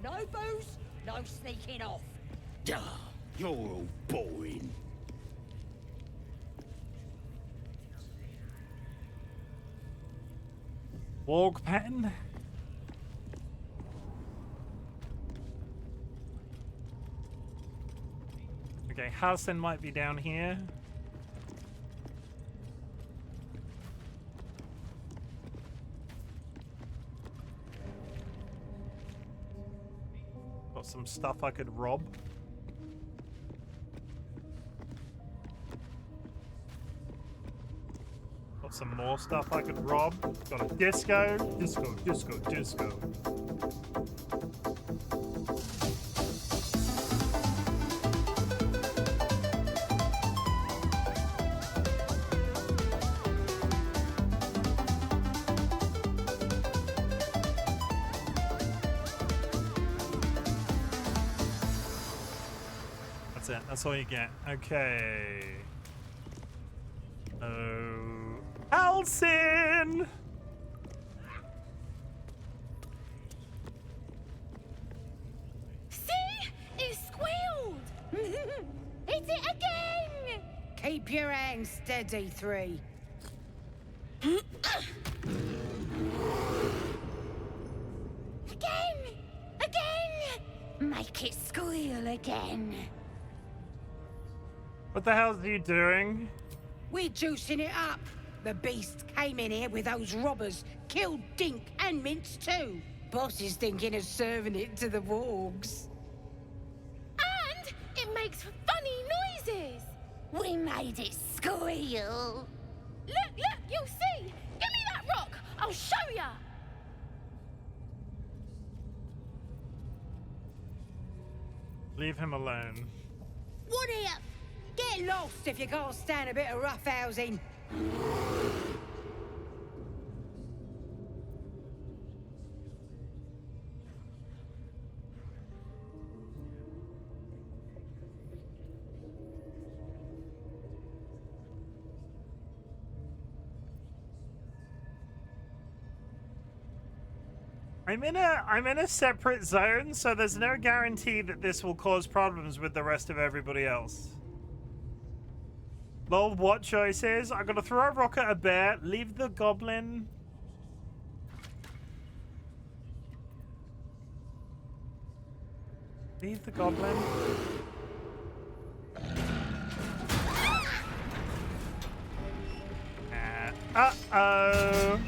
No booze, no sneaking off.
Duh, you're all boring.
Warg pen? Okay, Halcyon might be down here. Got some stuff I could rob. Got some more stuff I could rob. Got a disco. Disco, disco, disco. That's it. That's all you get. Okay. Oh, Halcyon!
See? It squealed! Hit it again!
Keep your hands steady, 3.
Again! Again! Make it squeal again.
What the hell are you doing?
We're juicing it up. The beast came in here with those robbers, killed Dink and Mince too. Boss is thinking of serving it to the wargs.
And it makes funny noises.
We made it squeal.
Look, you'll see. Give me that rock. I'll show ya.
Leave him alone.
What here? Get lost if you can't stand a bit of roughhousing.
I'm in a separate zone, so there's no guarantee that this will cause problems with the rest of everybody else. Lol, what choices? I'm gonna throw a rock at a bear, leave the goblin. Leave the goblin. Uh-oh.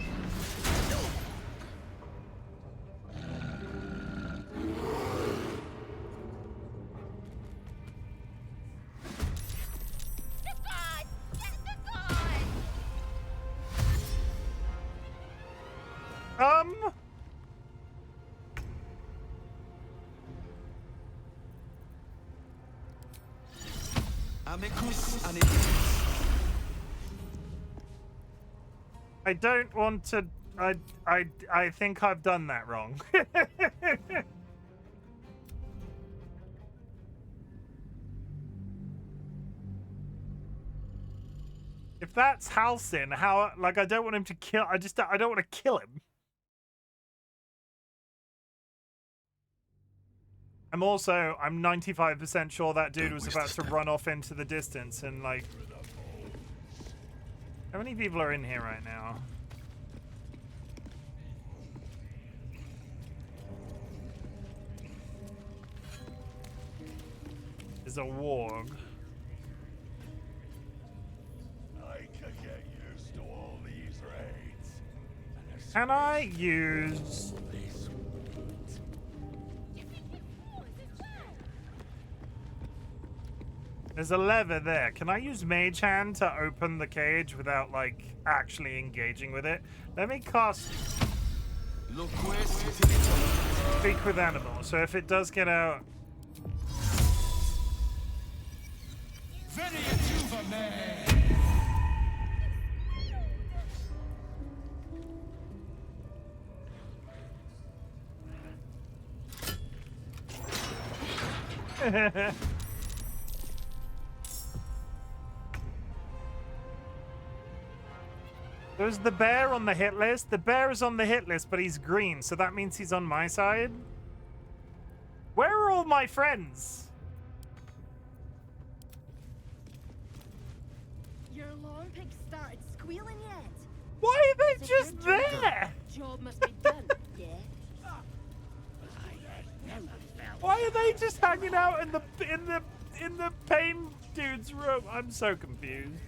Amicus and Idris.
I don't want to. I think I've done that wrong. If that's Halsin, how, like, I don't want him to kill, I don't want to kill him. I'm 95% sure that dude was about to run off into the distance and, like... How many people are in here right now? There's a warg. Can I use... There's a lever there. Can I use Mage Hand to open the cage without, like, actually engaging with it? Let me cast... Speak with Animal. So if it does get out... There's the bear on the hit list. The bear is on the hit list, but he's green, so that means he's on my side. Where are all my friends?
Your alarm pig started squealing yet?
Why are they just there?
Job must be done, yeah?
Why are they just hanging out in the pain dude's room? I'm so confused.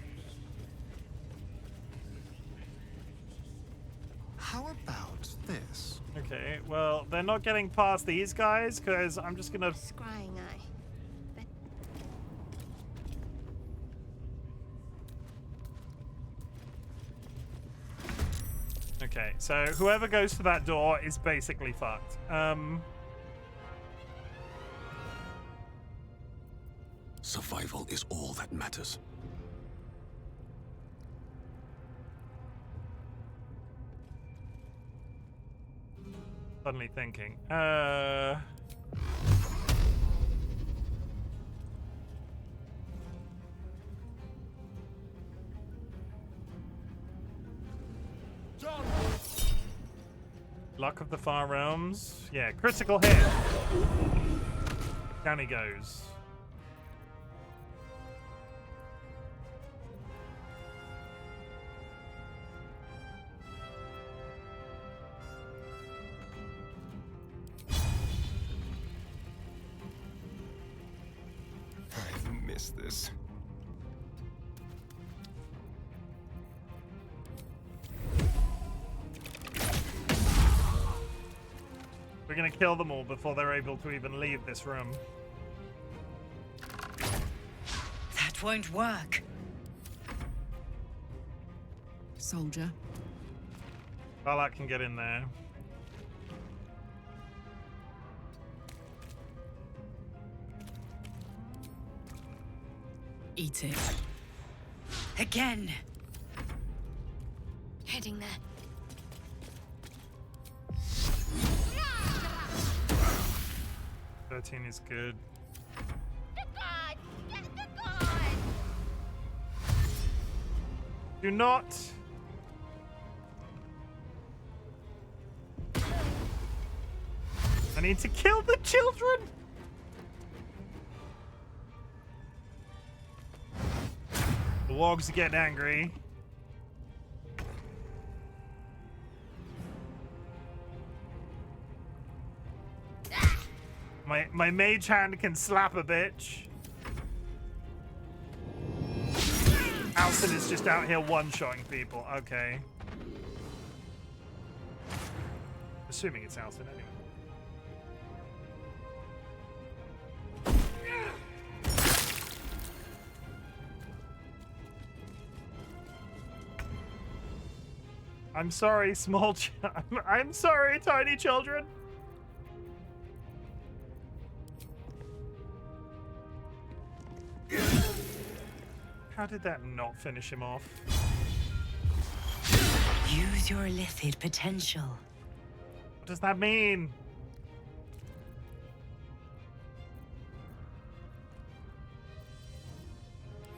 How about this?
Okay, well, they're not getting past these guys because I'm just gonna.
Scrying eye.
Okay, so whoever goes to that door is basically fucked.
Survival is all that matters.
Suddenly thinking. Luck of the Far Realms. Yeah, critical hit. Down he goes.
I've missed this.
We're gonna kill them all before they're able to even leave this room.
That won't work.
Soldier.
Balak can get in there.
Eat it.
Again.
Heading there.
$13 is good. Do not. I need to kill the children. The wogs are getting angry. My mage hand can slap a bitch. Alson is just out here one-shotting people. Okay. Assuming it's Alson anyway. I'm sorry, small I'm sorry, tiny children. How did that not finish him off?
Use your illithid potential.
What does that mean?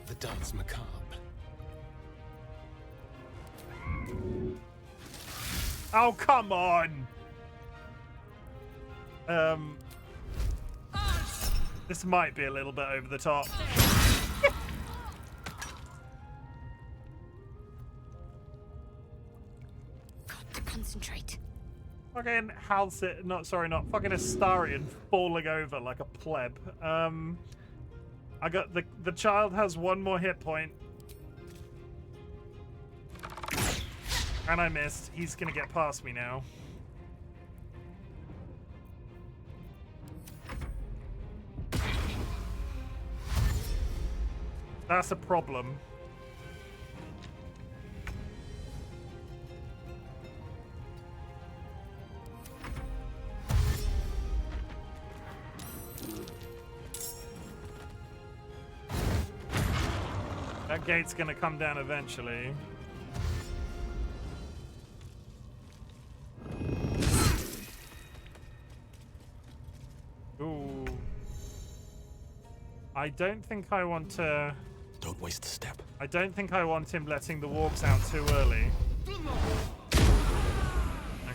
The dance macabre.
Oh, come on! This might be a little bit over the top.
Got to concentrate.
Fucking Halcyon, not fucking Astarion falling over like a pleb. I got the child has one more hit point. And I missed. He's gonna get past me now. That's a problem. That gate's gonna come down eventually. Ooh. I don't think I want to...
Don't waste a step.
I don't think I want him letting the wargs out too early.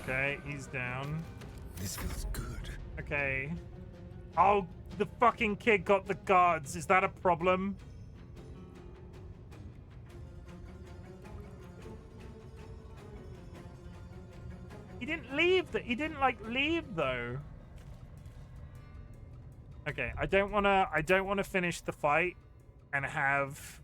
Okay, he's down.
This feels good.
Okay. Oh, the fucking kid got the guards. Is that a problem? He didn't leave. He didn't like leave though. Okay, I don't wanna finish the fight and have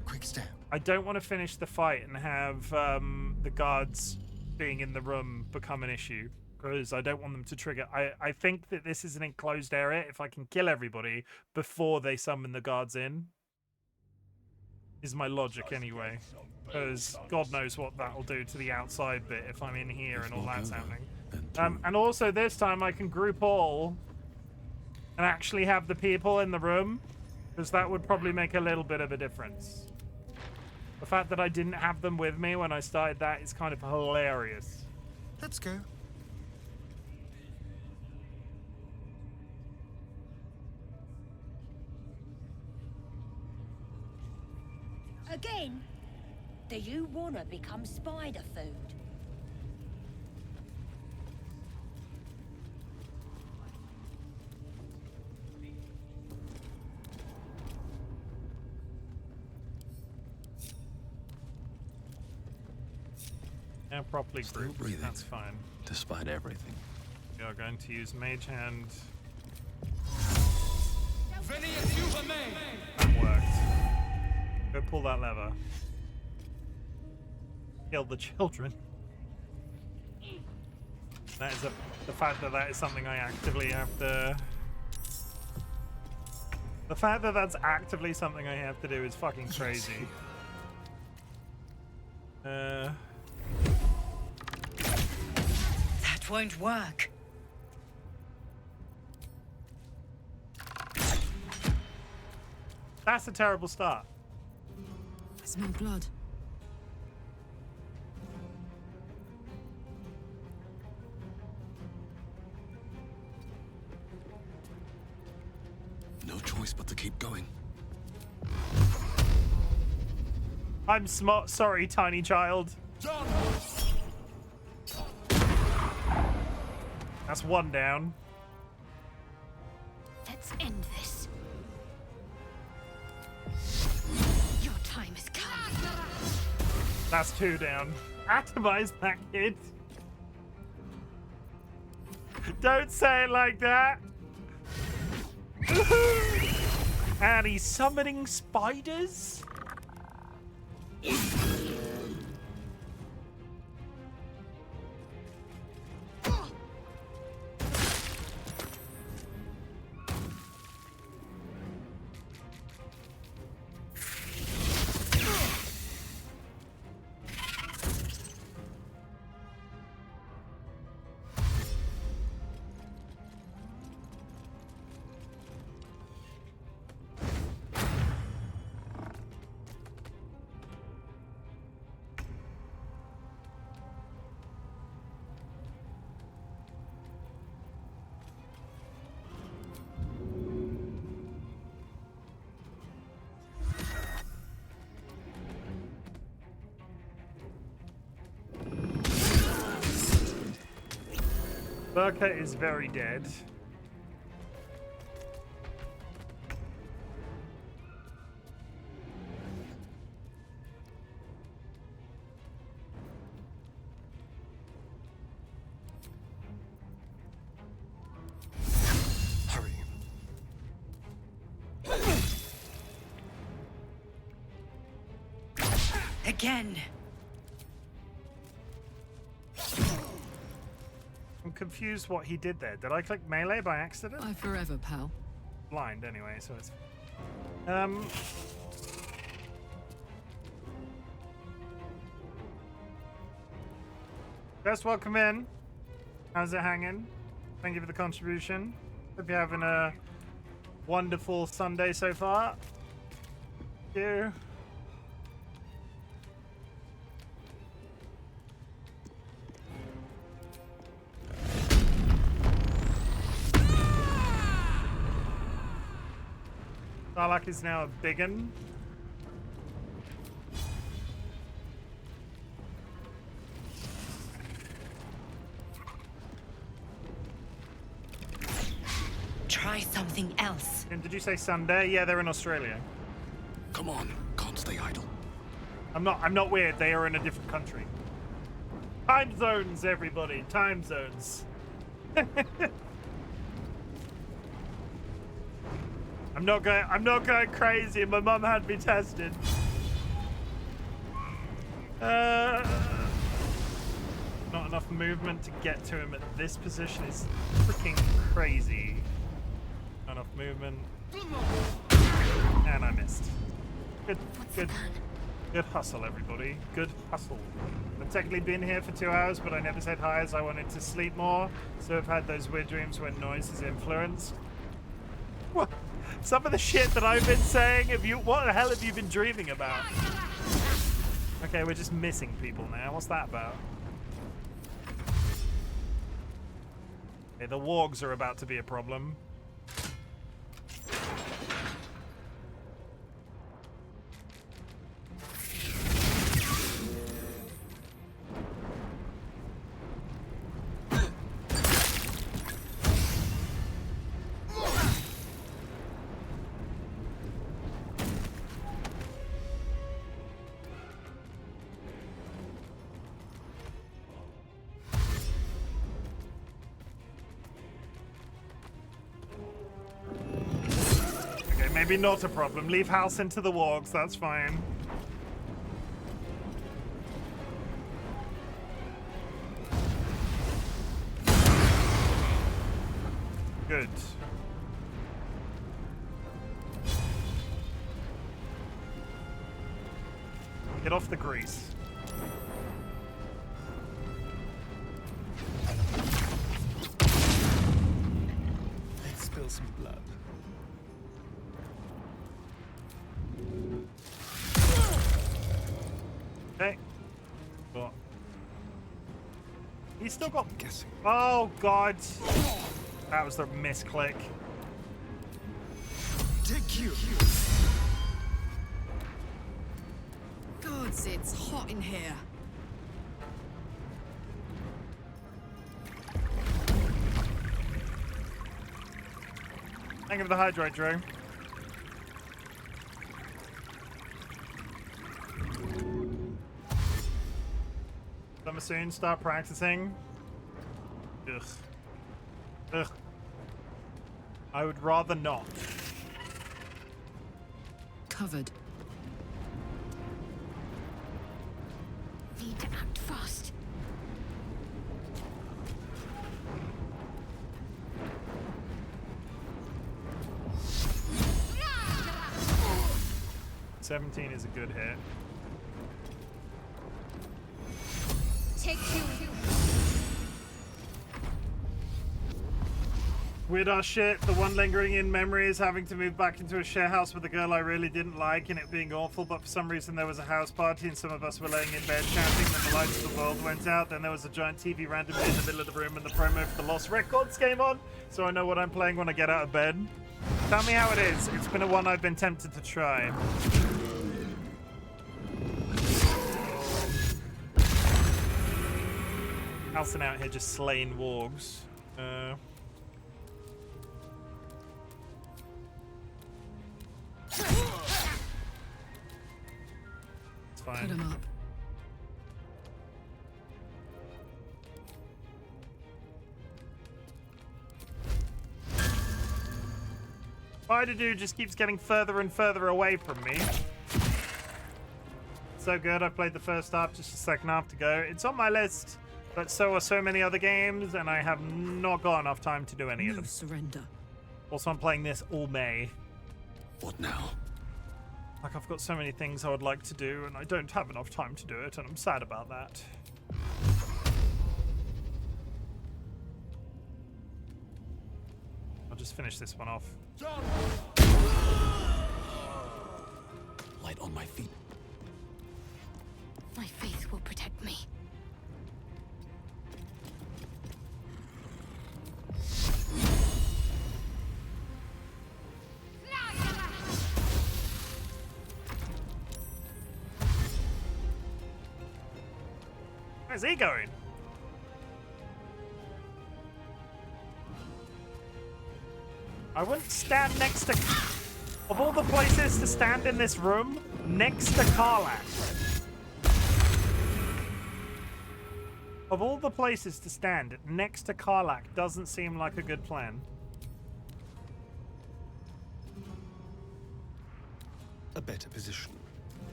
quick step.
I don't want to finish the fight and have the guards being in the room become an issue, because I don't want them to trigger. I think that this is an enclosed area. If I can kill everybody before they summon the guards in, is my logic anyway. Because God knows what that'll do to the outside bit if I'm in here and all that's happening. And also this time I can group all and actually have the people in the room, because that would probably make a little bit of a difference. The fact that I didn't have them with me when I started that is kind of hilarious.
Let's go.
Again? Do you wanna become spider food?
Now properly
Still
grouped.
breathing.
That's fine.
Despite everything.
We are going to use Mage Hand. That worked. Go pull that lever. Kill the children. That is the fact that that is something I actively have to... The fact that that's actively something I have to do is fucking crazy.
That won't work.
That's a terrible start.
I smell blood.
No choice but to keep going.
I'm smart. Sorry, tiny child. That's one down.
Let's end this. Your time has come.
That's two down. Atomize that kid. Don't say it like that. And he's summoning spiders? Burka is very dead.
Hurry.
Again.
I'm confused what he did there. Did I click melee by accident?
I forever, pal.
Blind anyway, so it's Best welcome in. How's it hanging? Thank you for the contribution. Hope you're having a wonderful Sunday so far. Thank you. Sarlacc is now a biggin.
Try something else.
And did you say Sunday? Yeah, they're in Australia.
Come on, can't stay idle.
I'm not weird. They are in a different country. Time zones, everybody. Time zones. I'm not going crazy. My mum had me tested. Not enough movement to get to him at this position is freaking crazy. Not enough movement. And I missed. Good hustle, everybody. Good hustle. I've technically been here for 2 hours, but I never said hi as I wanted to sleep more. So I've had those weird dreams when noise is influenced. What? Some of the shit that I've been saying, what the hell have you been dreaming about? Okay, we're just missing people now. What's that about? Okay, the wargs are about to be a problem. Maybe not a problem. Leave house into the wargs, that's fine. Good. Get off the grease.
Let's spill some blood.
Okay. What? He's still got guessing. Oh god. That was the misclick.
Dig you.
Gods, it's hot in here.
Thank you for the hydrate, Drew. Summer soon, start practicing. Ugh. Ugh. I would rather not.
Covered.
Need to act fast.
– 17 is a good hit.
Take two.
Weird ass shit. The one lingering in memory is having to move back into a share house with a girl I really didn't like and it being awful, but for some reason there was a house party and some of us were laying in bed chanting, then the lights of the world went out, then there was a giant TV randomly in the middle of the room and the promo for the Lost Records came on, so I know what I'm playing when I get out of bed. Tell me how it is. It's been a one I've been tempted to try. Alson out here just slaying wargs. It's fine.
Put 'em up.
Spider Dude just keeps getting further and further away from me. So good, I played the first half, just the second half to go. It's on my list, but so are so many other games, and I have not got enough time to do any of them.
Surrender.
Also, I'm playing this all May.
What now?
Like, I've got so many things I would like to do, and I don't have enough time to do it, and I'm sad about that. I'll just finish this one off.
Light on my feet.
My faith will protect me.
Where's he going? I wouldn't stand next to... Of all the places to stand in this room, next to Karlach. Of all the places to stand next to Karlach doesn't seem like a good plan.
A better position.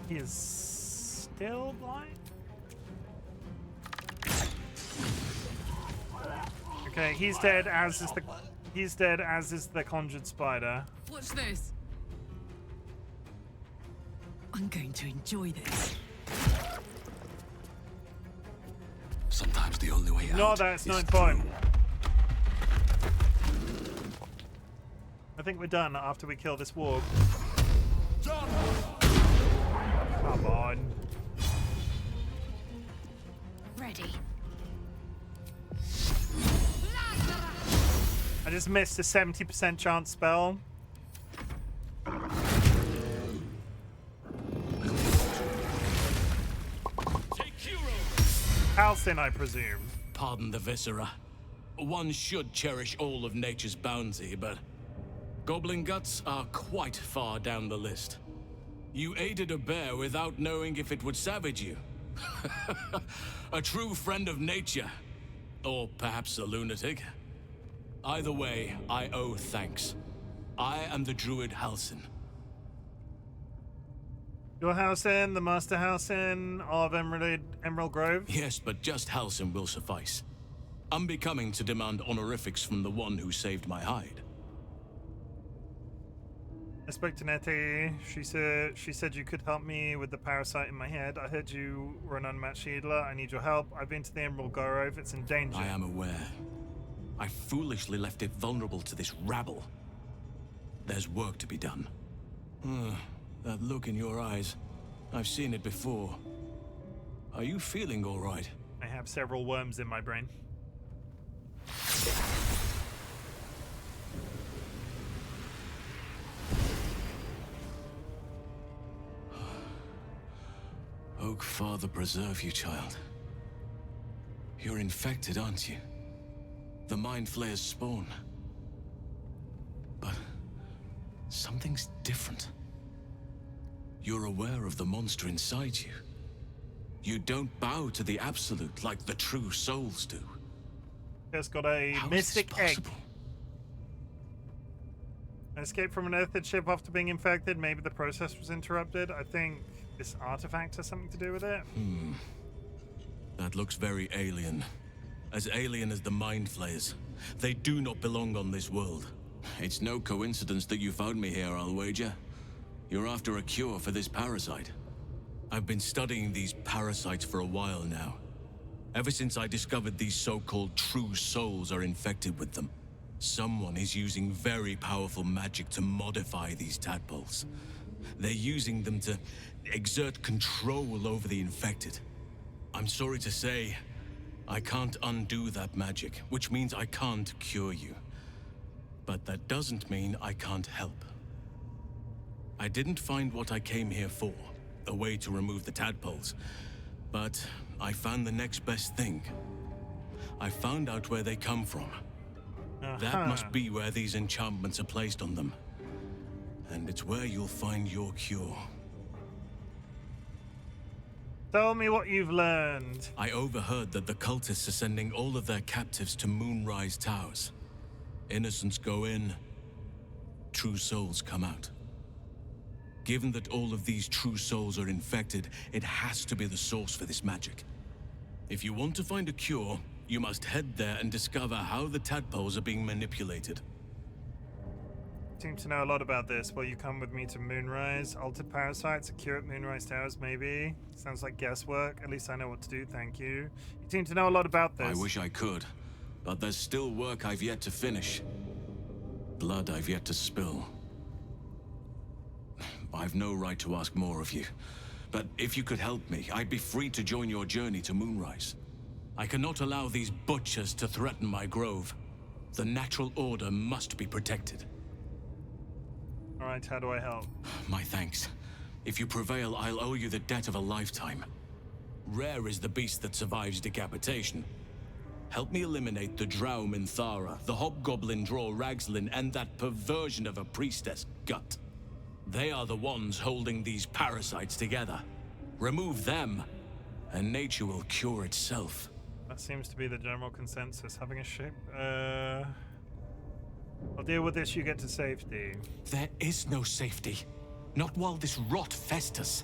He is still blind? Okay, he's dead, as is the... He's dead, as is the conjured spider.
Watch this. I'm going to enjoy this.
Sometimes the only way out.
No, that's not fun. I think we're done after we kill this warg. Come on.
Ready.
I just missed a 70% chance spell. Halcyon, I presume.
Pardon the viscera. One should cherish all of nature's bounty, but goblin guts are quite far down the list. You aided a bear without knowing if it would savage you. A true friend of nature. Or perhaps a lunatic. Either way, I owe thanks. I am the druid Halcyon.
Your Halcyon, the Master Halcyon of Emerald Grove?
Yes, but just Halcyon will suffice. Unbecoming to demand honorifics from the one who saved my hide.
I spoke to Nettie. She said you could help me with the parasite in my head. I heard you were an unmatched healer. I need your help. I've been to the Emerald Grove. It's in danger.
I am aware. I foolishly left it vulnerable to this rabble. There's work to be done. That look in your eyes. I've seen it before. Are you feeling all right?
I have several worms in my brain.
Oak Father preserve you, child. You're infected, aren't you? The Mind Flayer's spawn. But something's different. You're aware of the monster inside you. You don't bow to the Absolute like the true souls do.
Just got a mystic egg. I escaped from an earthid ship after being infected. Maybe the process was interrupted. I think this artifact has something to do with it.
That looks very alien. As alien as the Mind Flayers. They do not belong on this world. It's no coincidence that you found me here, I'll wager. You're after a cure for this parasite. I've been studying these parasites for a while now. Ever since I discovered these so-called true souls are infected with them. Someone is using very powerful magic to modify these tadpoles. They're using them to exert control over the infected. I'm sorry to say, I can't undo that magic, which means I can't cure you. But that doesn't mean I can't help. I didn't find what I came here for, a way to remove the tadpoles, but I found the next best thing. I found out where they come from. That must be where these enchantments are placed on them. And it's where you'll find your cure.
Tell me what you've learned.
I overheard that the cultists are sending all of their captives to Moonrise Towers. Innocents go in, true souls come out. Given that all of these true souls are infected, it has to be the source for this magic. If you want to find a cure, you must head there and discover how the tadpoles are being manipulated.
Seem to know a lot about this. Will you come with me to Moonrise? Altered parasites, a cure at Moonrise Towers, maybe? Sounds like guesswork. At least I know what to do, thank you. You seem to know a lot about this.
I wish I could, but there's still work I've yet to finish. Blood I've yet to spill. I've no right to ask more of you, but if you could help me, I'd be free to join your journey to Moonrise. I cannot allow these butchers to threaten my grove. The natural order must be protected.
All right, how do I help?
My thanks. If you prevail, I'll owe you the debt of a lifetime. Rare is the beast that survives decapitation. Help me eliminate the Drow Minthara, the Hobgoblin Draw Ragslin, and that perversion of a priestess, Gut. They are the ones holding these parasites together. Remove them, and nature will cure itself.
That seems to be the general consensus. Having a shape... I'll deal with this, you get to safety.
There is no safety. Not while this rot festers.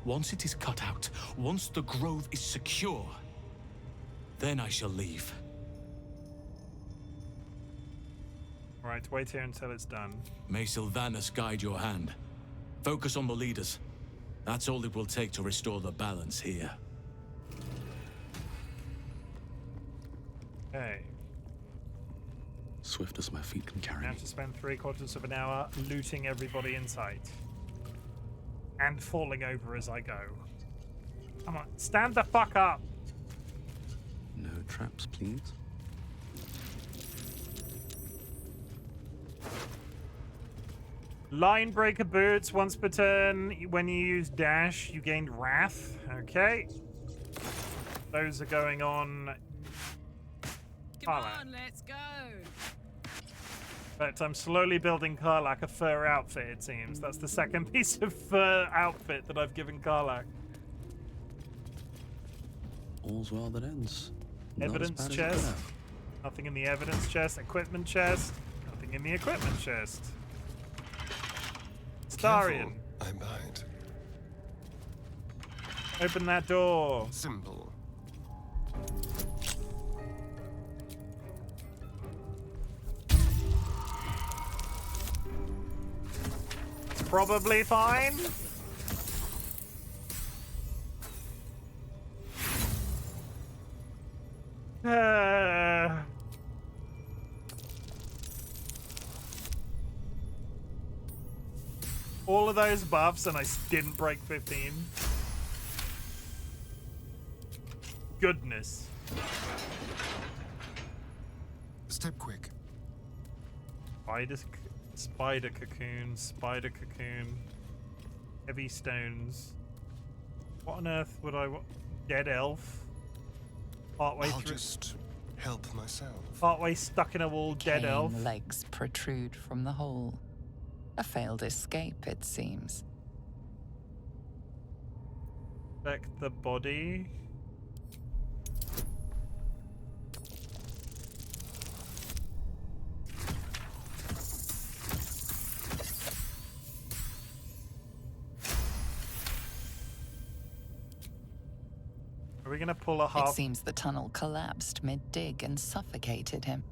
Once it is cut out, once the grove is secure, then I shall leave.
Right, wait here until it's done.
May Sylvanas guide your hand. Focus on the leaders. That's all it will take to restore the balance here.
Okay.
Swift as my feet can carry
I
me.
have to spend 3/4 of an hour looting everybody in sight. And falling over as I go. Come on, stand the fuck up!
No traps, please.
Line breaker boots once per turn. When you use dash, you gain wrath. Okay. Those are going on.
Come on, let's go.
But I'm slowly building Karlak a fur outfit, it seems. That's the second piece of fur outfit that I've given Karlak.
All's well that ends. Not as
Evidence
bad as it
chest.
could have.
Nothing in the evidence chest. Equipment chest. Nothing in the equipment chest. Starion.
I'm behind.
Open that door.
Simple.
It's probably fine. All of those buffs and I didn't break 15. Goodness.
Step quick.
Spider cocoon. Heavy stones. What on earth would I want? Dead elf? Partway
I'll
through.
just help myself.
Partway stuck in a wall, dead elf.
Legs protrude from the hole. A failed escape, it seems.
Check the body. Are we gonna pull a half?
It seems the tunnel collapsed mid-dig and suffocated him.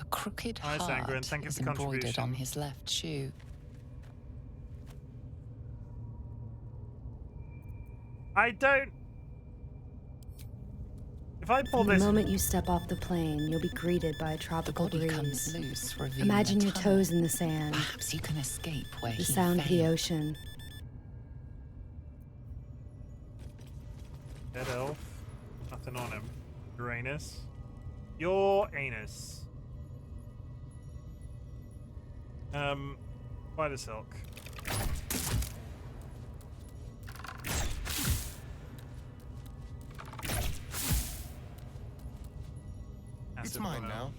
A crooked
Nice,
heart
Angren. Thank you
is
for the
embroidered
contribution.
on his left shoe.
I don't. If I pull
From
this.
the moment you step off the plane, you'll be greeted by a
The
tropical
body
breeze.
comes loose, revealing
Imagine
a
your
tunnel.
toes in the sand,
Perhaps you can escape where
the
he
sound of the
failed.
ocean.
Dead elf. Nothing on him. Uranus. Your anus. Spider silk.
It's
Acid
mine
oil.
now.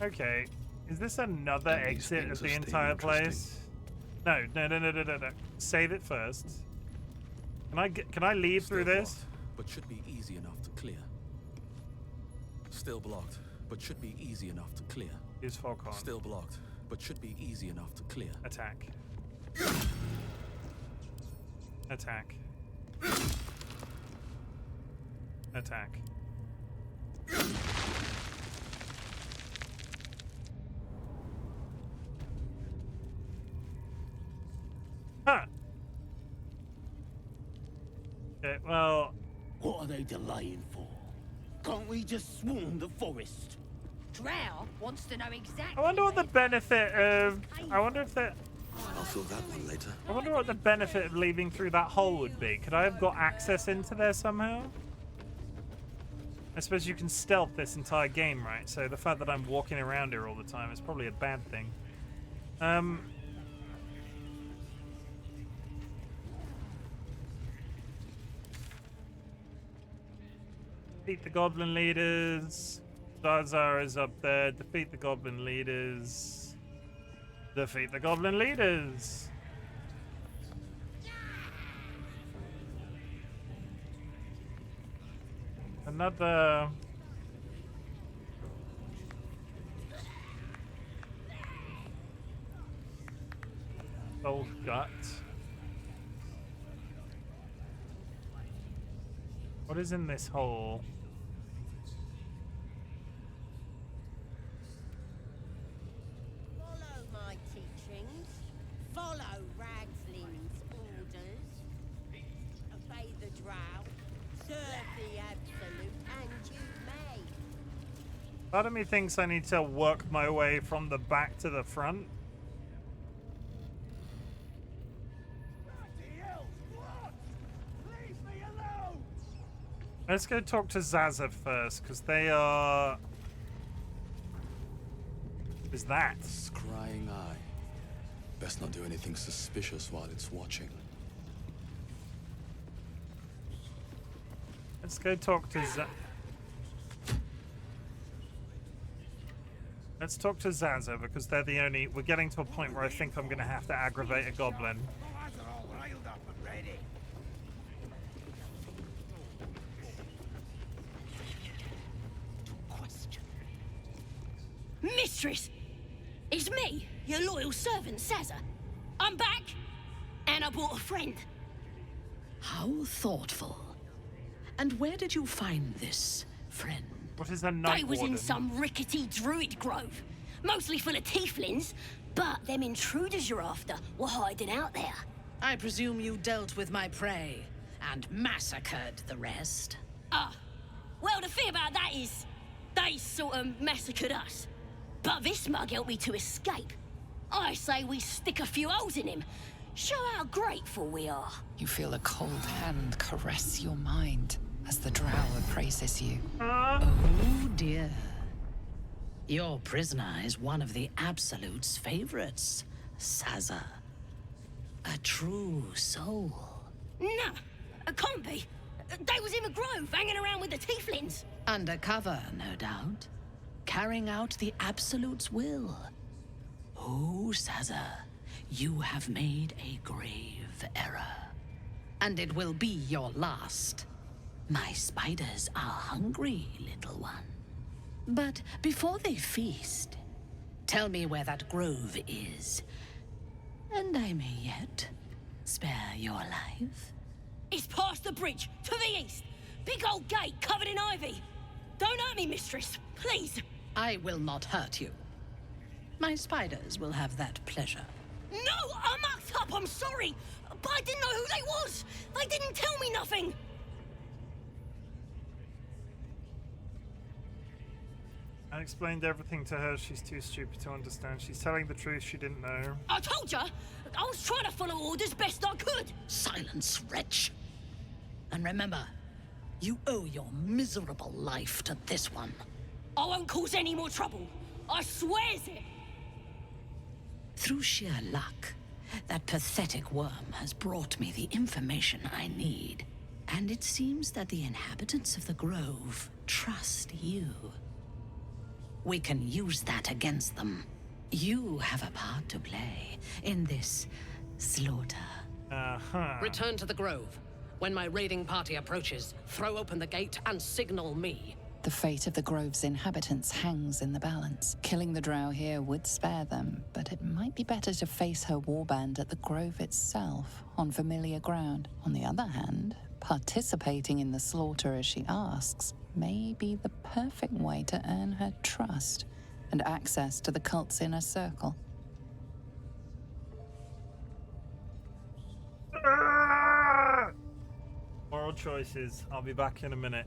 Okay. Is this another exit of the entire place? No. Save it first. Can I leave through this?
But should be easy enough to clear. Still blocked, but should be easy enough to clear.
Use Falcon.
Still blocked, but should be easy enough to clear.
Attack. Attack. Attack. Huh. Okay, well...
What are they delaying for? Can't we just swarm the forest?
Drow wants to know exactly.
I wonder what the benefit of... I wonder if that...
I'll fill that one later.
I wonder what the benefit of leaving through that hole would be. Could I have got access into there somehow? I suppose you can stealth this entire game, right? So the fact that I'm walking around here all the time is probably a bad thing. Defeat the Goblin leaders. Zazar is up there. Defeat the Goblin leaders. Defeat the Goblin leaders. Another... Soul gut. What is in this hole?
Follow my teachings. Follow Ragsling's orders. Obey the drow. Serve the absolute, and you may.
Part of me thinks I need to work my way from the back to the front. Let's go talk to Zaza first, because they are... Is that?
Scrying eye. Best not do anything suspicious while it's watching.
Let's go talk to Let's talk to Zaza, because they're the only... We're getting to a point where I think I'm going to have to aggravate a goblin.
Mistress! It's me, your loyal servant, Zaza. I'm back, and I brought a friend.
How thoughtful. And where did you find this friend?
What is a night
They was
warden?
in some rickety druid grove, mostly full of tieflings, but them intruders you're after were hiding out there.
I presume you dealt with my prey and massacred the rest.
Well, the thing about that is, they sort of massacred us. But this mug helped me to escape. I say we stick a few holes in him. Show how grateful we are.
You feel a cold hand caress your mind as the drow appraises you.
Oh dear. Your prisoner is one of the Absolute's favorites, Zaza. A true soul.
Nah, it can't be. They was in the grove, hanging around with the tieflings.
Undercover, no doubt. Carrying out the Absolute's will. Oh, Zaza, you have made a grave error. And it will be your last. My spiders are hungry, little one. But before they feast, tell me where that grove is. And I may yet spare your life.
It's past the bridge, to the east. Big old gate covered in ivy. Don't hurt me, mistress, please.
I will not hurt you. My spiders will have that pleasure.
No, I mucked up, I'm sorry. But I didn't know who they was. They didn't tell me nothing.
I explained everything to her. She's too stupid to understand. She's telling the truth. She didn't know.
I told you. I was trying to follow orders best I could.
Silence, wretch. And remember, you owe your miserable life to this one.
I won't cause any more trouble. I swears it.
Through sheer luck, that pathetic worm has brought me the information I need. And it seems that the inhabitants of the Grove trust you. we can use that against them. You have a part to play in this slaughter.
Return to the grove. When my raiding party approaches, throw open the gate and signal me.
The fate of the grove's inhabitants hangs in the balance. Killing the drow here would spare them, but it might be better to face her warband at the grove itself, on familiar ground. On the other hand, participating in the slaughter as she asks may be the perfect way to earn her trust and access to the cult's inner circle.
Moral choices. I'll be back in a minute.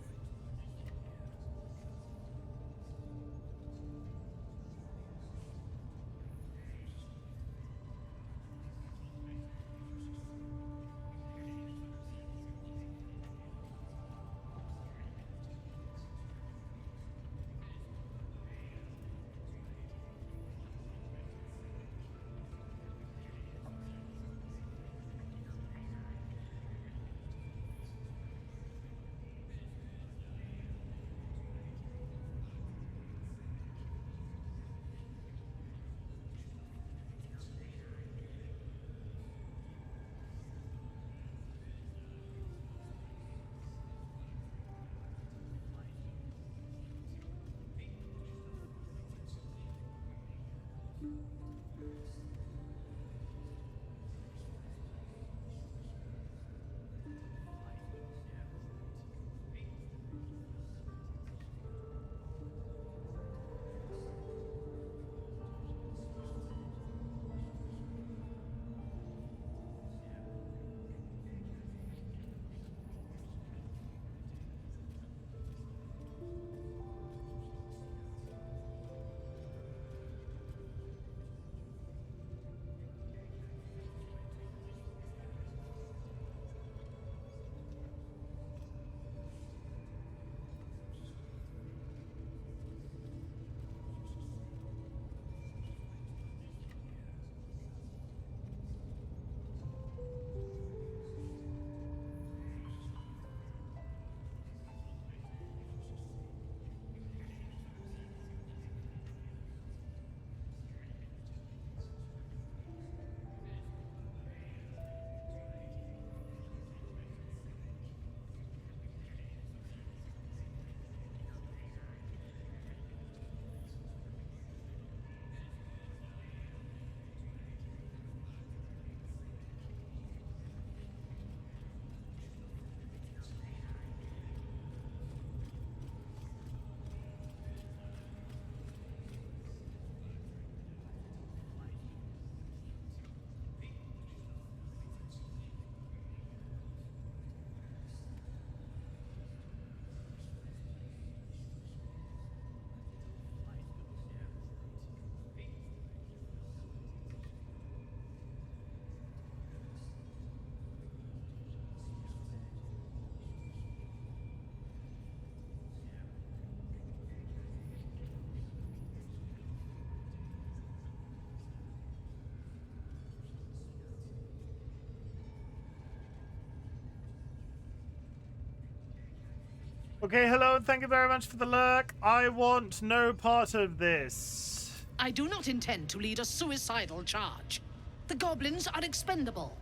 Okay, hello, and thank you very much for the lurk. I want no part of this.
I do not intend to lead a suicidal charge. The goblins are expendable.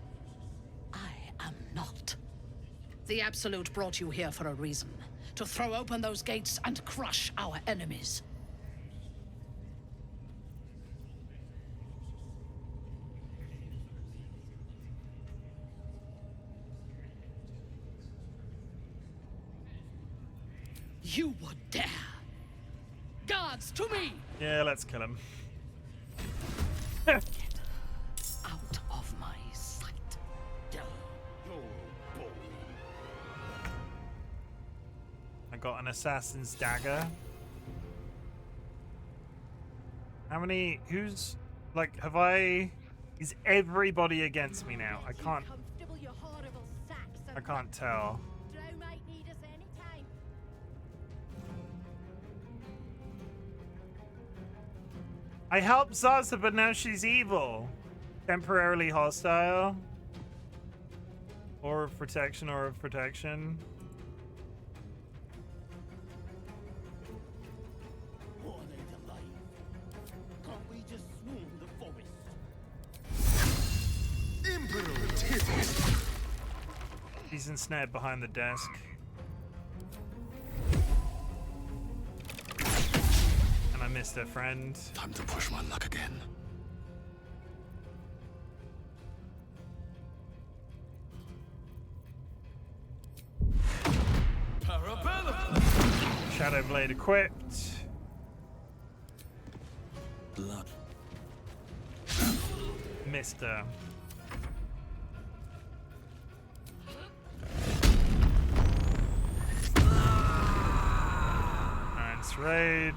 I am not. The Absolute brought you here for a reason. To throw open those gates and crush our enemies. You would dare! Guards, to me!
Yeah, let's kill him.
Get out of my sight.
I got an assassin's dagger. How many? Who's like? Have I? Is everybody against me now? I can't tell. I helped Zaza, but now she's evil. Temporarily hostile. Or of protection, or of protection.
What are they
She's ensnared behind the desk. And I missed her friend.
Time to push my luck again.
Shadow Blade equipped.
Blood.
Missed her. Nice rage.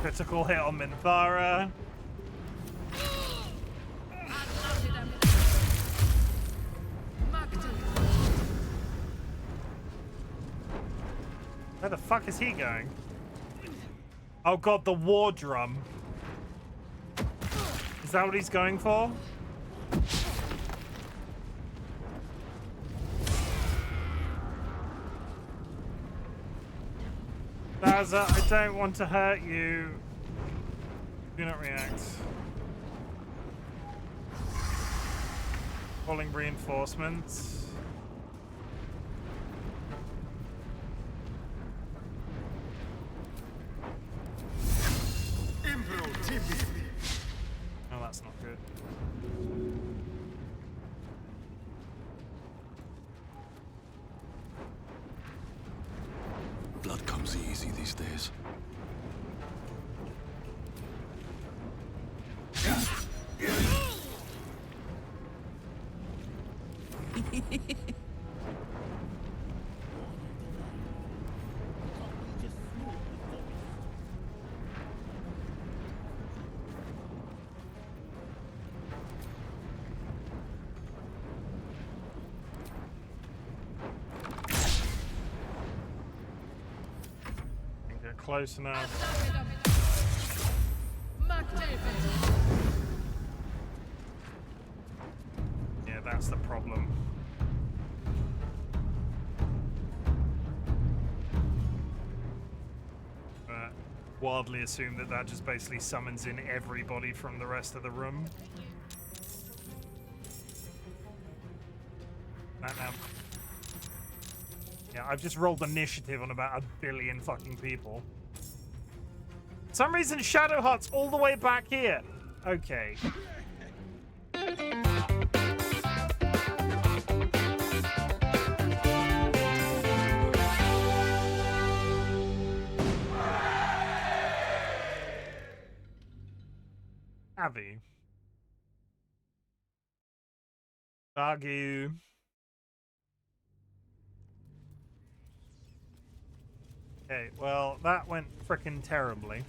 Critical hit on Minthara. Where the fuck is he going? Oh god, the war drum. Is that what he's going for? Baza, I don't want to hurt you. Do not react. Calling reinforcements. Oh, that's not good.
Blood comes easy these days.
Close enough. Yeah, that's the problem. Wildly assume that that just basically summons in everybody from the rest of the room. That now. Yeah, I've just rolled initiative on about 1 billion fucking people. For some reason, Shadow Hut's all the way back here. Okay. Avi. Dagu. Okay, well, that went frickin' terribly.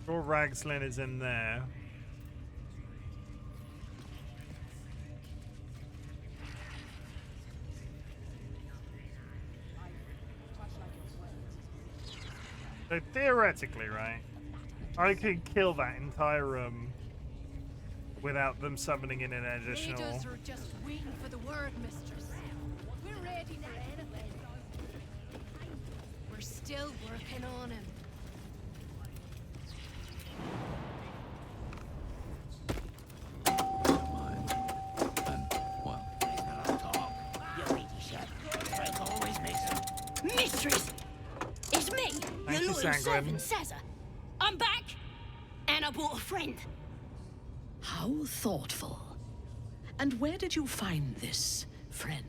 Sure, Ragslin is in there. So theoretically, right, I could kill that entire room without them summoning in an additional.
Leaders are just waiting for the word, mistress. We're ready for anything. We're still working on him.
Mistress! It's me,
Thank
your
you,
loyal
Sanguine.
servant, Saza. I'm back, and I brought a friend.
How thoughtful. And where did you find this friend?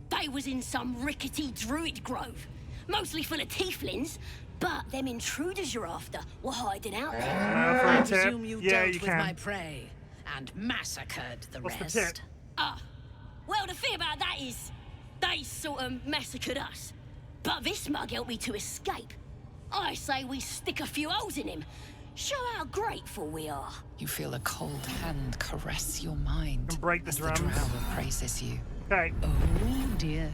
They was in some rickety druid grove, mostly full of tieflings, but them intruders you're after were hiding out there.
I presume you dealt
you
with
can.
my prey and massacred the
What's the
rest.
tip?
Well, the thing about that is, they sort of massacred us. But this mug helped me to escape. I say we stick a few holes in him. Show how grateful we are.
You feel a cold hand caress your mind.
And break the
as
drums.
The drow praises you.
Okay.
Oh dear.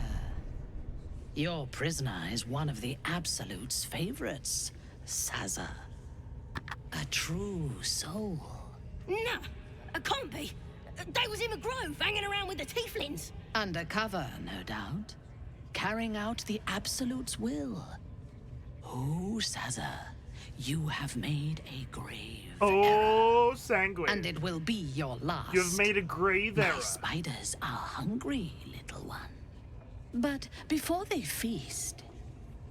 Your prisoner is one of the Absolute's favorites, Saza. A true soul.
Nah, it can't be. They was in the grove, hanging around with the tieflings.
Undercover, no doubt. Carrying out the Absolute's will. Oh, Saza, you have made a grave
Oh, sanguine.
and it will be your last.
You've made a grave error.
My spiders are hungry, little one. But before they feast,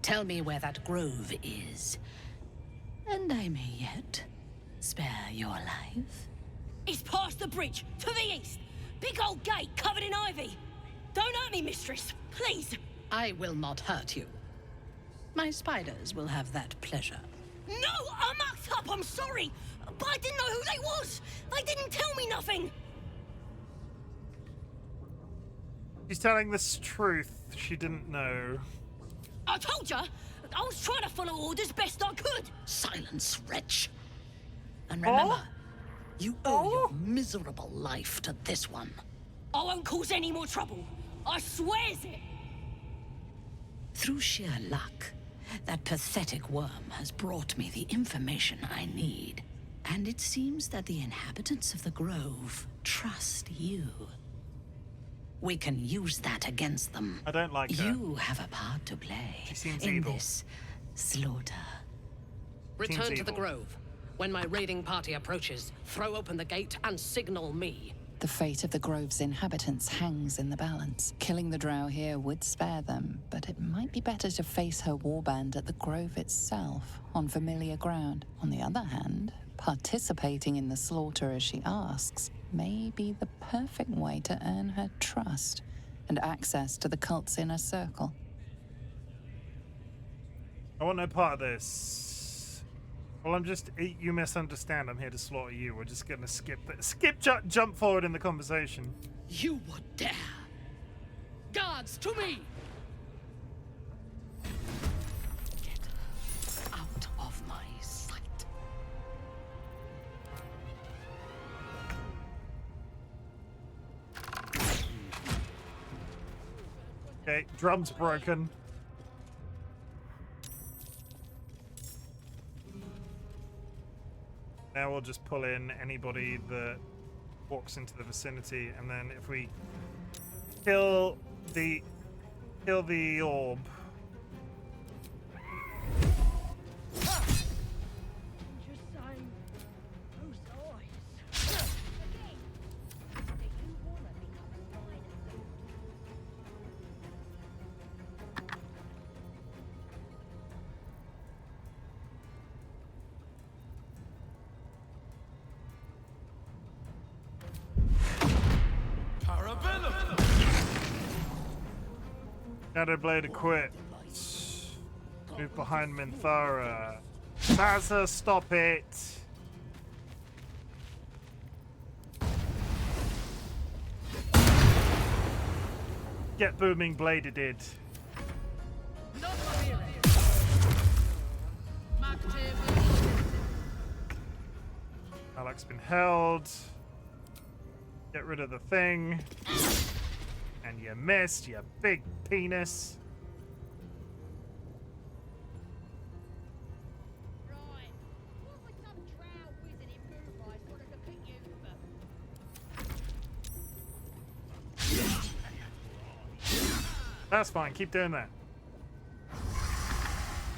tell me where that grove is, and I may yet spare your life.
It's past the bridge, to the east. Big old gate covered in ivy. Don't hurt me, mistress, please.
I will not hurt you. My spiders will have that pleasure.
No, I mucked up, I'm sorry. But I didn't know who they was. They didn't tell me nothing.
She's telling the truth. She didn't know.
I told ya. I was trying to follow orders best I could.
Silence, wretch. And remember, you owe your miserable life to this one.
I won't cause any more trouble. I swears it.
Through sheer luck, that pathetic worm has brought me the information I need. And it seems that the inhabitants of the Grove trust you. We can use that against them.
I don't like her.
You have a part to play
She seems
in
evil.
this slaughter. Return to the
evil.
Grove. When my raiding party approaches, throw open the gate and signal me.
The fate of the Grove's inhabitants hangs in the balance. Killing the drow here would spare them, but it might be better to face her warband at the Grove itself, on familiar ground. On the other hand, participating in the slaughter as she asks may be the perfect way to earn her trust and access to the cult's inner circle.
I want no part of this. Well, you misunderstand. I'm here to slaughter you. We're just gonna jump forward in the conversation.
You would dare! Guards, to me! Get out of my sight.
Okay, drum's broken. Now we'll just pull in anybody that walks into the vicinity, and then if we kill the orb. Shadowblade equipped. Move behind Minthara. Saza, stop it! Get booming bladed. Alex's been held. Get rid of the thing. And you missed, you big penis. That's fine, keep doing that.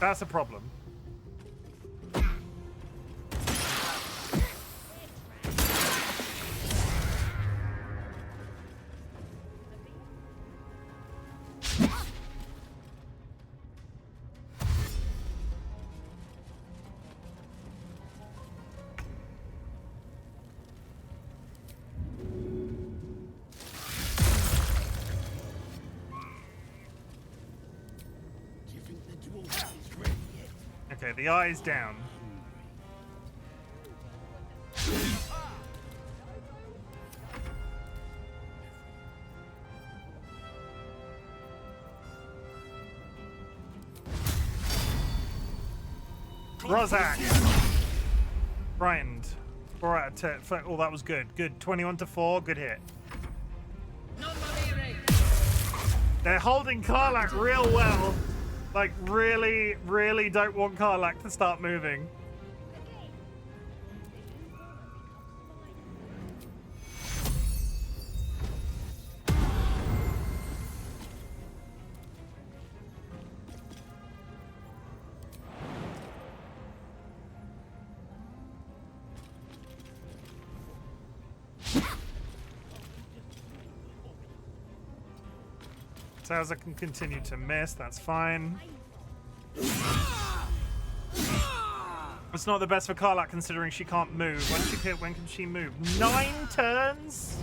That's a problem. Okay, the eye's down. Rozak! Frightened. 4 out of 10. Oh, that was good. Good. 21 to 4. Good hit. They're holding Karlak real well. Like, really, really don't want Karlak to start moving. Zaza can continue to miss. That's fine. It's not the best for Karlak considering she can't move. When can she move? 9 turns?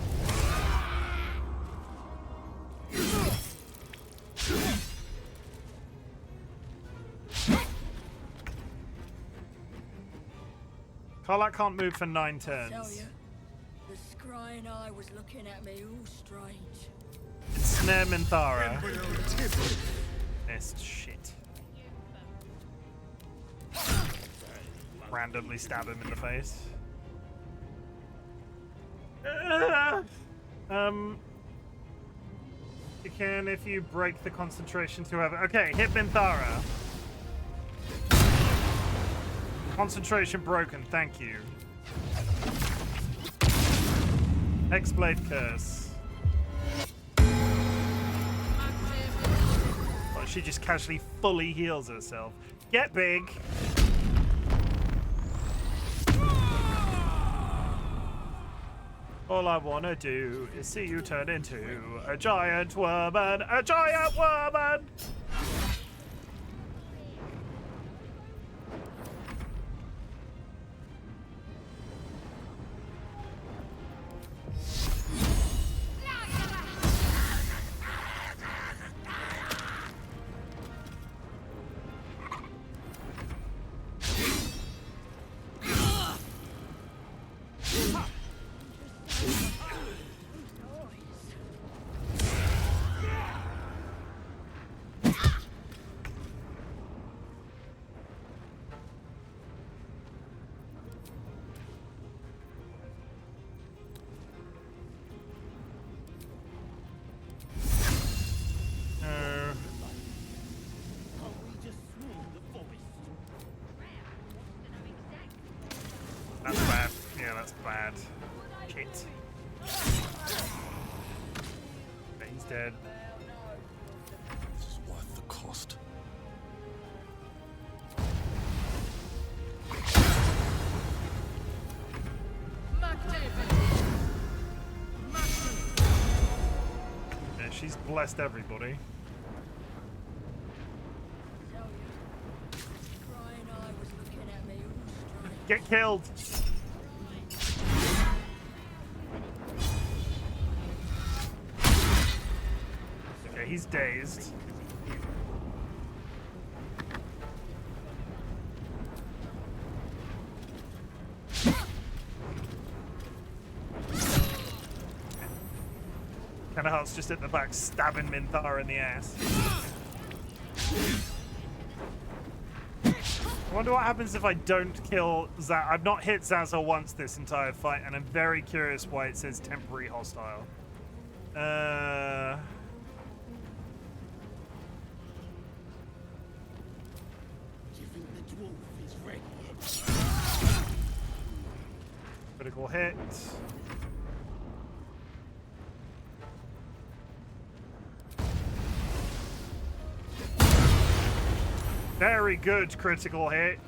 Karlak can't move for 9 turns.
Tell you, the scrying eye was looking at me all strange.
It's Snare Minthara. Missed. Shit. Randomly stab him in the face. You can if you break the concentration to have. Okay, hit Minthara. Concentration broken, thank you. Hexblade Curse. Well, she just casually fully heals herself. Get big. All I wanna do is see you turn into a giant woman, a giant woman! That's bad. Yeah, that's bad. Shit. Okay, he's dead.
This is worth the cost.
Yeah, she's blessed everybody. Get killed! Okay, he's dazed. Kennehart's just at the back stabbing Minthara in the ass. I wonder what happens if I don't kill Zaz. I've not hit Zaza once this entire fight, and I'm very curious why it says temporary hostile. Critical hit. Very good critical hit.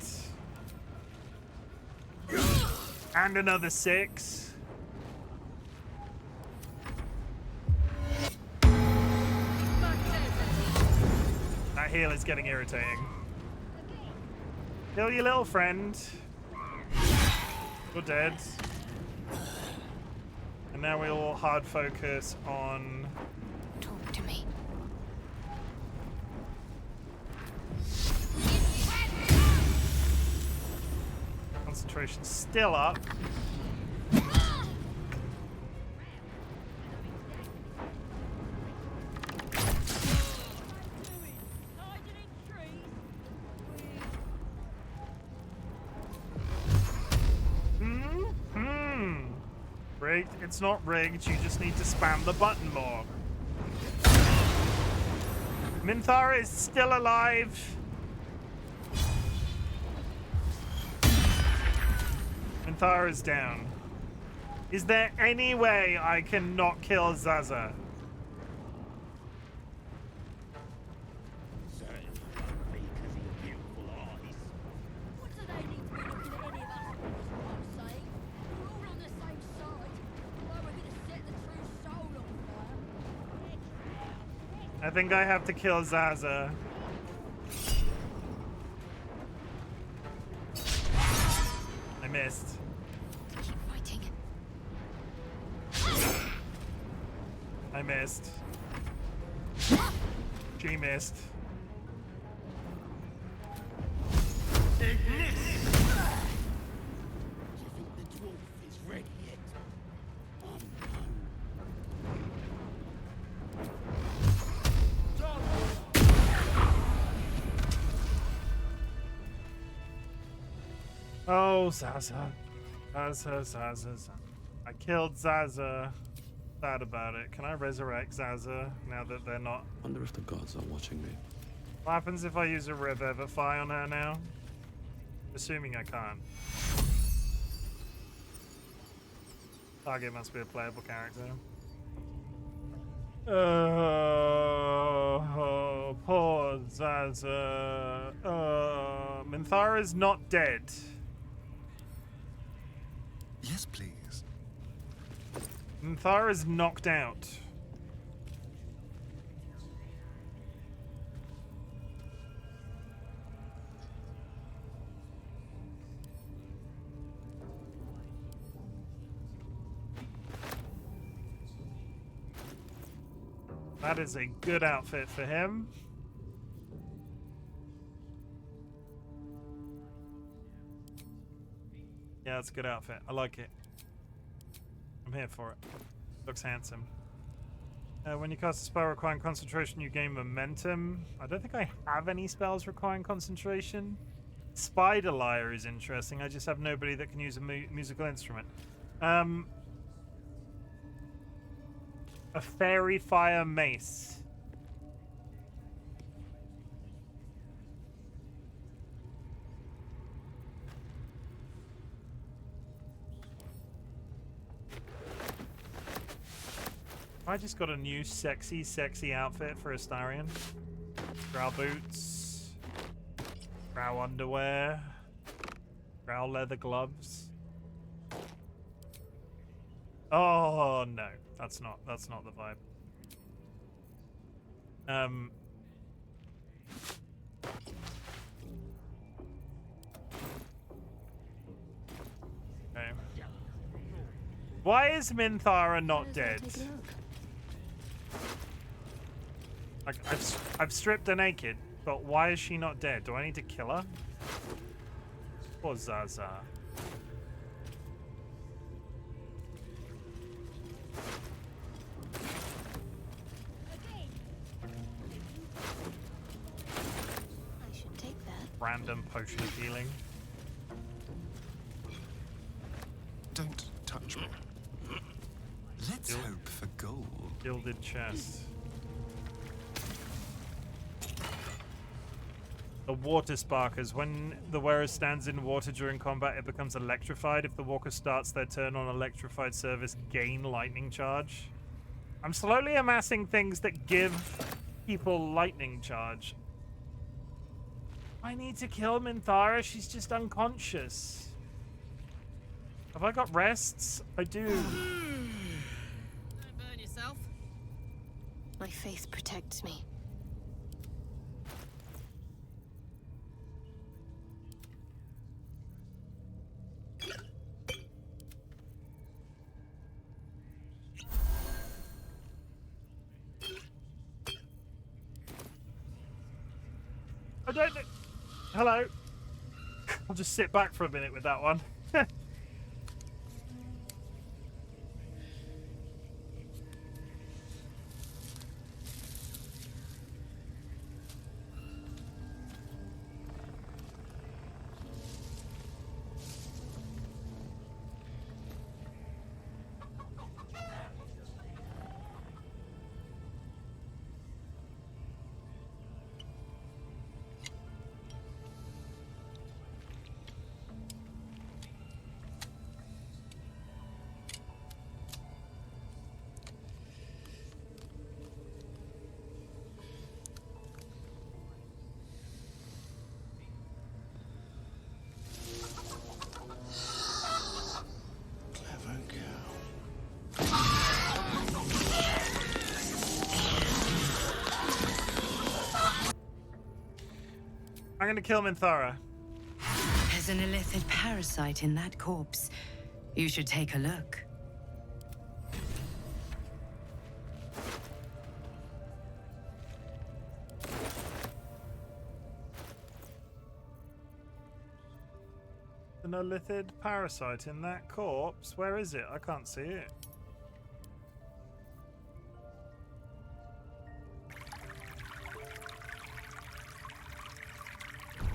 And another 6. That heal is getting irritating. Kill your little friend. You're dead. And now we'll hard focus on...
Talk to me.
Concentration still up. Rigged? It's not rigged, you just need to spam the button more. Minthara is still alive. Minthara is down. Is there any way I can not kill Zaza? I think I have to kill Zaza. I missed.
Keep fighting.
I missed. She missed. Oh, Zaza. Zaza. I killed Zaza. Sad about it. Can I resurrect Zaza now that they're not?
Wonder if the gods are watching me.
What happens if I use a Revivify on her now? Assuming I can't. Target must be a playable character. Oh, poor Zaza. Minthara's not dead.
Yes, please.
Minthara's knocked out. That is a good outfit for him. Yeah, it's a good outfit. I like it. I'm here for it. Looks handsome. When you cast a spell requiring concentration, you gain momentum. I don't think I have any spells requiring concentration. Spider Lyre is interesting. I just have nobody that can use a musical instrument. A fairy fire mace. I just got a new sexy outfit for Astarion. Brow boots. Brow underwear. Brow leather gloves. Oh no, that's not the vibe. Okay. Why is Minthara not dead? Like, I've stripped her naked, but why is she not dead? Do I need to kill her? Poor Zaza.
I should take that.
Random potion of healing.
Don't touch me. Let's hope for gold.
Gilded chest. The water sparkers. When the wearer stands in water during combat, it becomes electrified. If the walker starts their turn on electrified service, gain lightning charge. I'm slowly amassing things that give people lightning charge. I need to kill Minthara. She's just unconscious. Have I got rests? I do.
Don't burn yourself.
My faith protects me.
I don't know. Hello. I'll just sit back for a minute with that one. I'm gonna kill Minthara.
There's an illithid parasite in that corpse. You should take a look.
An illithid parasite in that corpse? Where is it? I can't see it.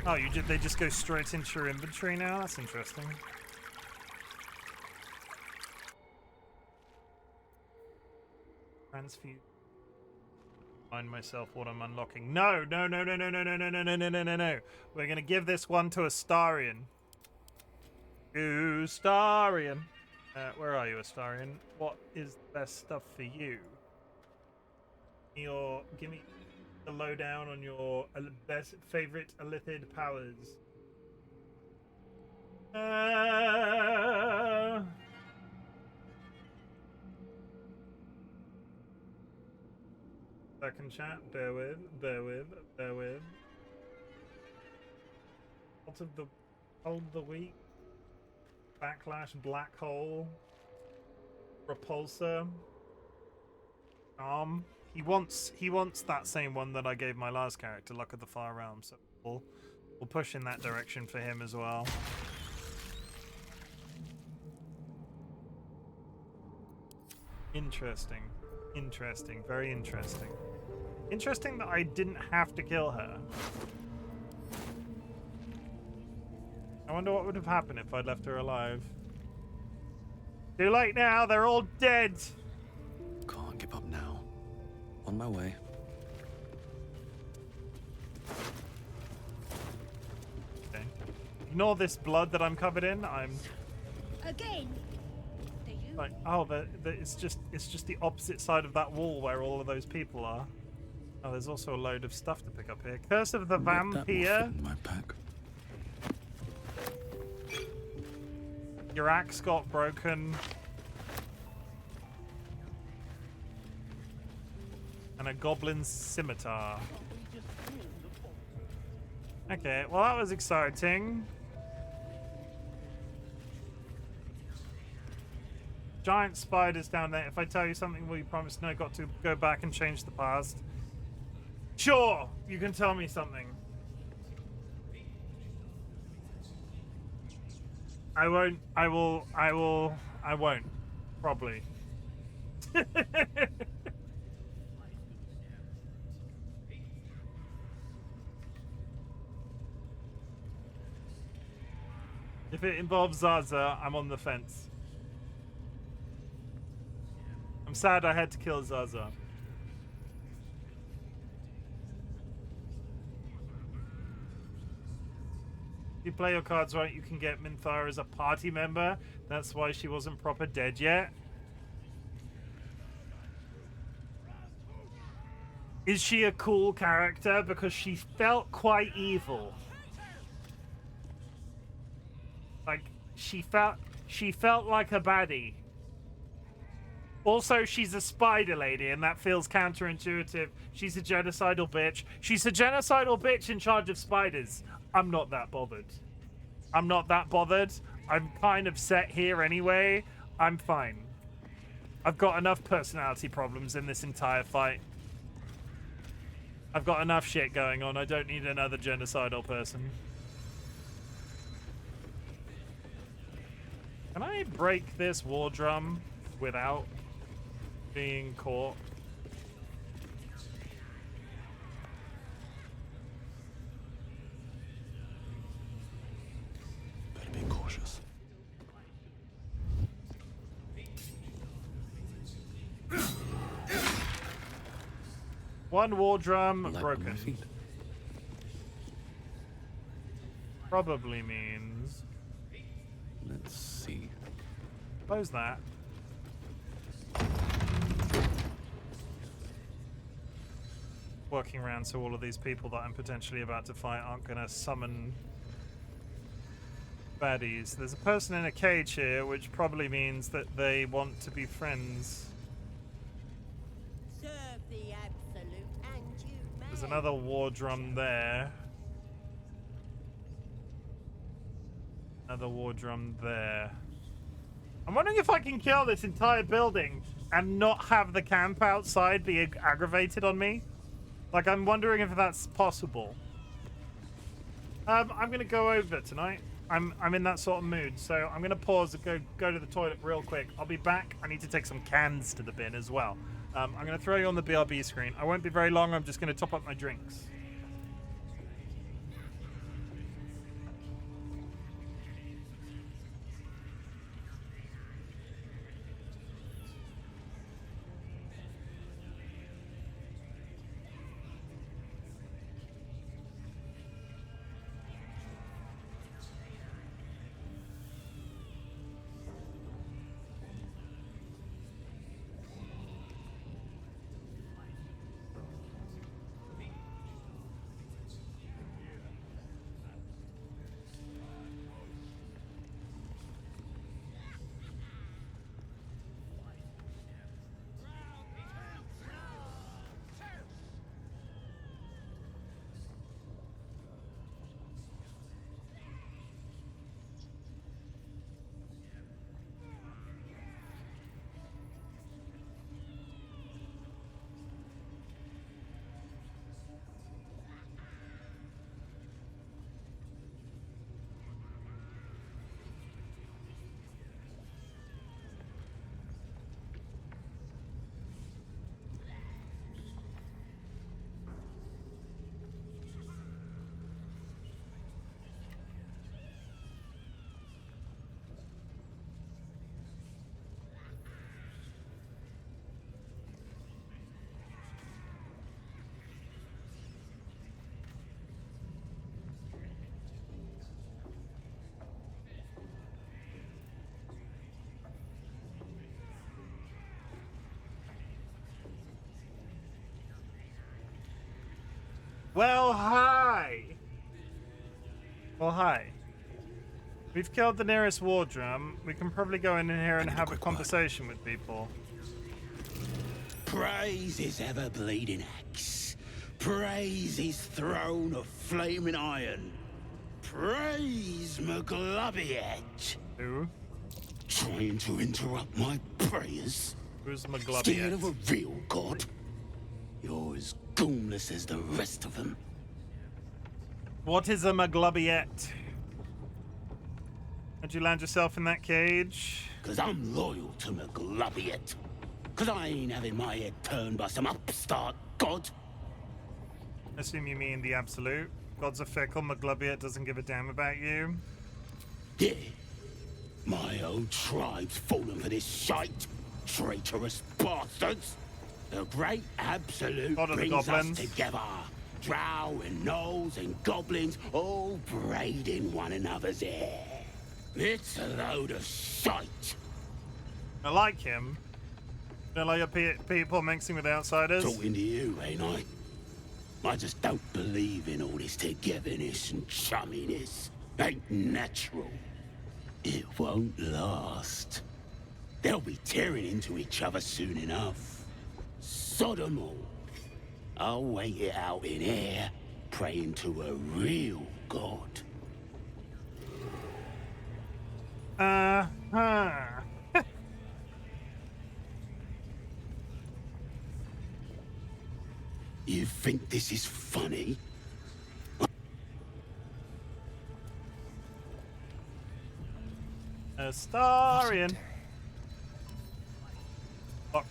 Oh, they just go straight into your inventory now? That's interesting. Transfuse. Find myself what I'm unlocking. No, no, no, no, no, no, no, no, no, no, no, no, no, no. We're gonna give this one to Astarion. Astarion. Where are you, Astarion? What is the best stuff for you? Give me the lowdown on your best favorite illithid powers. Second chat. Bear with. Out of the hold the week. Backlash, black hole, repulsor. He wants that same one that I gave my last character, Luck of the Far Realm. So we'll push in that direction for him as well. Interesting, very interesting. Interesting that I didn't have to kill her. I wonder what would have happened if I'd left her alive. Too late now, they're all dead!
Can't give up now. On my way.
Okay. Ignore this blood that I'm covered in. I'm...
Again?
Like, oh, it's just the opposite side of that wall where all of those people are. Oh, there's also a load of stuff to pick up here. Curse of the Vampire.
My pack.
Your axe got broken. And a goblin scimitar. Okay, well that was exciting. Giant spiders down there. If I tell you something, will you promise no got to go back and change the past? Sure, you can tell me something. I won't. I won't. Probably. If it involves Zaza, I'm on the fence. I'm sad I had to kill Zaza. If you play your cards right, you can get Minthara as a party member. That's why she wasn't proper dead yet. Is she a cool character? Because she felt quite evil. Like, she felt like a baddie. Also, she's a spider lady, and that feels counterintuitive. She's a genocidal bitch. She's a genocidal bitch in charge of spiders. I'm not that bothered. I'm not that bothered. I'm kind of set here anyway. I'm fine. I've got enough personality problems in this entire fight. I've got enough shit going on. I don't need another genocidal person. Can I break this war drum without being caught?
Better be cautious.
One war drum
Light on my
broken.
feet.
Probably means.
Let's see.
Close that. Working around so all of these people that I'm potentially about to fight aren't going to summon baddies. There's a person in a cage here, which probably means that they want to be friends.
Serve the absolute and you may.
There's another war drum there. Another war drum there. I'm wondering if I can kill this entire building and not have the camp outside be aggravated on me. Like, I'm wondering if that's possible. I'm gonna go over tonight. I'm in that sort of mood, so I'm gonna pause and go to the toilet real quick. I'll be back. I need to take some cans to the bin as well. I'm gonna throw you on the BRB screen. I won't be very long. I'm just gonna top up my drinks. Well, hi. Well, hi. We've killed the nearest war drum. We can probably go in here and have a conversation with people.
Praise his ever-bleeding axe. Praise his throne of flaming iron. Praise Maglobiet.
Who?
Trying to interrupt my prayers?
Who's Maglobiet?
Scared of a real god? You're as goonless as the rest of them.
What is a Maglobiet? How'd you land yourself in that cage?
Cause I'm loyal to Maglobiet. Cause I ain't having my head turned by some upstart god.
I assume you mean the absolute. Gods are fickle, Maglobiet doesn't give a damn about you.
Yeah. My old tribe's fallen for this shite. Traitorous bastards. The great absolute brings us together. Drow and gnolls and goblins all braiding one another's hair. It's a load of shite.
I like him. Don't like your people mixing with outsiders.
Talking to you, ain't I? I just don't believe in all this togetherness and chumminess. Ain't natural. It won't last. They'll be tearing into each other soon enough. Sod 'em all. I'll wait it out in air, praying to a real god. You think this is funny?
Astarion.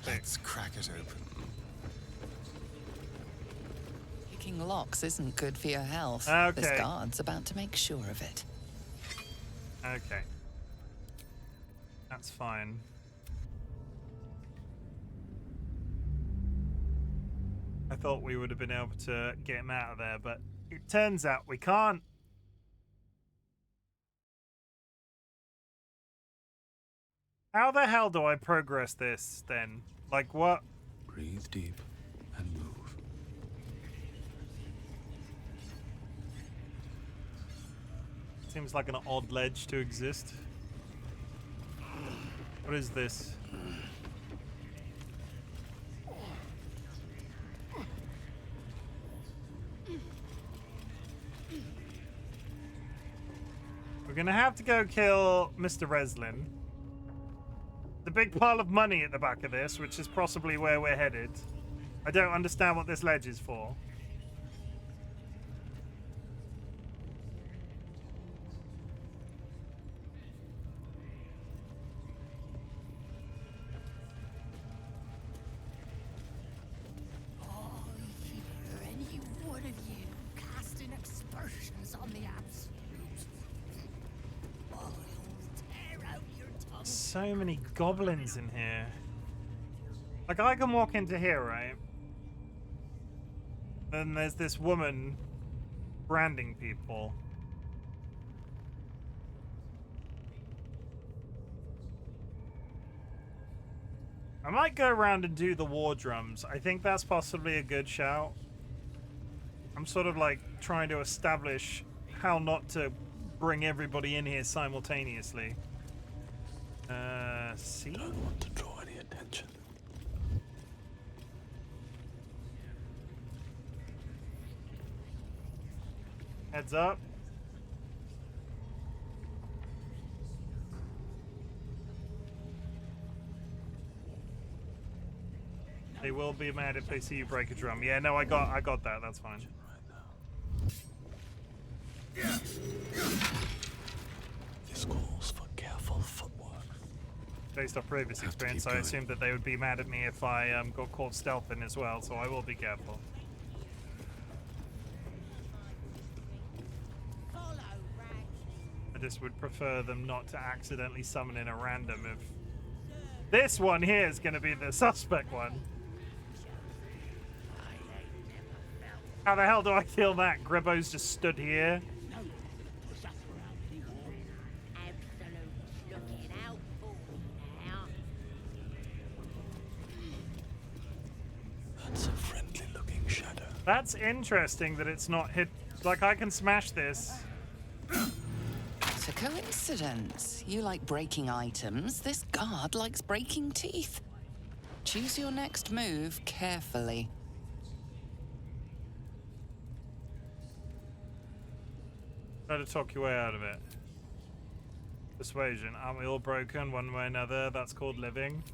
Let's crack it open.
Picking locks isn't good for your health.
Okay.
This guard's about to make sure of it.
Okay. That's fine. I thought we would have been able to get him out of there, but it turns out we can't. How the hell do I progress this then? Like what?
Breathe deep and move.
Seems like an odd ledge to exist. What is this? gonna have to go kill Mr. Reslin. The big pile of money at the back of this, which is possibly where we're headed. I don't understand what this ledge is for.
Any one of you casting aspersions on the absolute. I'll tear out your tongue.
So many goblins in here. Like, I can walk into here, right? Then there's this woman branding people. I might go around and do the war drums. I think that's possibly a good shout. I'm sort of like trying to establish how not to bring everybody in here simultaneously. See?
Don't want to draw any attention.
Heads up. They will be mad if they see you break a drum. Yeah, no, I got that. That's fine.
This calls for careful footwork.
Based off previous experience, I assumed that they would be mad at me if I got caught stealthing as well, so I will be careful. I just would prefer them not to accidentally summon in a random if... This one here is going to be the suspect one. How the hell do I feel that? Gribbo's just stood here.
That's a friendly looking shadow.
That's interesting that it's not hit. Like, I can smash this.
It's a coincidence. You like breaking items. This guard likes breaking teeth. Choose your next move carefully.
Try to talk your way out of it. Persuasion. Aren't we all broken one way or another? That's called living.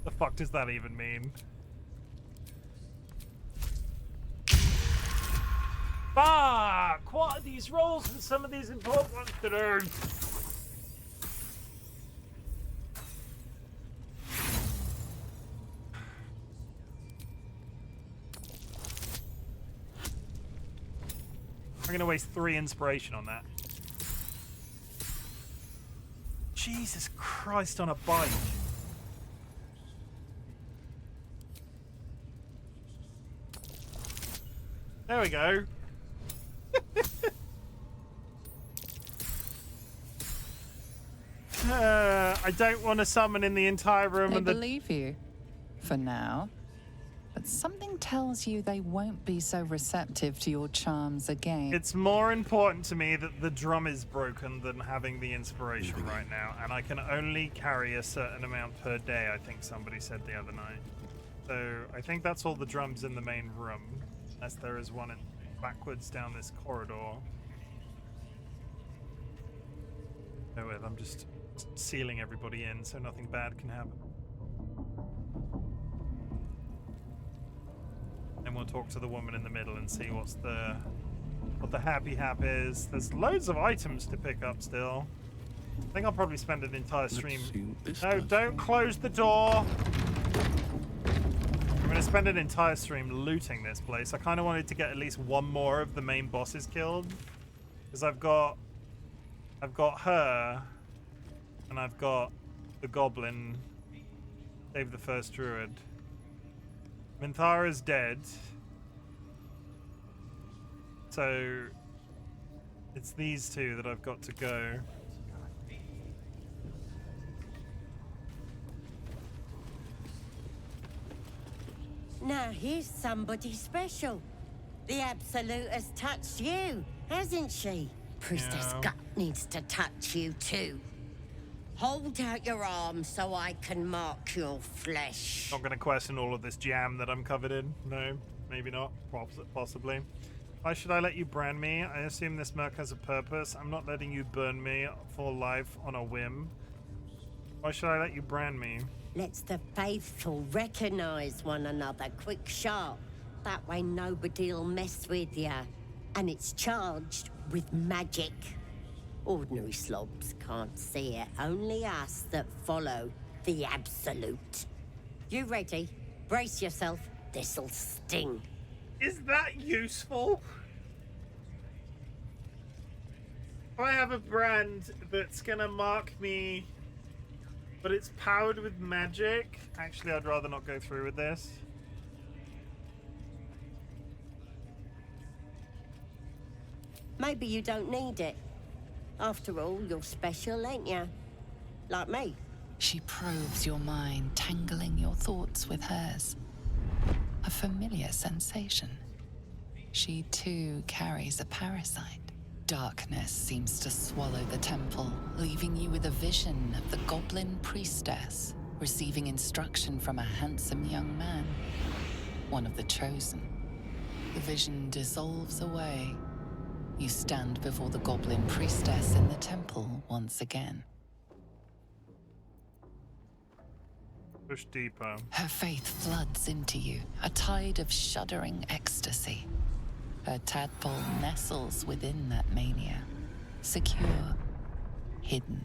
The fuck does that even mean? Fuck! What are these rolls and some of these important ones to do? I'm gonna waste 3 inspiration on that. Jesus Christ on a bike. There we go. I don't want to summon in the entire room.
I believe you, for now. But something tells you they won't be so receptive to your charms again.
It's more important to me that the drum is broken than having the inspiration right now. And I can only carry a certain amount per day, I think somebody said the other night. So I think that's all the drums in the main room. Unless there is one backwards down this corridor. Oh wait, I'm just sealing everybody in so nothing bad can happen. And we'll talk to the woman in the middle and see what the happy hap is. There's loads of items to pick up still. I think I'll probably spend an entire stream. No, don't close the door. I'm gonna spend an entire stream looting this place. I kind of wanted to get at least one more of the main bosses killed, because I've got her, and I've got the Goblin. Save the first druid. Minthara's dead. So it's these two that I've got to go.
Now here's somebody special. The Absolute has touched you, hasn't she? Priestess Gut needs to touch you too. Hold out your arm so I can mark your flesh.
Not going to question all of this jam that I'm covered in. No, maybe not. Possibly. Why should I let you brand me? I assume this merc has a purpose. I'm not letting you burn me for life on a whim. Why should I let you brand me?
Lets the faithful recognize one another quick sharp. That way nobody'll mess with ya. And it's charged with magic. Ordinary slobs can't see it. Only us that follow the absolute. You ready? Brace yourself. This'll sting.
Is that useful? If I have a brand that's gonna mark me, but it's powered with magic. Actually, I'd rather not go through with this.
Maybe you don't need it. After all, you're special, ain't ya? Like me.
She probes your mind, tangling your thoughts with hers. A familiar sensation. She too carries a parasite. Darkness seems to swallow the temple, leaving you with a vision of the Goblin priestess receiving instruction from a handsome young man, one of the chosen. The vision dissolves away. You stand before the Goblin priestess in the temple once again.
Push deeper.
Her faith floods into you, a tide of shuddering ecstasy. Her tadpole nestles within that mania, secure, hidden.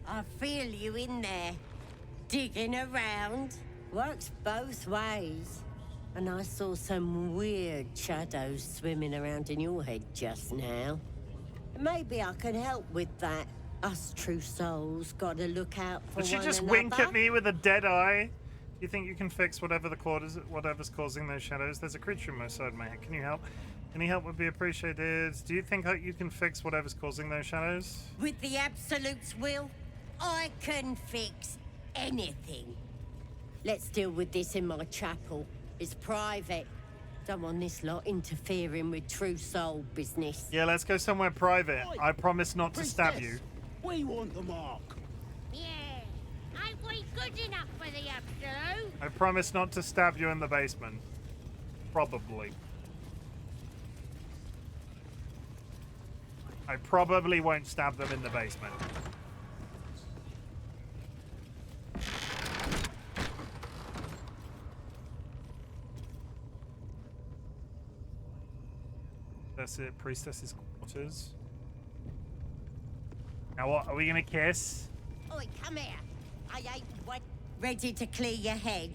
I feel you in there. Digging around. Works both ways. And I saw some weird shadows swimming around in your head just now. Maybe I can help with that. Us true souls gotta look out for
Did she
one
just
another.
wink at me with a dead eye? Do you think you can fix whatever's causing those shadows? There's a creature in my side, man. Can you help? Any help would be appreciated. Do you think you can fix whatever's causing those shadows?
With the Absolute's will, I can fix anything. Let's deal with this in my chapel. It's private. Don't want this lot interfering with true soul business.
Yeah, let's go somewhere private. I promise not to stab you.
We want the mark.
Yeah. Ain't we good enough for the absolute?
I promise not to stab you in the basement. Probably. I probably won't stab them in the basement. That's it, priestess's quarters. Now what, are we gonna kiss?
Oi, come here. I ain't what. Ready to clear your head?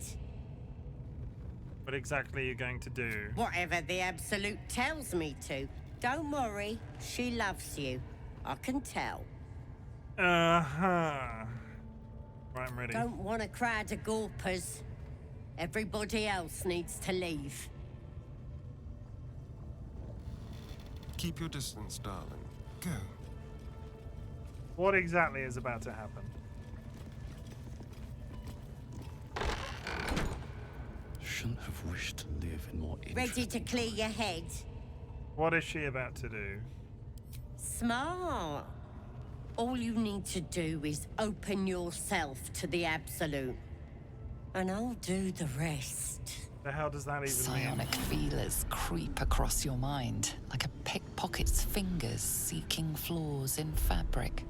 What exactly are you going to do?
Whatever the Absolute tells me to. Don't worry, she loves you. I can tell.
Uh-huh. Right, I'm ready.
Don't want a crowd of gawpers. Everybody else needs to leave.
Keep your distance, darling. Go.
What exactly is about to happen?
Shouldn't have wished to live in more
Ready to clear your head?
What is she about to do?
Smart. All you need to do is open yourself to the Absolute. And I'll do the rest.
The hell does that even
Psionic feelers creep across your mind, like a pickpocket's fingers seeking flaws in fabric.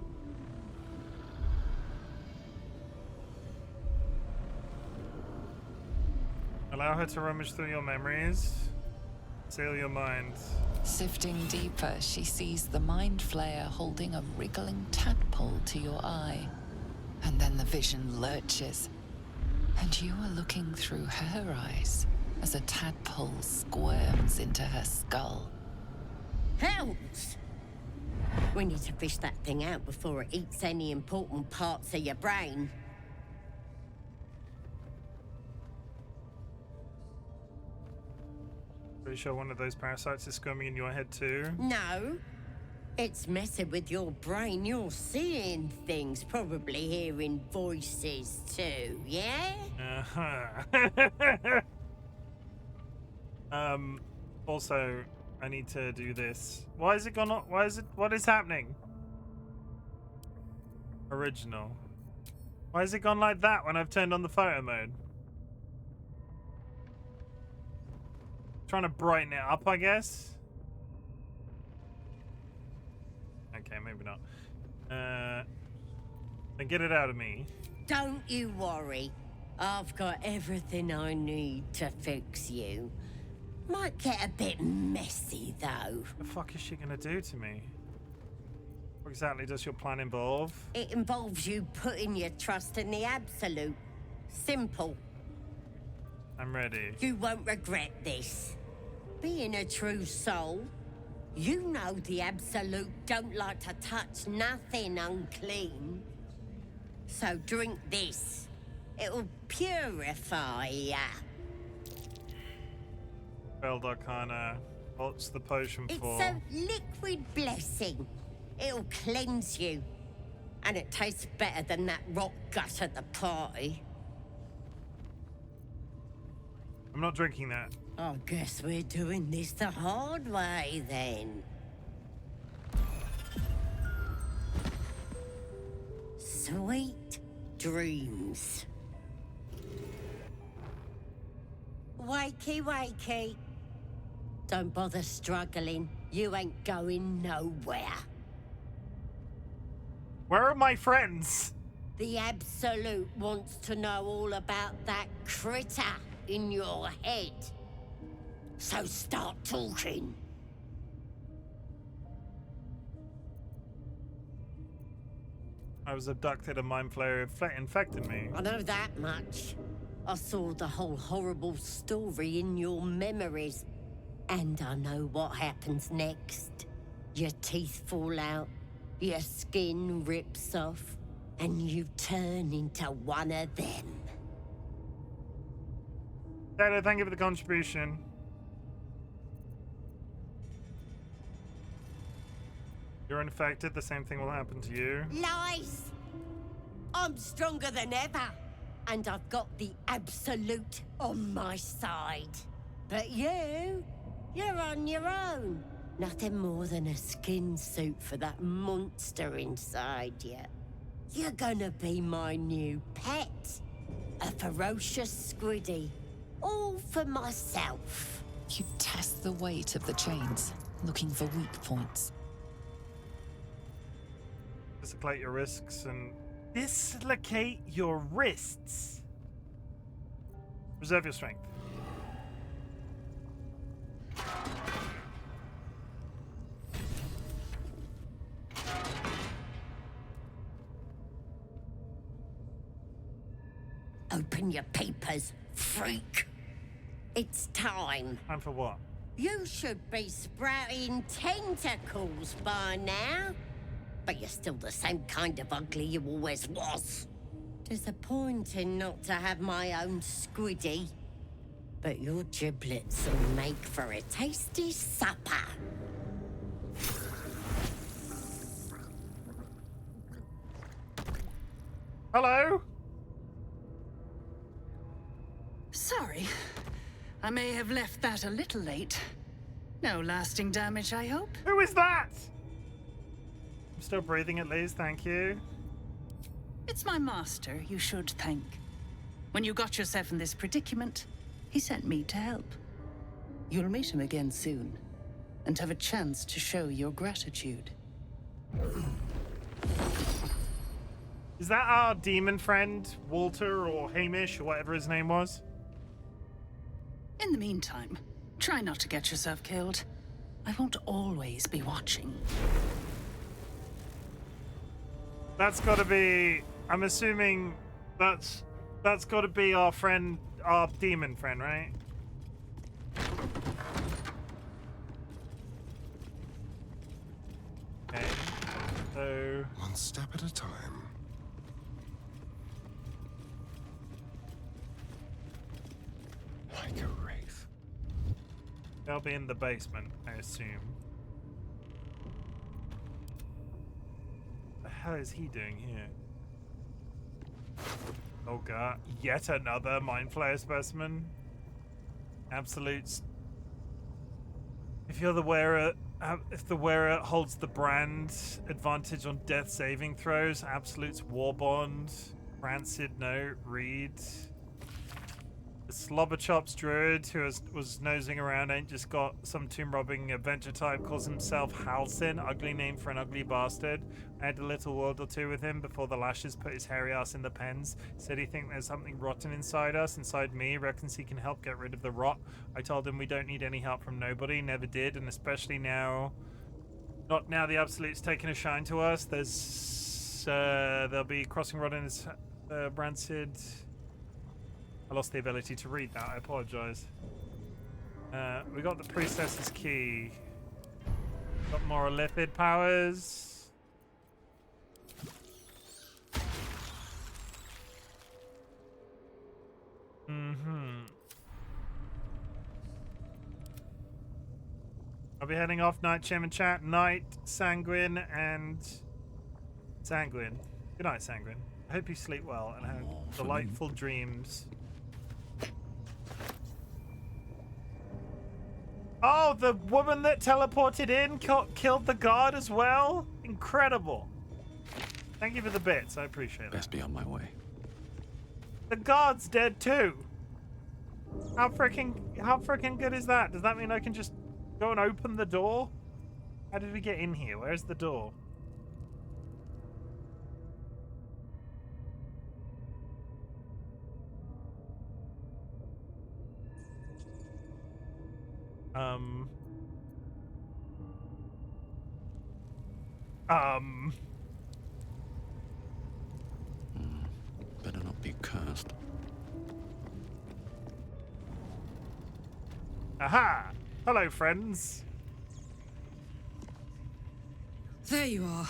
Allow her to rummage through your memories. Seal your mind.
Sifting deeper, she sees the mind flayer holding a wriggling tadpole to your eye. And then the vision lurches. And you are looking through her eyes as a tadpole squirms into her skull.
Helps! We need to fish that thing out before it eats any important parts of your brain.
Pretty sure one of those parasites is squirming in your head too.
No. It's messing with your brain. You're seeing things, probably hearing voices too, yeah?
Uh-huh. Also, I need to do this. Why is it gone? What is happening? Original. Why has it gone like that when I've turned on the photo mode? Trying to brighten it up, I guess. Okay, maybe not. Then get it out of me.
Don't you worry. I've got everything I need to fix you. Might get a bit messy, though.
What the fuck is she gonna do to me? What exactly does your plan involve?
It involves you putting your trust in the Absolute. Simple.
I'm ready.
You won't regret this. Being a true soul, you know the Absolute don't like to touch nothing unclean. So drink this. It'll purify ya.
Baldur kinda. What's the potion for?
It's a liquid blessing. It'll cleanse you. And it tastes better than that rock gut at the party.
I'm not drinking that.
I guess we're doing this the hard way, then. Sweet dreams. Wakey, wakey. Don't bother struggling. You ain't going nowhere.
Where are my friends?
The Absolute wants to know all about that critter in your head. So start talking.
I was abducted, a mind flayer infected me.
I know that much. I saw the whole horrible story in your memories. And I know what happens next. Your teeth fall out, your skin rips off, and you turn into one of them.
Dada, thank you for the contribution. You're infected, the same thing will happen to you.
Lies! I'm stronger than ever. And I've got the Absolute on my side. But you're on your own. Nothing more than a skin suit for that monster inside you. You're gonna be my new pet. A ferocious squiddy. All for myself.
You test the weight of the chains, looking for weak points.
Dislocate your wrists and... Dislocate your wrists. Reserve your strength.
Open your papers, freak. It's time.
Time for what?
You should be sprouting tentacles by now. But you're still the same kind of ugly you always was. Disappointing not to have my own squiddy. But your giblets will make for a tasty supper.
Hello?
Sorry. I may have left that a little late. No lasting damage, I hope.
Who is that? I'm still breathing at least, thank you.
It's my master you should thank. When you got yourself in this predicament, he sent me to help. You'll meet him again soon, and have a chance to show your gratitude.
Is that our demon friend, Walter or Hamish, or whatever his name was?
In the meantime, try not to get yourself killed. I won't always be watching.
That's gotta be... I'm assuming that's gotta be our friend, our demon friend, right? Okay, so...
One step at a time. Like a wraith.
They'll be in the basement, I assume. What the hell is he doing here? Oh god, yet another Mind Flayer specimen. Absolutes. If you're the wearer, if the wearer holds the brand, advantage on death saving throws, Absolute's War Bond, Rancid Note, Read. Slobberchops druid who was nosing around ain't just got some tomb robbing adventure type, calls himself Halsin, ugly name for an ugly bastard. I had a little word or two with him before the lashes put his hairy ass in the pens. Said he think there's something rotten inside us, inside me, reckons he can help get rid of the rot. I told him we don't need any help from nobody, never did, and especially now, not now the Absolute's taking a shine to us. There'll be crossing rod in his rancid. I lost the ability to read that, I apologize. We got the priestess's key. Got more lipid powers. I'll be heading off. Night, Chim and chat. Night, Sanguine and Sanguine. Good night, Sanguine. I hope you sleep well and have delightful dreams. Oh, the woman that teleported in killed the guard as well? Incredible. Thank you for the bits. I appreciate it.
Best be on my way.
The guard's dead too. How freaking good is that? Does that mean I can just go and open the door? How did we get in here? Where's the door?
Better not be cursed.
Aha! Hello, friends.
There you are.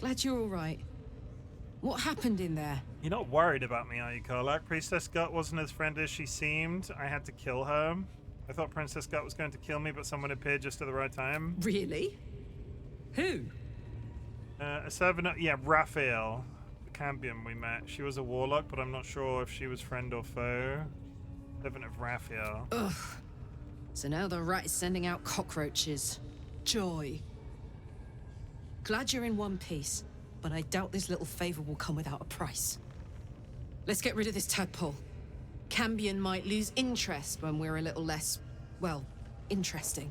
Glad you're all right. What happened in there?
You're not worried about me, are you, Karlak? Priestess Gut wasn't as friendly as she seemed. I had to kill her. I thought Princess Gut was going to kill me, but someone appeared just at the right time.
Really? Who?
A servant, yeah, Raphael, the Cambion we met. She was a warlock, but I'm not sure if she was friend or foe. Servant of Raphael.
Ugh. So now the rat is sending out cockroaches. Joy. Glad you're in one piece, but I doubt this little favor will come without a price. Let's get rid of this tadpole. Cambion might lose interest when we're a little less, well, interesting.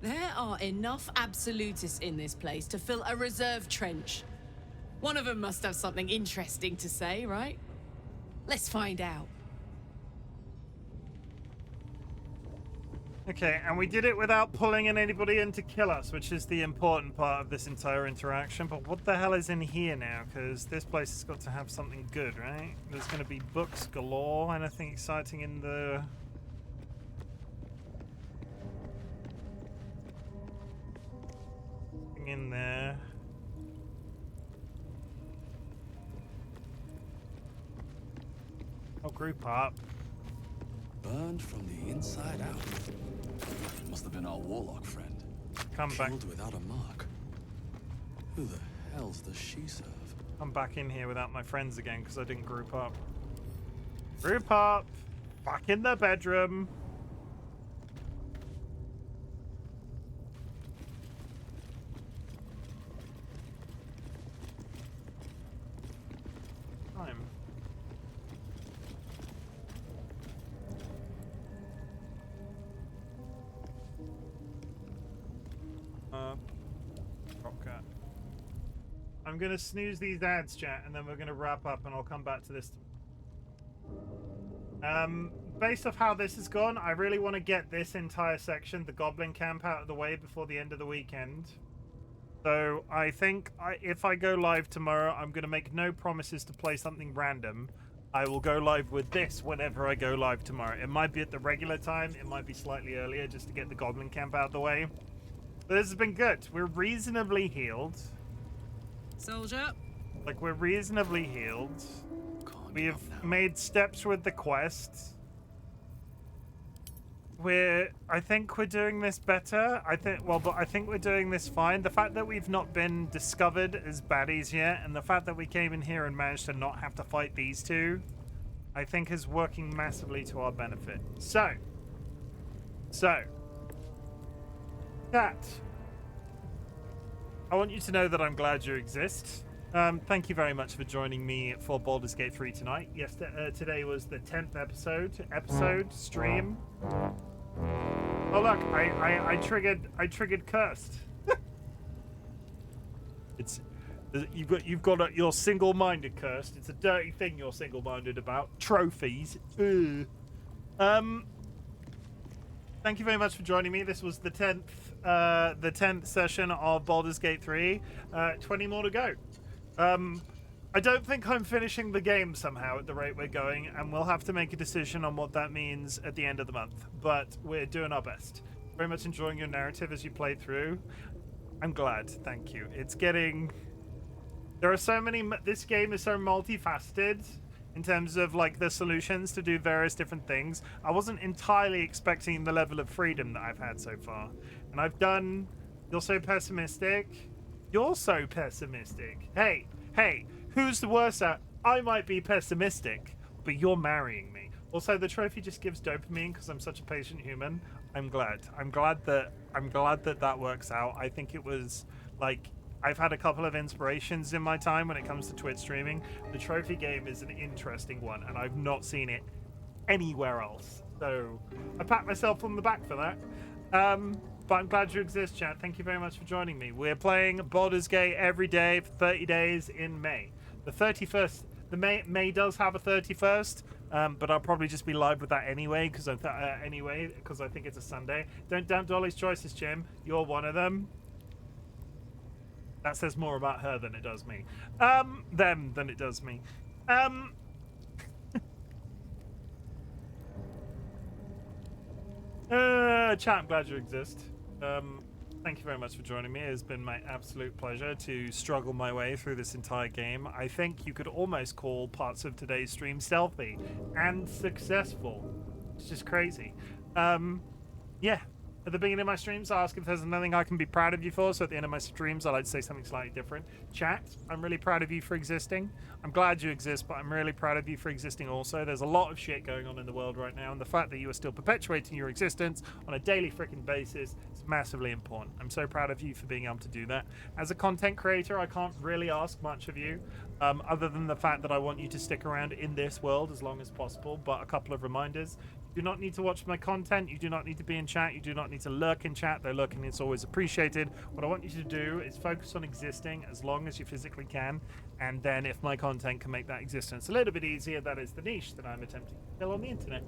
There are enough absolutists in this place to fill a reserve trench. One of them must have something interesting to say, right? Let's find out.
Okay, and we did it without pulling in anybody in to kill us, which is the important part of this entire interaction. But what the hell is in here now? Because this place has got to have something good, right? There's going to be books galore. Anything exciting in the... in there. Oh, group up.
Burned from the inside out. Must have been our warlock friend.
Come back.
Killed without a mark. Who the hell's does she serve?
I'm back in here without my friends again because I didn't group up. Group up! Back in the bedroom! Time. Rocket. I'm gonna snooze these ads, chat, and then we're gonna wrap up, and I'll come back to this. Based off how this has gone, I really want to get this entire section, the Goblin camp, out of the way before the end of the weekend. So I think if I go live tomorrow, I'm gonna make no promises to play something random. I will go live with this whenever I go live tomorrow. It might be at the regular time, it might be slightly earlier, just to get the Goblin camp out of the way. But this has been good. We're reasonably healed.
Soldier.
Like, we're reasonably healed. We have made steps with the quest. I think we're doing this better. I think we're doing this fine. The fact that we've not been discovered as baddies yet, and the fact that we came in here and managed to not have to fight these two, I think is working massively to our benefit. So, chat, I want you to know that I'm glad you exist. Thank you very much for joining me for Baldur's Gate 3 tonight. Yes, today was the 10th episode stream. Oh look, I triggered cursed. It's you've got you're single-minded cursed. It's a dirty thing you're single-minded about. Trophies. Ugh. Thank you very much for joining me. This was the 10th session of Baldur's Gate 3. 20 more to go. I don't think I'm finishing the game somehow at the rate we're going, and we'll have to make a decision on what that means at the end of the month. But we're doing our best. Very much enjoying your narrative as you play through. I'm glad. Thank you. It's getting... There are so many... This game is so multifaceted in terms of, like, the solutions to do various different things. I wasn't entirely expecting the level of freedom that I've had so far. And I've done... You're so pessimistic. You're so pessimistic. Hey, who's the worst at? I might be pessimistic, but you're marrying me. Also, the trophy just gives dopamine because I'm such a patient human. I'm glad that works out. I think it was like I've had a couple of inspirations in my time when it comes to Twitch streaming. The trophy game is an interesting one, and I've not seen it anywhere else. So I pat myself on the back for that. But I'm glad you exist, chat. Thank you very much for joining me. We're playing Baldur's Gate every day for 30 days in May. The 31st, May does have a 31st, but I'll probably just be live with that anyway because I think it's a Sunday. Don't doubt Dolly's choices, Chim. You're one of them. That says more about her than it does me. Them than it does me. Chat, I'm glad you exist. Thank you very much for joining me. It has been my absolute pleasure to struggle my way through this entire game. I think you could almost call parts of today's stream stealthy and successful. It's just crazy. Yeah. At the beginning of my streams, I ask if there's nothing I can be proud of you for, so at the end of my streams, I like to say something slightly different. Chat, I'm really proud of you for existing. I'm glad you exist, but I'm really proud of you for existing also. There's a lot of shit going on in the world right now, and the fact that you are still perpetuating your existence on a daily freaking basis is massively important. I'm so proud of you for being able to do that. As a content creator, I can't really ask much of you, other than the fact that I want you to stick around in this world as long as possible, but a couple of reminders. You do not need to watch my content. You do not need to be in chat. You do not need to lurk in chat. Though lurking is always appreciated. What I want you to do is focus on existing as long as you physically can. And then if my content can make that existence a little bit easier, that is the niche that I'm attempting to fill on the internet.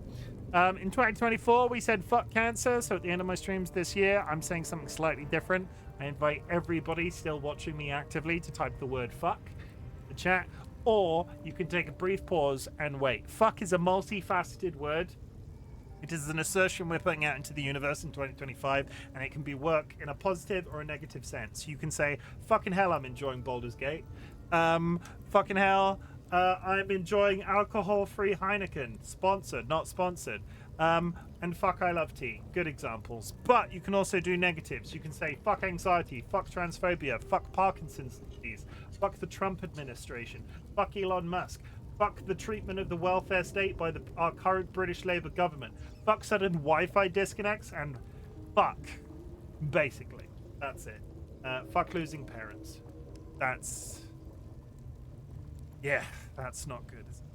In 2024, we said fuck cancer. So at the end of my streams this year, I'm saying something slightly different. I invite everybody still watching me actively to type the word fuck in the chat. Or you can take a brief pause and wait. Fuck is a multifaceted word. It is an assertion we're putting out into the universe in 2025, and it can be work in a positive or a negative sense. You can say, fucking hell, I'm enjoying Baldur's Gate. Fucking hell, I'm enjoying alcohol-free Heineken. Sponsored, not sponsored. And fuck, I love tea. Good examples. But you can also do negatives. You can say, fuck anxiety, fuck transphobia, fuck Parkinson's disease, fuck the Trump administration, fuck Elon Musk, fuck the treatment of the welfare state by our current British Labour government. Fuck sudden Wi-Fi disconnects and fuck. Basically. That's it. Fuck losing parents. That's... Yeah, that's not good, is it?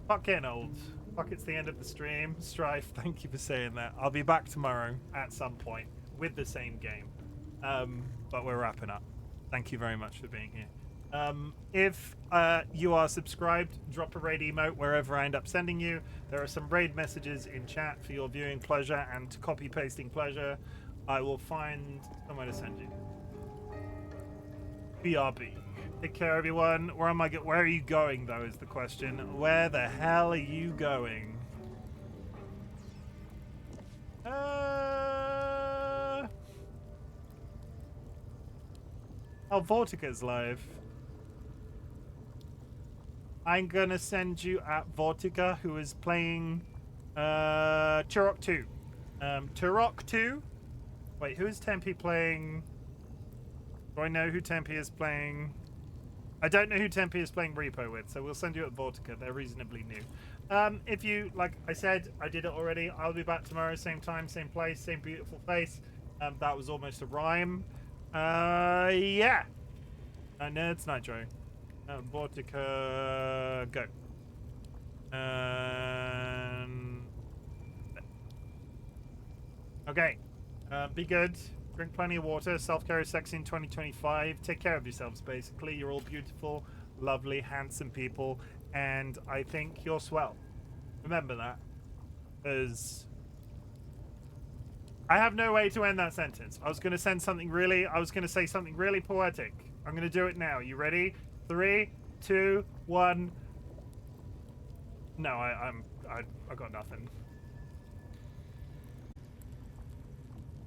Fuck getting old. Fuck, it's the end of the stream. Strife, thank you for saying that. I'll be back tomorrow at some point with the same game. But we're wrapping up. Thank you very much for being here. If you are subscribed, drop a raid emote wherever I end up sending you. There are some raid messages in chat for your viewing pleasure and copy-pasting pleasure. I will find somewhere to send you. BRB. Take care, everyone. Where are you going, though, is the question. Where the hell are you going? Oh, Vortica's live. I'm gonna send you at Vortica, who is playing Turok 2. Turok 2? Wait, who is Tempe playing? Do I know who Tempe is playing? I don't know who Tempe is playing Repo with, so we'll send you at Vortica. They're reasonably new. If you, like I said, I did it already. I'll be back tomorrow, same time, same place, same beautiful face. That was almost a rhyme. Yeah. Nerds Nitro. Vortica, go. Okay. Be good. Drink plenty of water. Self-care is sexy in 2025. Take care of yourselves, basically. You're all beautiful, lovely, handsome people. And I think you're swell. Remember that. Because I have no way to end that sentence. I was going to say something really poetic. I'm going to do it now. You ready? 3, 2, 1. No, I got nothing.